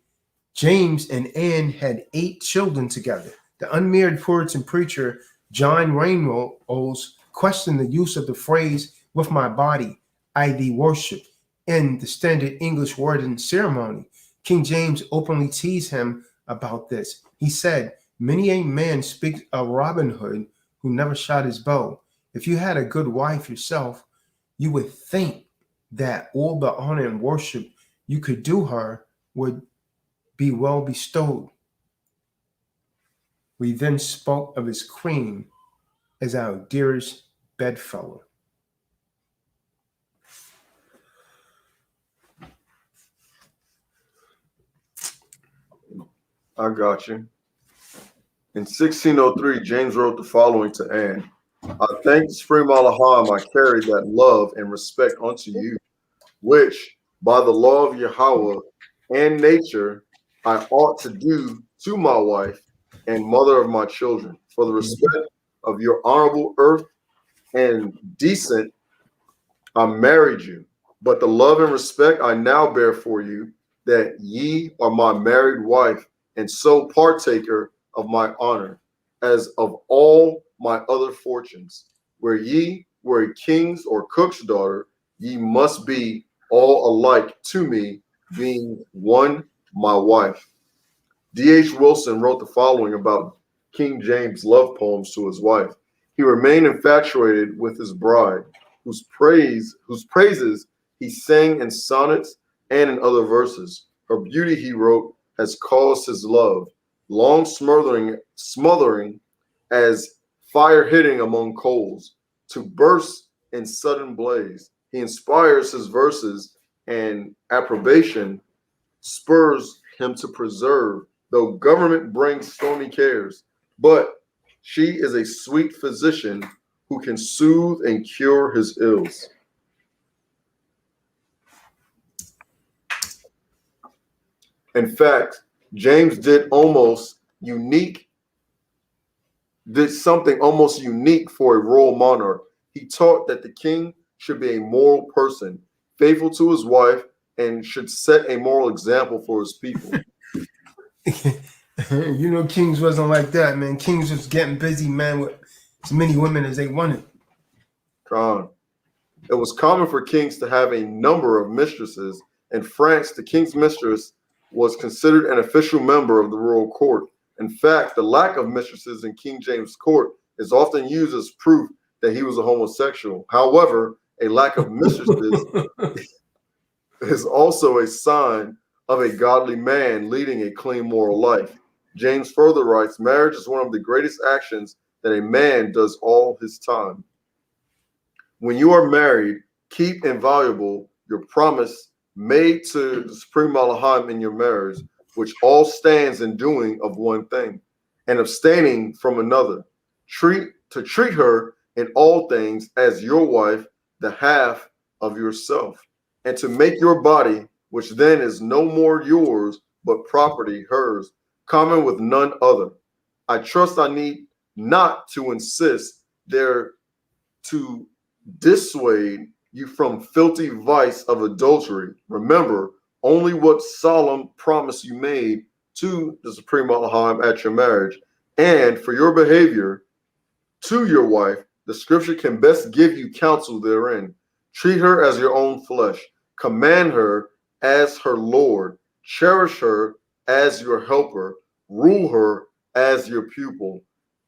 Speaker 1: James and Anne had 8 children together. The unmarried poet and preacher John Rainbows questioned the use of the phrase "with my body I thee worship" in the standard English word and ceremony. King James openly teased him about this. He said, "Many a man speaks of Robin Hood who never shot his bow. If you had a good wife yourself, you would think that all the honor and worship you could do her would be well bestowed." We then spoke of his queen as our dearest bedfellow.
Speaker 2: I got you. In 1603, James wrote the following to Anne. I thank the Supreme Allaham I carry that love and respect unto you, which by the law of Yahweh and nature I ought to do to my wife and mother of my children, for the respect of your honorable earth and decent I married you. But the love and respect I now bear for you, that ye are my married wife, and so partaker of my honor, as of all my other fortunes. Where ye were a king's or cook's daughter, ye must be all alike to me, being one my wife. D.H. Wilson wrote the following about King James' love poems to his wife. He remained infatuated with his bride, whose praises he sang in sonnets and in other verses. Her beauty, he wrote, has caused his love, long smothering as fire hitting among coals, to burst in sudden blaze. He inspires his verses, and approbation spurs him to preserve, though government brings stormy cares. But she is a sweet physician who can soothe and cure his ills. In fact, James did something almost unique for a royal monarch. He taught that the king should be a moral person, faithful to his wife, and should set a moral example for his people.
Speaker 1: You know, kings wasn't like that, man. Kings was getting busy, man, with as many women as they wanted.
Speaker 2: Kahan. It was common for kings to have a number of mistresses. In France, the king's mistress was considered an official member of the royal court. In fact, the lack of mistresses in King James' court is often used as proof that he was a homosexual. However, a lack of mistresses is also a sign of a godly man leading a clean moral life. James further writes, marriage is one of the greatest actions that a man does all his time. When you are married, keep inviolable your promise made to the Supreme Allaham in your marriage, which all stands in doing of one thing and abstaining from another. Treat her in all things as your wife, the half of yourself, and to make your body, which then is no more yours, but property hers, common with none other. I trust I need not to insist there to dissuade you from filthy vice of adultery. Remember only what solemn promise you made to the Supreme Allaham at your marriage, and for your behavior to your wife, the scripture can best give you counsel therein. Treat her as your own flesh, command her as her Lord, cherish her as your helper, rule her as your pupil,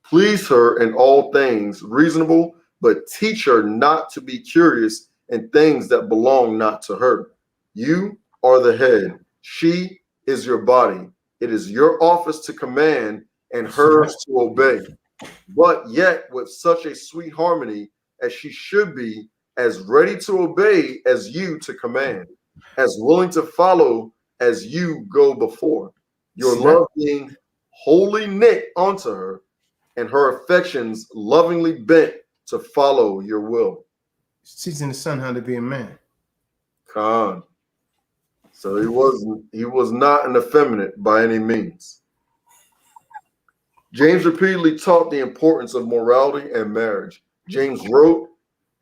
Speaker 2: please her in all things reasonable, but teach her not to be curious in things that belong not to her. You are the head. She is your body. It is your office to command and hers to obey. But yet with such a sweet harmony as she should be, as ready to obey as you to command, as willing to follow as you go before. Your love being wholly knit onto her, and her affections lovingly bent to follow your will.
Speaker 1: Teaching the son how to be a man.
Speaker 2: Kahan. So he was not an effeminate by any means. James repeatedly taught the importance of morality and marriage. James wrote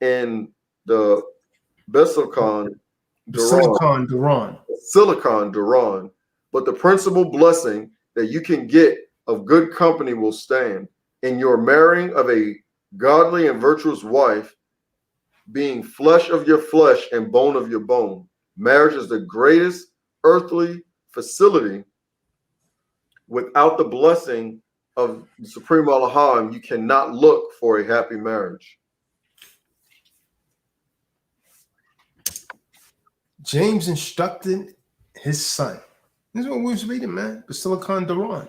Speaker 2: in the Silicon Duran, but the principal blessing that you can get of good company will stand in your marrying of a godly and virtuous wife, being flesh of your flesh and bone of your bone. Marriage is the greatest earthly facility. Without the blessing of the Supreme Allaham, you cannot look for a happy marriage.
Speaker 1: James instructed his son. This is what we was reading, man. Basilicon Duran.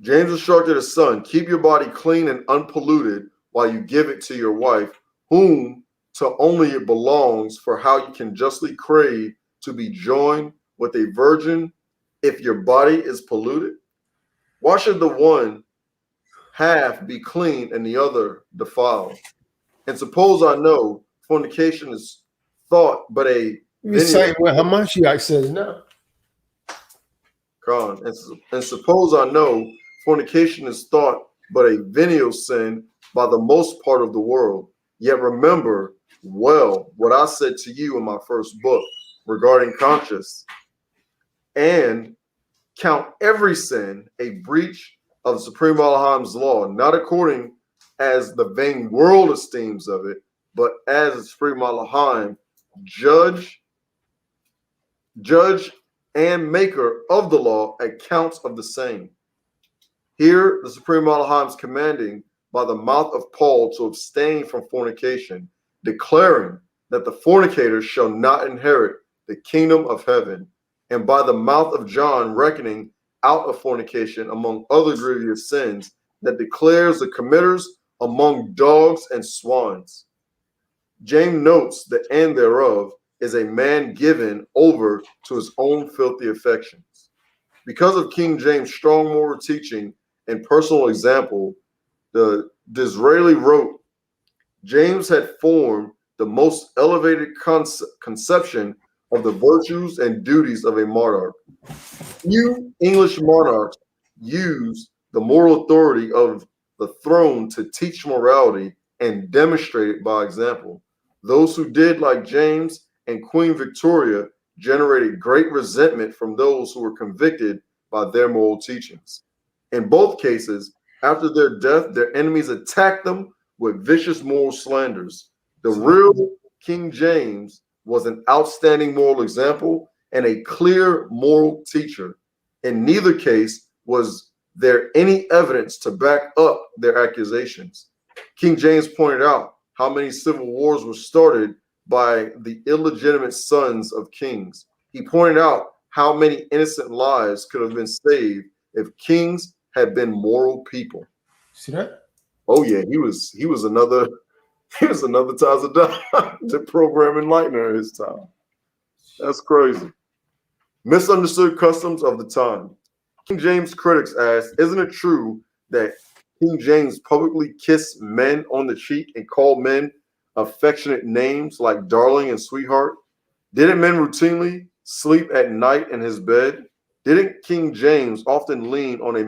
Speaker 2: James instructed his son, keep your body clean and unpolluted while you give it to your wife, whom to only it belongs, for how you can justly crave to be joined with a virgin if your body is polluted? Why should the one half be clean and the other defiled? And suppose I know fornication is thought but a
Speaker 1: Reciting what Hamashiach says now.
Speaker 2: Kahan. And suppose I know fornication is thought but a venial sin by the most part of the world. Yet remember well what I said to you in my first book regarding conscience, and count every sin a breach of the Supreme Elohim's law, not according as the vain world esteems of it, but as the Supreme Elohim, judge and maker of the law, accounts of the same. Here, the Supreme Elohim is commanding by the mouth of Paul to abstain from fornication, declaring that the fornicator shall not inherit the kingdom of heaven, and by the mouth of John reckoning out of fornication among other grievous sins, that declares the committers among dogs and swines. James notes the end thereof is a man given over to his own filthy affections. Because of King James' strong moral teaching and personal example, the Disraeli wrote, James had formed the most elevated conception of the virtues and duties of a monarch. Few English monarchs use the moral authority of the throne to teach morality and demonstrate it by example. Those who did, like James and Queen Victoria, generated great resentment from those who were convicted by their moral teachings. In both cases, after their death, their enemies attacked them with vicious moral slanders. The real King James was an outstanding moral example and a clear moral teacher. In neither case was there any evidence to back up their accusations. King James pointed out how many civil wars were started by the illegitimate sons of kings. He pointed out how many innocent lives could have been saved if kings had been moral people.
Speaker 1: See that?
Speaker 2: Oh yeah, he was another Tazadaq, the program enlightener at his time. That's crazy. Misunderstood customs of the time. King James critics asked, isn't it true that King James publicly kissed men on the cheek and called men affectionate names like darling and sweetheart? Didn't men routinely sleep at night in his bed? Didn't King James often lean on a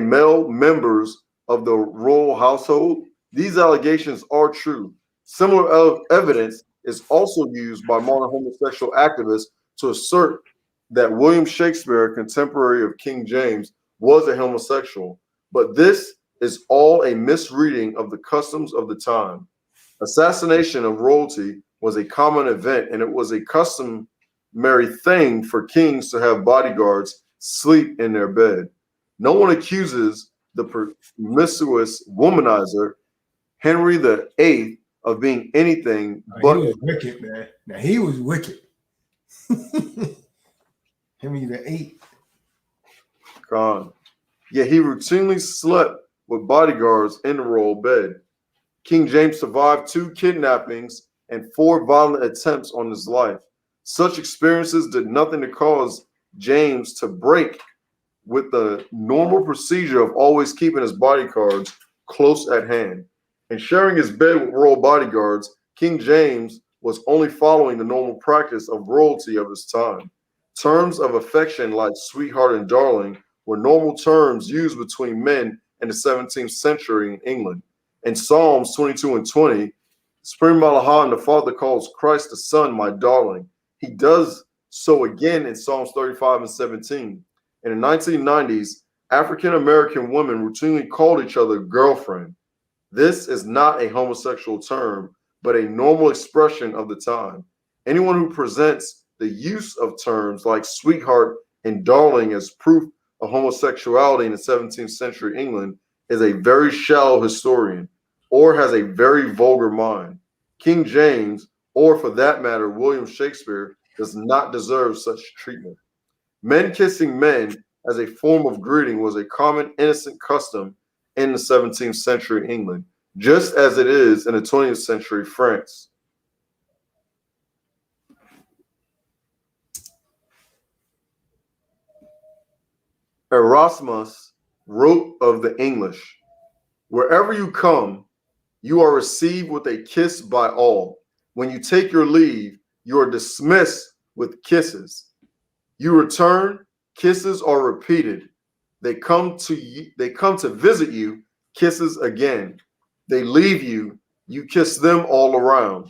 Speaker 2: male members of the royal household? These allegations are true. Similar evidence is also used by modern homosexual activists to assert that William Shakespeare, a contemporary of King James, was a homosexual. But this is all a misreading of the customs of the time. Assassination of royalty was a common event, and it was a customary thing for kings to have bodyguards sleep in their bed. No one accuses the promiscuous womanizer Henry VIII of being anything but.
Speaker 1: He was wicked, man. Now he was wicked. Henry VIII.
Speaker 2: Kahan. Yet he routinely slept with bodyguards in the royal bed. King James survived 2 kidnappings and 4 violent attempts on his life. Such experiences did nothing to cause James to break with the normal procedure of always keeping his bodyguards close at hand. And sharing his bed with royal bodyguards, King James was only following the normal practice of royalty of his time. Terms of affection like sweetheart and darling were normal terms used between men in the 17th century in England. In Psalms 22 and 20, Supreme Elohim, the Father, calls Christ the Son, my darling. He does so again in Psalms 35 and 17. In the 1990s, African-American women routinely called each other girlfriend. This is not a homosexual term, but a normal expression of the time. Anyone who presents the use of terms like sweetheart and darling as proof of homosexuality in the 17th century England is a very shallow historian or has a very vulgar mind. King James, or for that matter, William Shakespeare, does not deserve such treatment. Men kissing men as a form of greeting was a common innocent custom in the 17th century England, just as it is in the 20th century France. Erasmus wrote of the English, "Wherever you come, you are received with a kiss by all. When you take your leave, you are dismissed with kisses. You return, kisses are repeated. They come to visit you, kisses again. They leave you, you kiss them all around.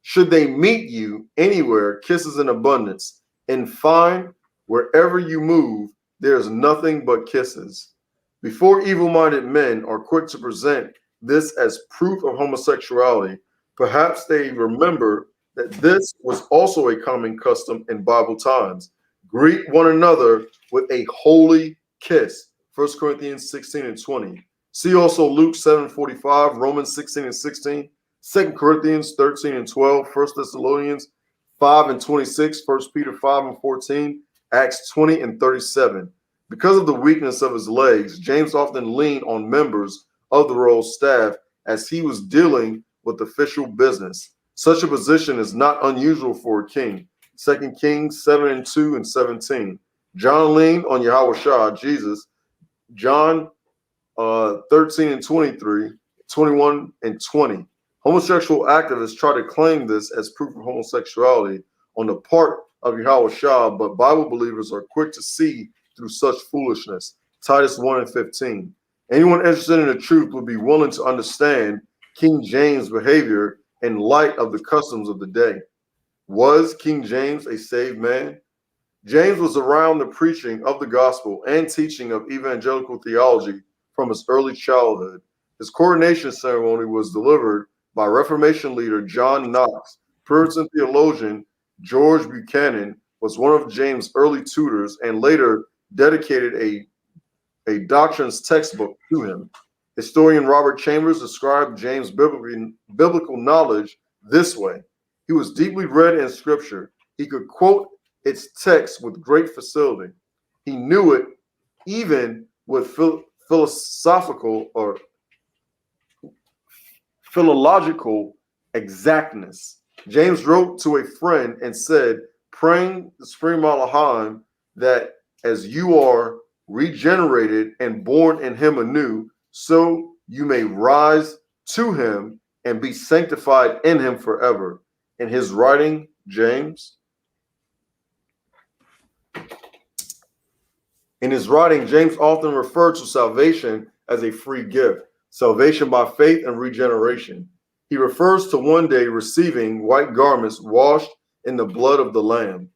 Speaker 2: Should they meet you anywhere, kisses in abundance. In fine, wherever you move, there is nothing but kisses." Before evil-minded men are quick to present this as proof of homosexuality, perhaps they remember that this was also a common custom in Bible times. Greet one another with a holy kiss. 1 Corinthians 16 and 20. See also Luke 7:45, Romans 16 and 16, 2 Corinthians 13 and 12, 1 Thessalonians 5 and 26, 1 Peter 5 and 14, Acts 20 and 37. Because of the weakness of his legs, James often leaned on members of the royal staff as he was dealing with official business. Such a position is not unusual for a king. 2 Kings 7 and 2 and 17. John leaned on Yahushua, Jesus, John 13 and 23, 21 and 20. Homosexual activists try to claim this as proof of homosexuality on the part of Yahushua, but Bible believers are quick to see through such foolishness. Titus 1 and 15. Anyone interested in the truth would be willing to understand King James' behavior in light of the customs of the day. Was King James a saved man? James was around the preaching of the gospel and teaching of evangelical theology from his early childhood. His coronation ceremony was delivered by Reformation leader John Knox. Puritan theologian George Buchanan was one of James' early tutors and later dedicated a doctrines textbook to him. Historian Robert Chambers described James' biblical knowledge this way. He was deeply read in scripture. He could quote its text with great facility. He knew it even with philosophical or philological exactness. James wrote to a friend and said, praying the Supreme Elohim that as you are regenerated and born in him anew, so you may rise to him and be sanctified in him forever. In his writing, James often referred to salvation as a free gift, salvation by faith and regeneration. He refers to one day receiving white garments washed in the blood of the Lamb.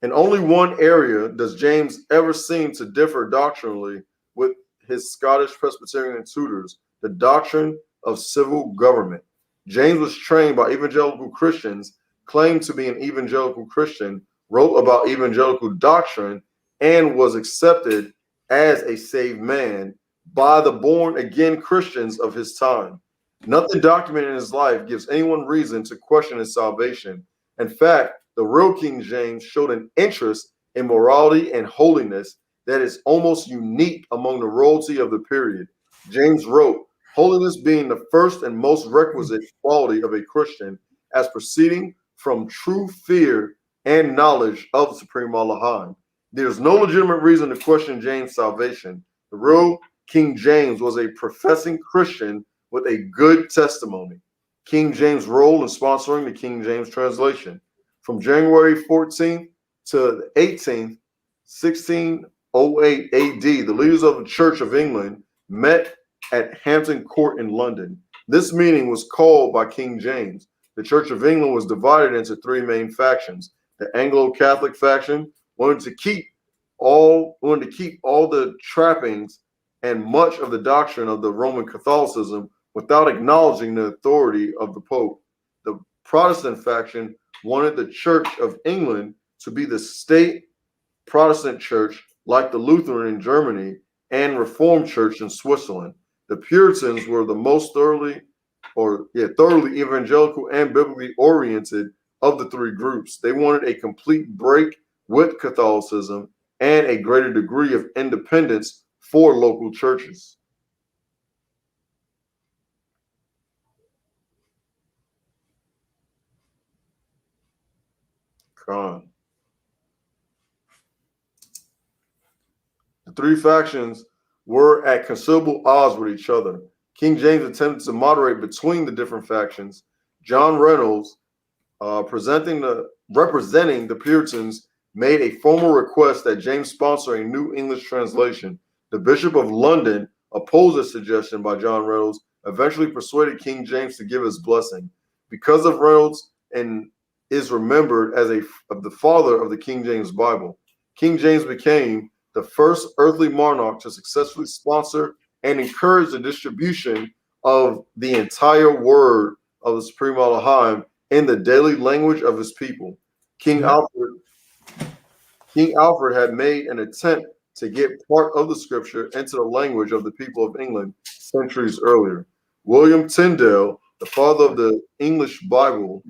Speaker 2: In only one area does James ever seem to differ doctrinally with his Scottish Presbyterian tutors, the doctrine of civil government. James was trained by evangelical Christians, claimed to be an evangelical Christian, wrote about evangelical doctrine, and was accepted as a saved man by the born-again Christians of his time. Nothing documented in his life gives anyone reason to question his salvation. In fact, the real King James showed an interest in morality and holiness that is almost unique among the royalty of the period. James wrote, holiness being the first and most requisite quality of a Christian, as proceeding from true fear and knowledge of the Supreme Elohim. There's no legitimate reason to question James' salvation. The real King James was a professing Christian with a good testimony. King James' role in sponsoring the King James translation. From January 14th to the 18th, 1608 AD, the leaders of the Church of England met at Hampton Court in London. This meeting was called by King James. The Church of England was divided into three main factions. The Anglo-Catholic faction wanted to keep all the trappings and much of the doctrine of the Roman Catholicism without acknowledging the authority of the Pope. The Protestant faction wanted the Church of England to be the state Protestant church like the Lutheran in Germany and Reformed Church in Switzerland. The Puritans were the most thoroughly evangelical and biblically oriented of the three groups. They wanted a complete break with Catholicism and a greater degree of independence for local churches. Kahan. The three factions were at considerable odds with each other. King James attempted to moderate between the different factions. John Reynolds, representing the Puritans, made a formal request that James sponsor a new English translation. The Bishop of London opposed a suggestion by John Reynolds, eventually persuaded King James to give his blessing. Because of Reynolds and is remembered as the father of the King James Bible. King James became the first earthly monarch to successfully sponsor and encourage the distribution of the entire word of the Supreme Elohim in the daily language of his people. King Alfred had made an attempt to get part of the scripture into the language of the people of England centuries earlier. William Tyndale, the father of the English Bible,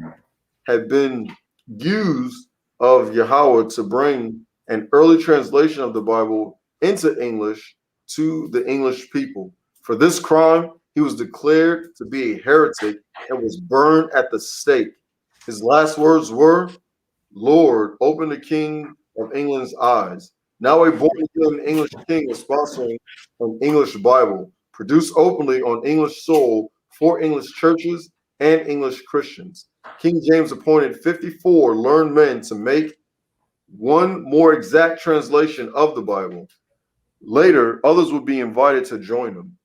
Speaker 2: had been used of Yahweh to bring an early translation of the Bible into English to the English people. For this crime, he was declared to be a heretic and was burned at the stake. His last words were, "Lord, open the King of England's eyes." Now a born-again English king is sponsoring an English Bible, produced openly on English soil for English churches and English Christians. King James appointed 54 learned men to make one more exact translation of the Bible. Later, others would be invited to join him.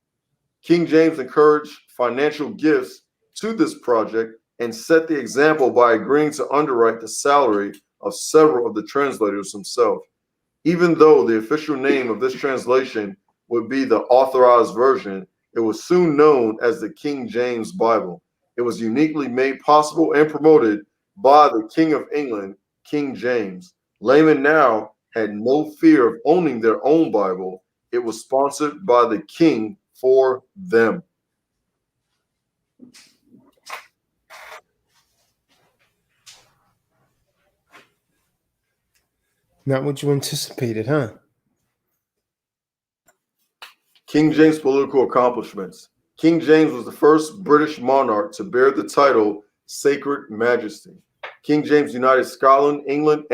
Speaker 2: King James encouraged financial gifts to this project and set the example by agreeing to underwrite the salary of several of the translators himself. Even though the official name of this translation would be the Authorized Version, it was soon known as the King James Bible. It was uniquely made possible and promoted by the King of England, King James. Laymen now had no fear of owning their own Bible. It was sponsored by the king for them.
Speaker 1: Not what you anticipated, huh?
Speaker 2: King James' political accomplishments. King James was the first British monarch to bear the title Sacred Majesty. King James united Scotland, England,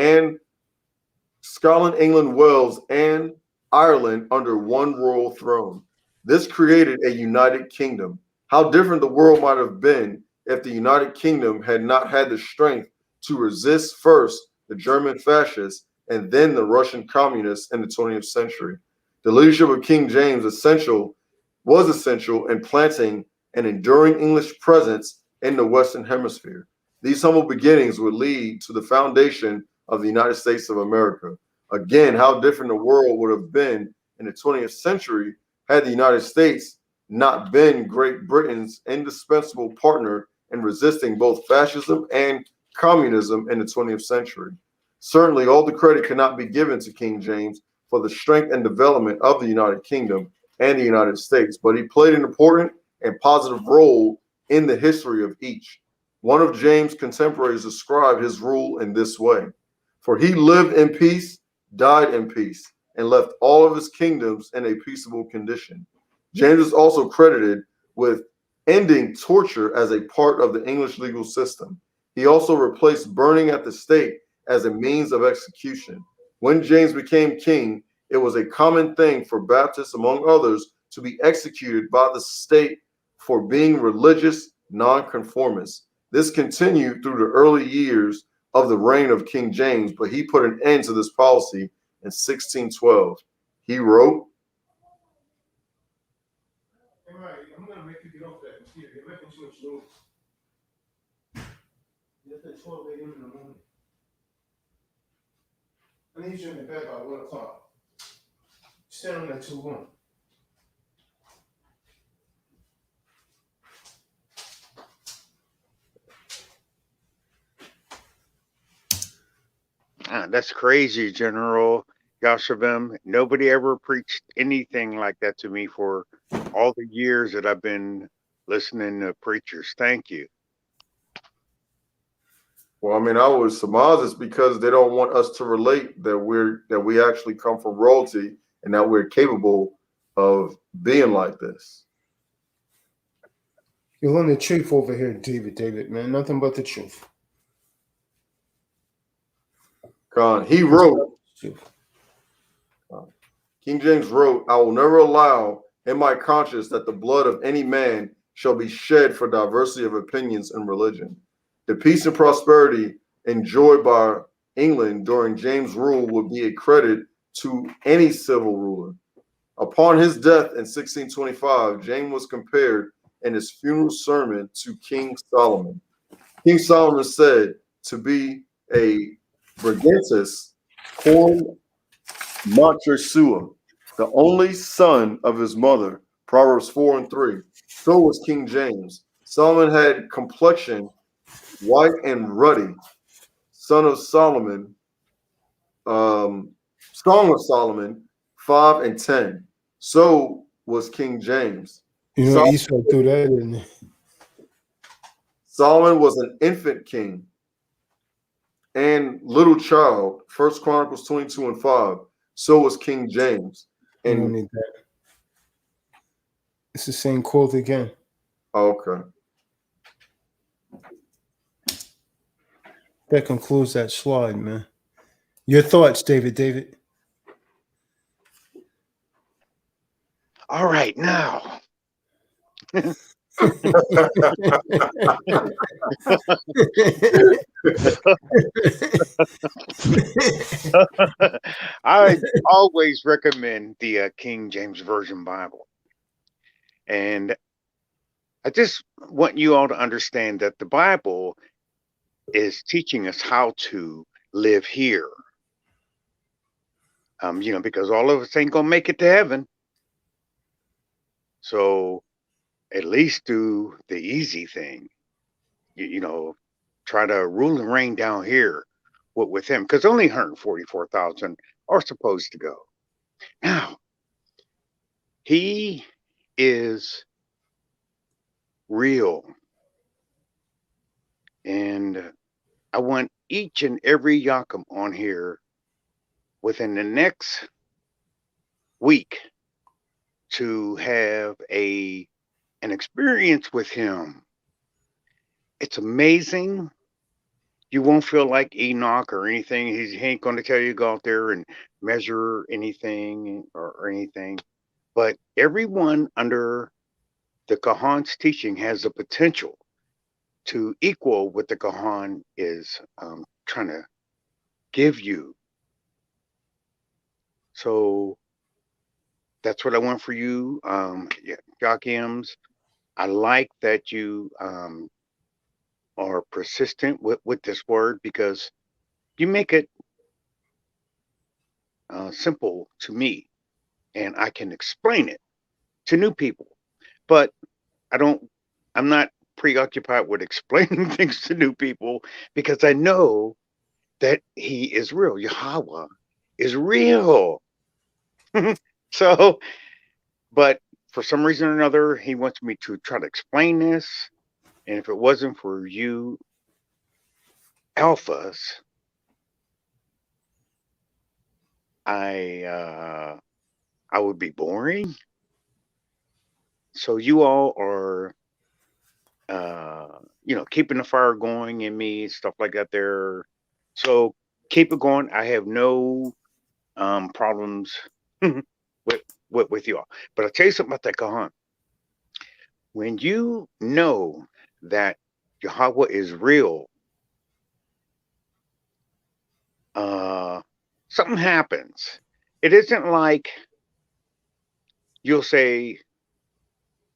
Speaker 2: Wales, and Ireland under one royal throne. This created a united kingdom. How different the world might have been if the United Kingdom had not had the strength to resist first the German fascists and then the Russian communists in the 20th century. The leadership of King James was essential in planting an enduring English presence in the Western Hemisphere. These humble beginnings would lead to the foundation of the United States of America. Again, how different the world would have been in the 20th century had the United States not been Great Britain's indispensable partner in resisting both fascism and communism in the 20th century. Certainly, all the credit cannot be given to King James for the strength and development of the United Kingdom and the United States, but he played an important and positive role in the history of each. One of James' contemporaries described his rule in this way: "For he lived in peace, died in peace, and left all of his kingdoms in a peaceable condition." James is also credited with ending torture as a part of the English legal system. He also replaced burning at the stake as a means of execution. When James became king, it was a common thing for Baptists, among others, to be executed by the state for being religious nonconformists. This continued through the early years of the reign of King James, but he put an end to this policy in 1612. He wrote,
Speaker 1: All right, I'm going to make you get off that. You're making too much noise. It's at 12 a.m. in the morning. I need you in the bed by 1 o'clock. Stand on that 2-1.
Speaker 6: That's crazy, General Yashavim. Nobody ever preached anything like that to me for all the years that I've been listening to preachers. Thank you.
Speaker 2: well, I mean, I would surmise it's because they don't want us to relate that we actually come from royalty and that we're capable of being like this.
Speaker 1: You're learning the truth over here, David, man. Nothing but the truth.
Speaker 2: Kahan, he wrote, King James wrote, I will never allow in my conscience that the blood of any man shall be shed for diversity of opinions in religion. The peace and prosperity enjoyed by England during James' rule would be a credit to any civil ruler. Upon his death in 1625, James was compared in his funeral sermon to King Solomon. King Solomon said to be a Brigantus Corn Montresua, the only son of his mother, Proverbs 4 and 3. So was King James. Solomon had complexion white and ruddy, son of Solomon, Song of Solomon 5 and 10. So was King James.
Speaker 1: You know, Esau threw that in there.
Speaker 2: Solomon was an infant king and little child. 1 Chronicles 22 and 5. So was King James.
Speaker 1: You don't
Speaker 2: And
Speaker 1: need that. It's the same quote again.
Speaker 2: okay.
Speaker 1: That concludes that slide, man. Your thoughts, David.
Speaker 6: All right, now. I always recommend the King James Version Bible. And I just want you all to understand that the Bible is teaching us how to live here. Because all of us ain't gonna make it to heaven. So at least do the easy thing. Try to rule and reign down here with him, because only 144,000 are supposed to go. Now, he is real. And I want each and every Yakum on here within the next week to have an experience with him. It's amazing. You won't feel like Enoch or anything. He ain't going to tell you to go out there and measure anything or anything. But everyone under the Kahan's teaching has the potential to equal what the Kahan is trying to give you. So that's what I want for you, Yakims. I like that you are persistent with this word, because you make it simple to me, and I can explain it to new people. But I'm not preoccupied with explaining things to new people, because I know that he is real. Yahweh is real. So, but for some reason or another, he wants me to try to explain this. And if it wasn't for you alphas, I would be boring. So you all are, keeping the fire going in me, stuff like that there. So keep it going. I have no problems with you all. But I'll tell you something about that Kahan. When you know that Yahweh is real, something happens. It isn't like you'll say,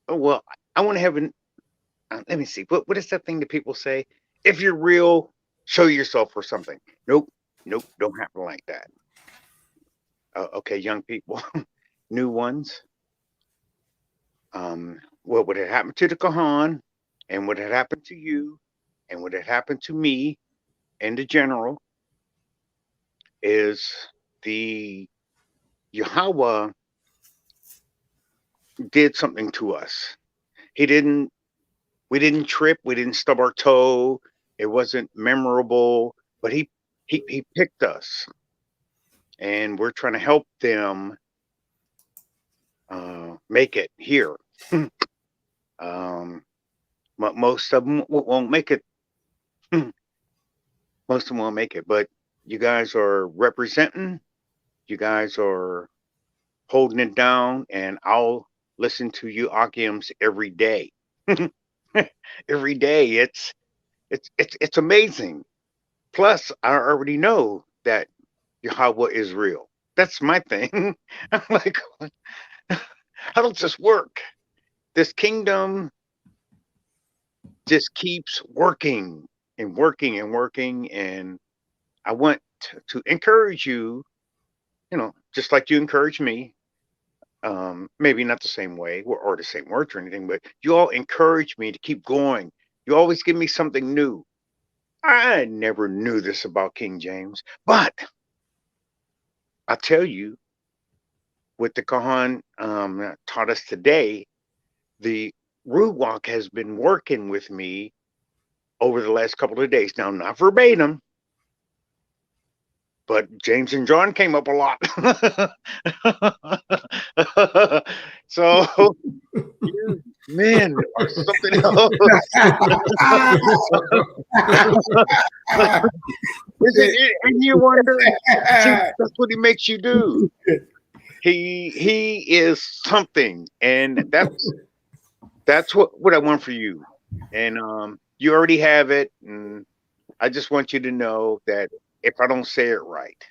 Speaker 6: oh, well, I want to have let me see. What is that thing that people say? If you're real, show yourself or something. Nope. Don't happen like that. Okay, young people, new ones. What would have happened to the Kahan, and what had happened to you, and what had happened to me, and the general, is the Yahweh did something to us. We didn't trip, we didn't stub our toe, it wasn't memorable, but he picked us, and we're trying to help them make it here. Most of them won't make it. Most of them won't make it, but you guys are representing. You guys are holding it down, and I'll listen to you Akims every day. Every day. It's amazing. Plus, I already know that Yahweh is real. That's my thing. I'm like, how does this work? This kingdom just keeps working and working and working. And I want to encourage you, just like you encourage me. Maybe not the same way or the same words or anything, but you all encourage me to keep going. You always give me something new. I never knew this about King James, but I tell you, what the Kahan taught us today, the Ruwak has been working with me over the last couple of days. Now, not verbatim, but James and John came up a lot. So you men are something else. And you wonder, see, that's what he makes you do. He is something, and that's what I want for you. And you already have it, and I just want you to know that if I don't say it right,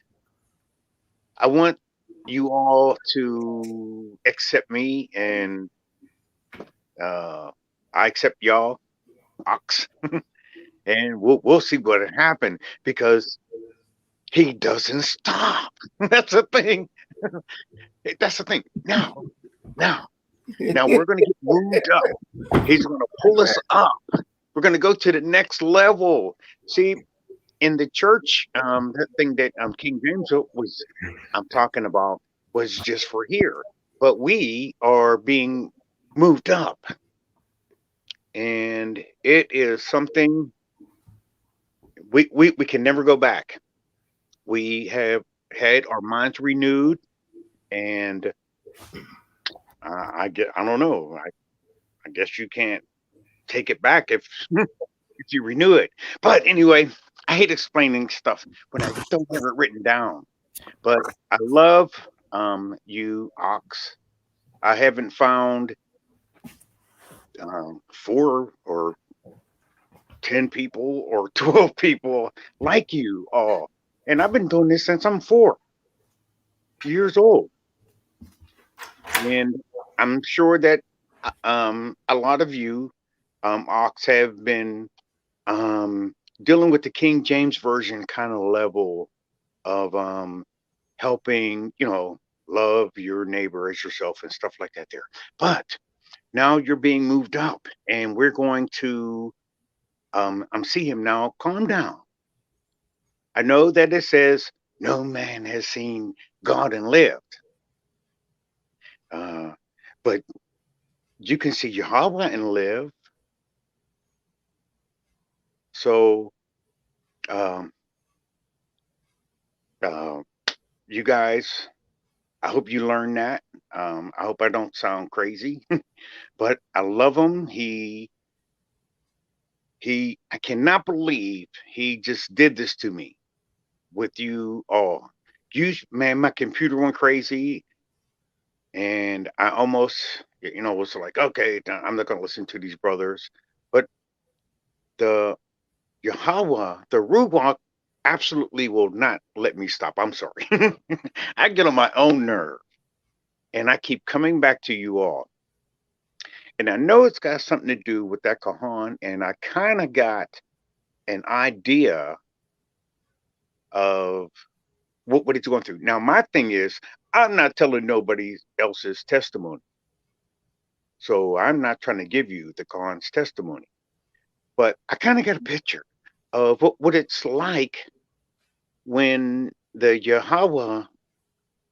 Speaker 6: I want you all to accept me, and I accept y'all, ox, and we'll see what happened, because he doesn't stop. That's the thing. That's the thing. Now we're going to get moved up. He's going to pull us up. We're going to go to the next level. See, in the church, that thing that King James was I'm talking about was just for here, but we are being moved up, and it is something we can never go back. We have had our minds renewed, and I don't know. I guess you can't take it back if if you renew it. But anyway, I hate explaining stuff when I don't have it written down. But I love you, Ox. I haven't found 4 or 10 people or 12 people like you all. And I've been doing this since I'm 4 years old. And I'm sure that a lot of you, Ox, have been dealing with the King James Version kind of level of helping, love your neighbor as yourself and stuff like that there. But now you're being moved up, and we're going to I'm see him now. Calm down. I know that it says no man has seen God and lived. Uh, but you can see Yahweh and live. So um uh, you guys, I hope you learn that. I hope I don't sound crazy, but I love him. I cannot believe he just did this to me with you all. Man, my computer went crazy, and I almost, was like, okay, I'm not going to listen to these brothers. But the Yahweh, the Ruach, absolutely will not let me stop. I'm sorry. I get on my own nerve, and I keep coming back to you all. And I know it's got something to do with that Kahan, and I kind of got an idea of what he's going through. Now, my thing is, I'm not telling nobody else's testimony. So I'm not trying to give you the Kahan's testimony. But I kind of got a picture of what it's like when the Yahweh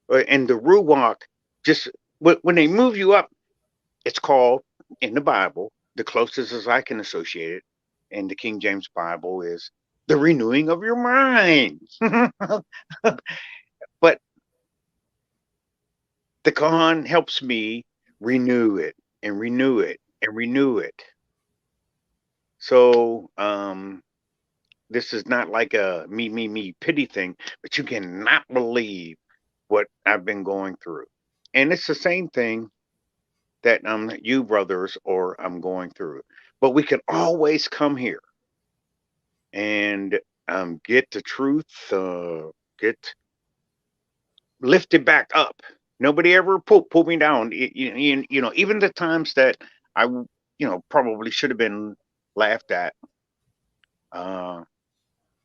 Speaker 6: and the Ruach just, when they move you up, it's called in the Bible, the closest as I can associate it in the King James Bible is the renewing of your mind. But the Kahan helps me renew it and renew it and renew it. So this is not like a me pity thing, but you cannot believe what I've been going through. And it's the same thing that you brothers or I'm going through. But we can always come here and get the truth, get lifted back up. Nobody ever pulled me down. You know, even the times that probably should have been laughed at, uh,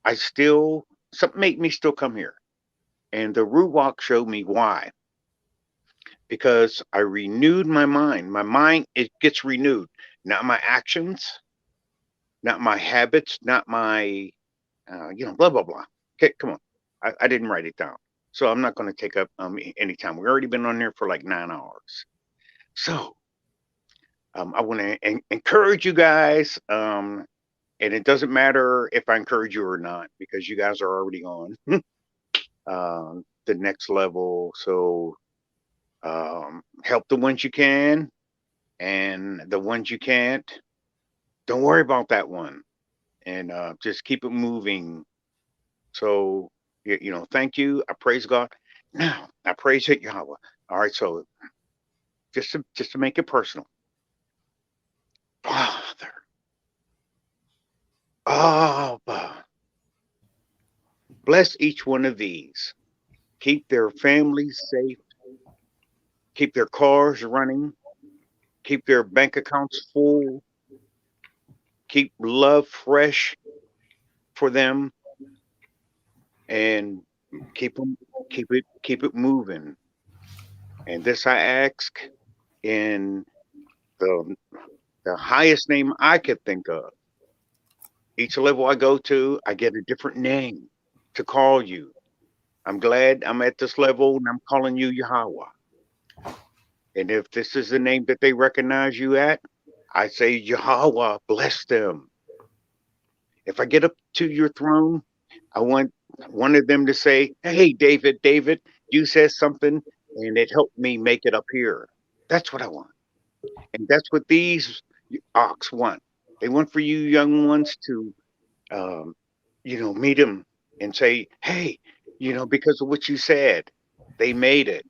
Speaker 6: I still, something make me still come here. And the root walk showed me why. Because I renewed my mind. My mind, it gets renewed. Not my actions, not my habits, not my, blah, blah, blah. Okay, come on. I didn't write it down. So I'm not going to take up any time. We've already been on there for like 9 hours. So I want to encourage you guys. And it doesn't matter if I encourage you or not, because you guys are already on the next level. So help the ones you can, and the ones you can't, don't worry about that one, and just keep it moving. So thank you. I praise God. Now I praise it, Yahweh. All right, so just to make it personal, Father, Abba, bless each one of these. Keep their families safe. Keep their cars running. Keep their bank accounts full. Keep love fresh for them, and keep it moving. And this I ask in the highest name I could think of. Each level I go to, I get a different name to call you. I'm glad I'm at this level and I'm calling you Yahweh. And if this is the name that they recognize you at, I say Yahweh, bless them. If I get up to your throne, I want one of them to say, hey, David, you said something and it helped me make it up here. That's what I want. And that's what these ox want. They want for you young ones to, meet them and say, hey, because of what you said, they made it.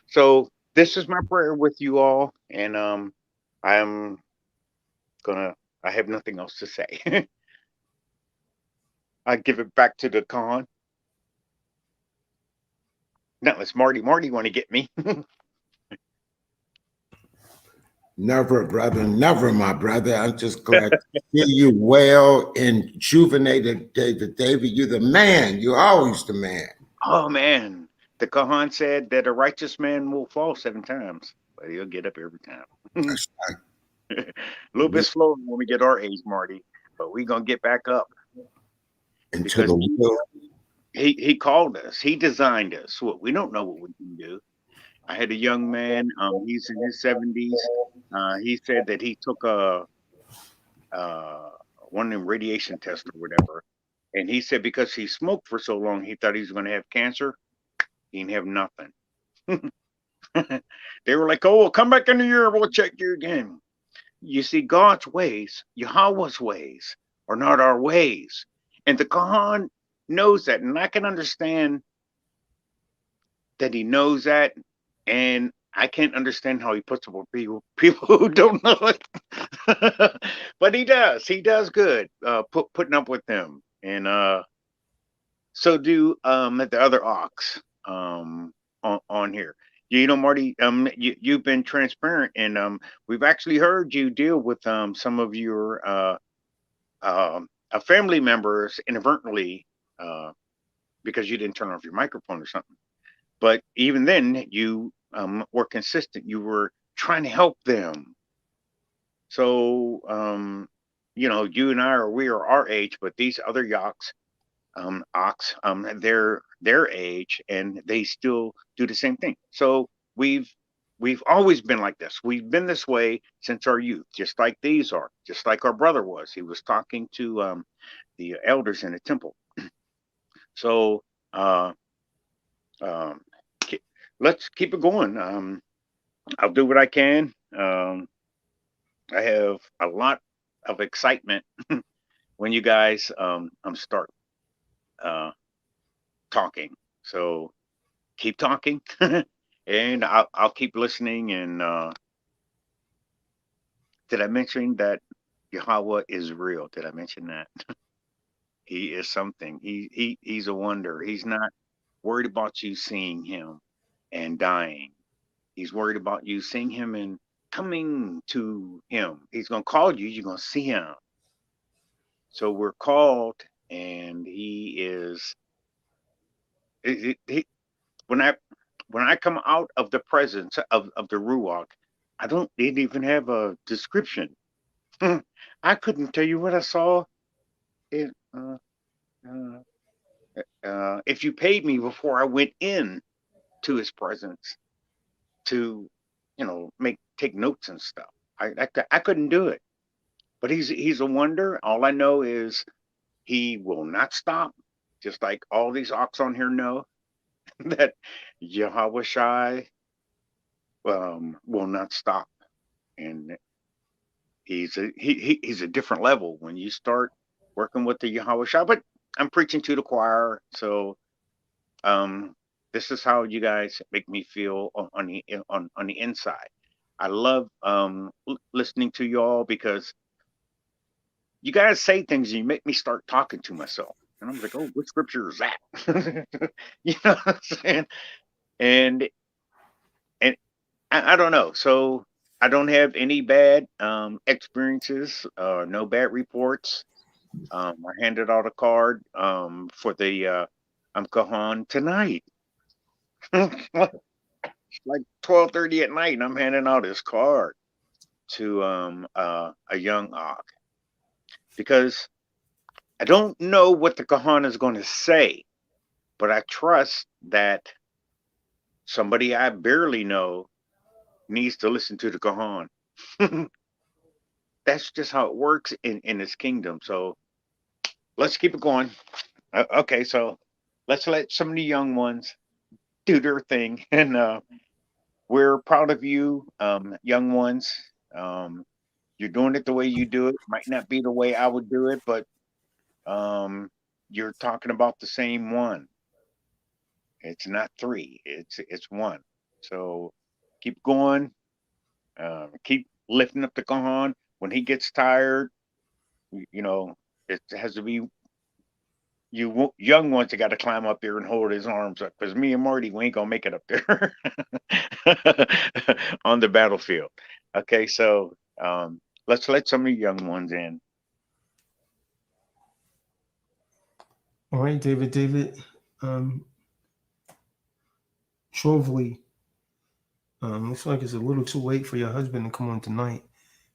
Speaker 6: So this is my prayer with you all. And I'm I have nothing else to say. I give it back to the Kahan. Now it's Marty. Marty want to get me.
Speaker 7: Never, brother, never, my brother. I'm just glad to see you well and rejuvenated, David. David, you're the man. You're always the man.
Speaker 6: Oh man, the Kahan said that a righteous man will fall 7 times, but he'll get up every time.
Speaker 7: That's right.
Speaker 6: A little bit slower when we get our age, Marty, but we're gonna get back up
Speaker 7: Into
Speaker 6: because
Speaker 7: the will.
Speaker 6: he called us. He designed us. What we don't know what we can do. I had a young man. He's in his 70s. He said that he took one of them radiation tests or whatever, and he said because he smoked for so long, he thought he was going to have cancer. He didn't have nothing. They were like, "Oh, well, come back in a year. We'll check you again." You see, God's ways, Yahweh's ways, are not our ways, and the Kahan knows that, and I can understand that he knows that, and I can't understand how he puts up with people who don't know it. But he does. He does good putting up with them, and so do the other ox on here. Marty, you've been transparent, and we've actually heard you deal with some of your family members inadvertently because you didn't turn off your microphone or something. But even then, you were consistent. You were trying to help them. So, you and we are our age, but these other ox, they're their age, and they still do the same thing. So we've always been like this. We've been this way since our youth, just like these are, just like our brother was. He was talking to the elders in the temple. So um, let's keep it going. I'll do what I can. I have a lot of excitement when you guys start talking. So keep talking. And I'll keep listening. And did I mention that Yahweh is real? Did I mention that? He is something. He's a wonder. He's not worried about you seeing him and dying. He's worried about you seeing him and coming to him. He's gonna call you. You're gonna see him. So we're called, and he is. He, when I come out of the presence of the Ruach, I didn't even have a description. I couldn't tell you what I saw. It, if you paid me before I went in to his presence to, take notes and stuff, I couldn't do it. But he's a wonder. All I know is he will not stop. Just like all these ox on here know that Yahweh Shai will not stop, and he's a different level when you start working with the Yahweh Shai. But I'm preaching to the choir, so this is how you guys make me feel on the inside. I love listening to y'all because you guys say things and you make me start talking to myself, and I'm like, oh, what scripture is that? You know what I'm saying? And I don't know. So I don't have any bad experiences, no bad reports. I handed out a card for the Kahan tonight. Like 12:30 at night, and I'm handing out his card to a young Ak because I don't know what the Kahan is going to say, but I trust that somebody I barely know needs to listen to the Kahan. That's just how it works in this kingdom. So let's keep it going. Okay, so let's let some of the young ones do their thing, and we're proud of you, young ones. You're doing it the way you do it. Might not be the way I would do it, but you're talking about the same one. It's not three. It's one. So keep going. Keep lifting up the Kahan. When he gets tired, it has to be you young ones that got to climb up there and hold his arms up, because me and Marty, we ain't gonna make it up there on the battlefield. Okay, so let's let some of the young ones in.
Speaker 1: All right, David. Trovely. Looks like it's a little too late for your husband to come on tonight.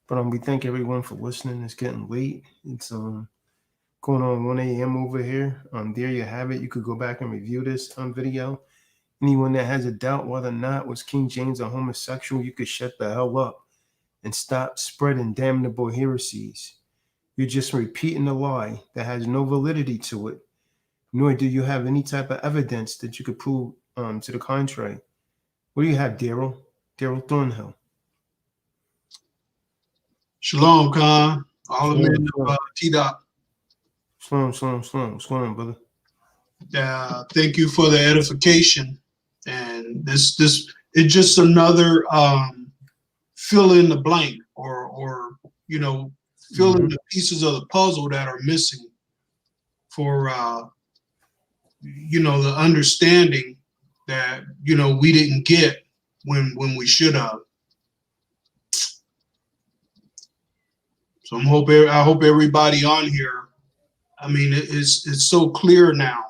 Speaker 1: But we thank everyone for listening. It's getting late. It's going on 1 a.m. over here. There you have it. You could go back and review this video. Anyone that has a doubt whether or not was King James a homosexual, you could shut the hell up and stop spreading damnable heresies. You're just repeating a lie that has no validity to it, nor do you have any type of evidence that you could prove to the contrary. What do you have, Daryl? Daryl Thornhill.
Speaker 8: Shalom, Khan. All the men of T-Dot.
Speaker 1: Shalom. What's going on, brother?
Speaker 8: Thank you for the edification. And this it's just another fill in the blank or fill in the pieces of the puzzle that are missing for the understanding that we didn't get when we should have. So I hope everybody on here, I mean, it's so clear now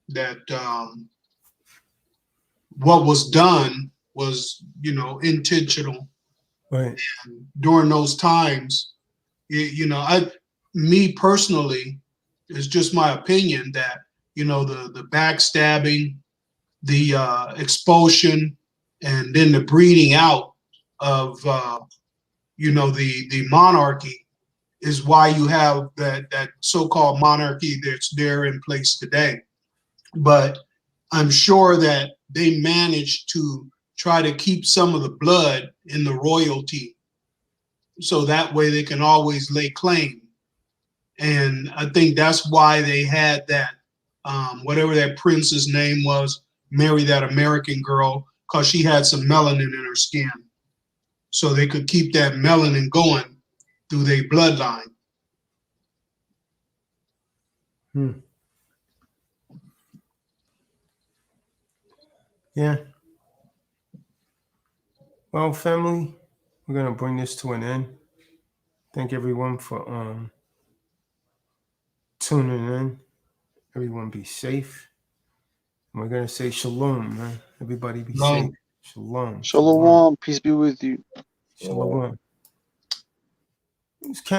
Speaker 8: that what was done was intentional.
Speaker 1: Right.
Speaker 8: And during those times, me personally, it's just my opinion that the backstabbing, the expulsion, and then the breeding out of the monarchy is why you have that so-called monarchy that's there in place today. But I'm sure that they managed to try to keep some of the blood in the royalty, so that way they can always lay claim. And I think that's why they had that, whatever that prince's name was, marry that American girl because she had some melanin in her skin. So they could keep that melanin going through their bloodline.
Speaker 1: Yeah. Well, family, we're gonna bring this to an end. Thank everyone for tuning in. Everyone be safe. And we're gonna say shalom, man. Everybody be
Speaker 8: Shalom.
Speaker 1: safe. Shalom.
Speaker 3: Shalom. Peace be with you.
Speaker 1: Shalom. It's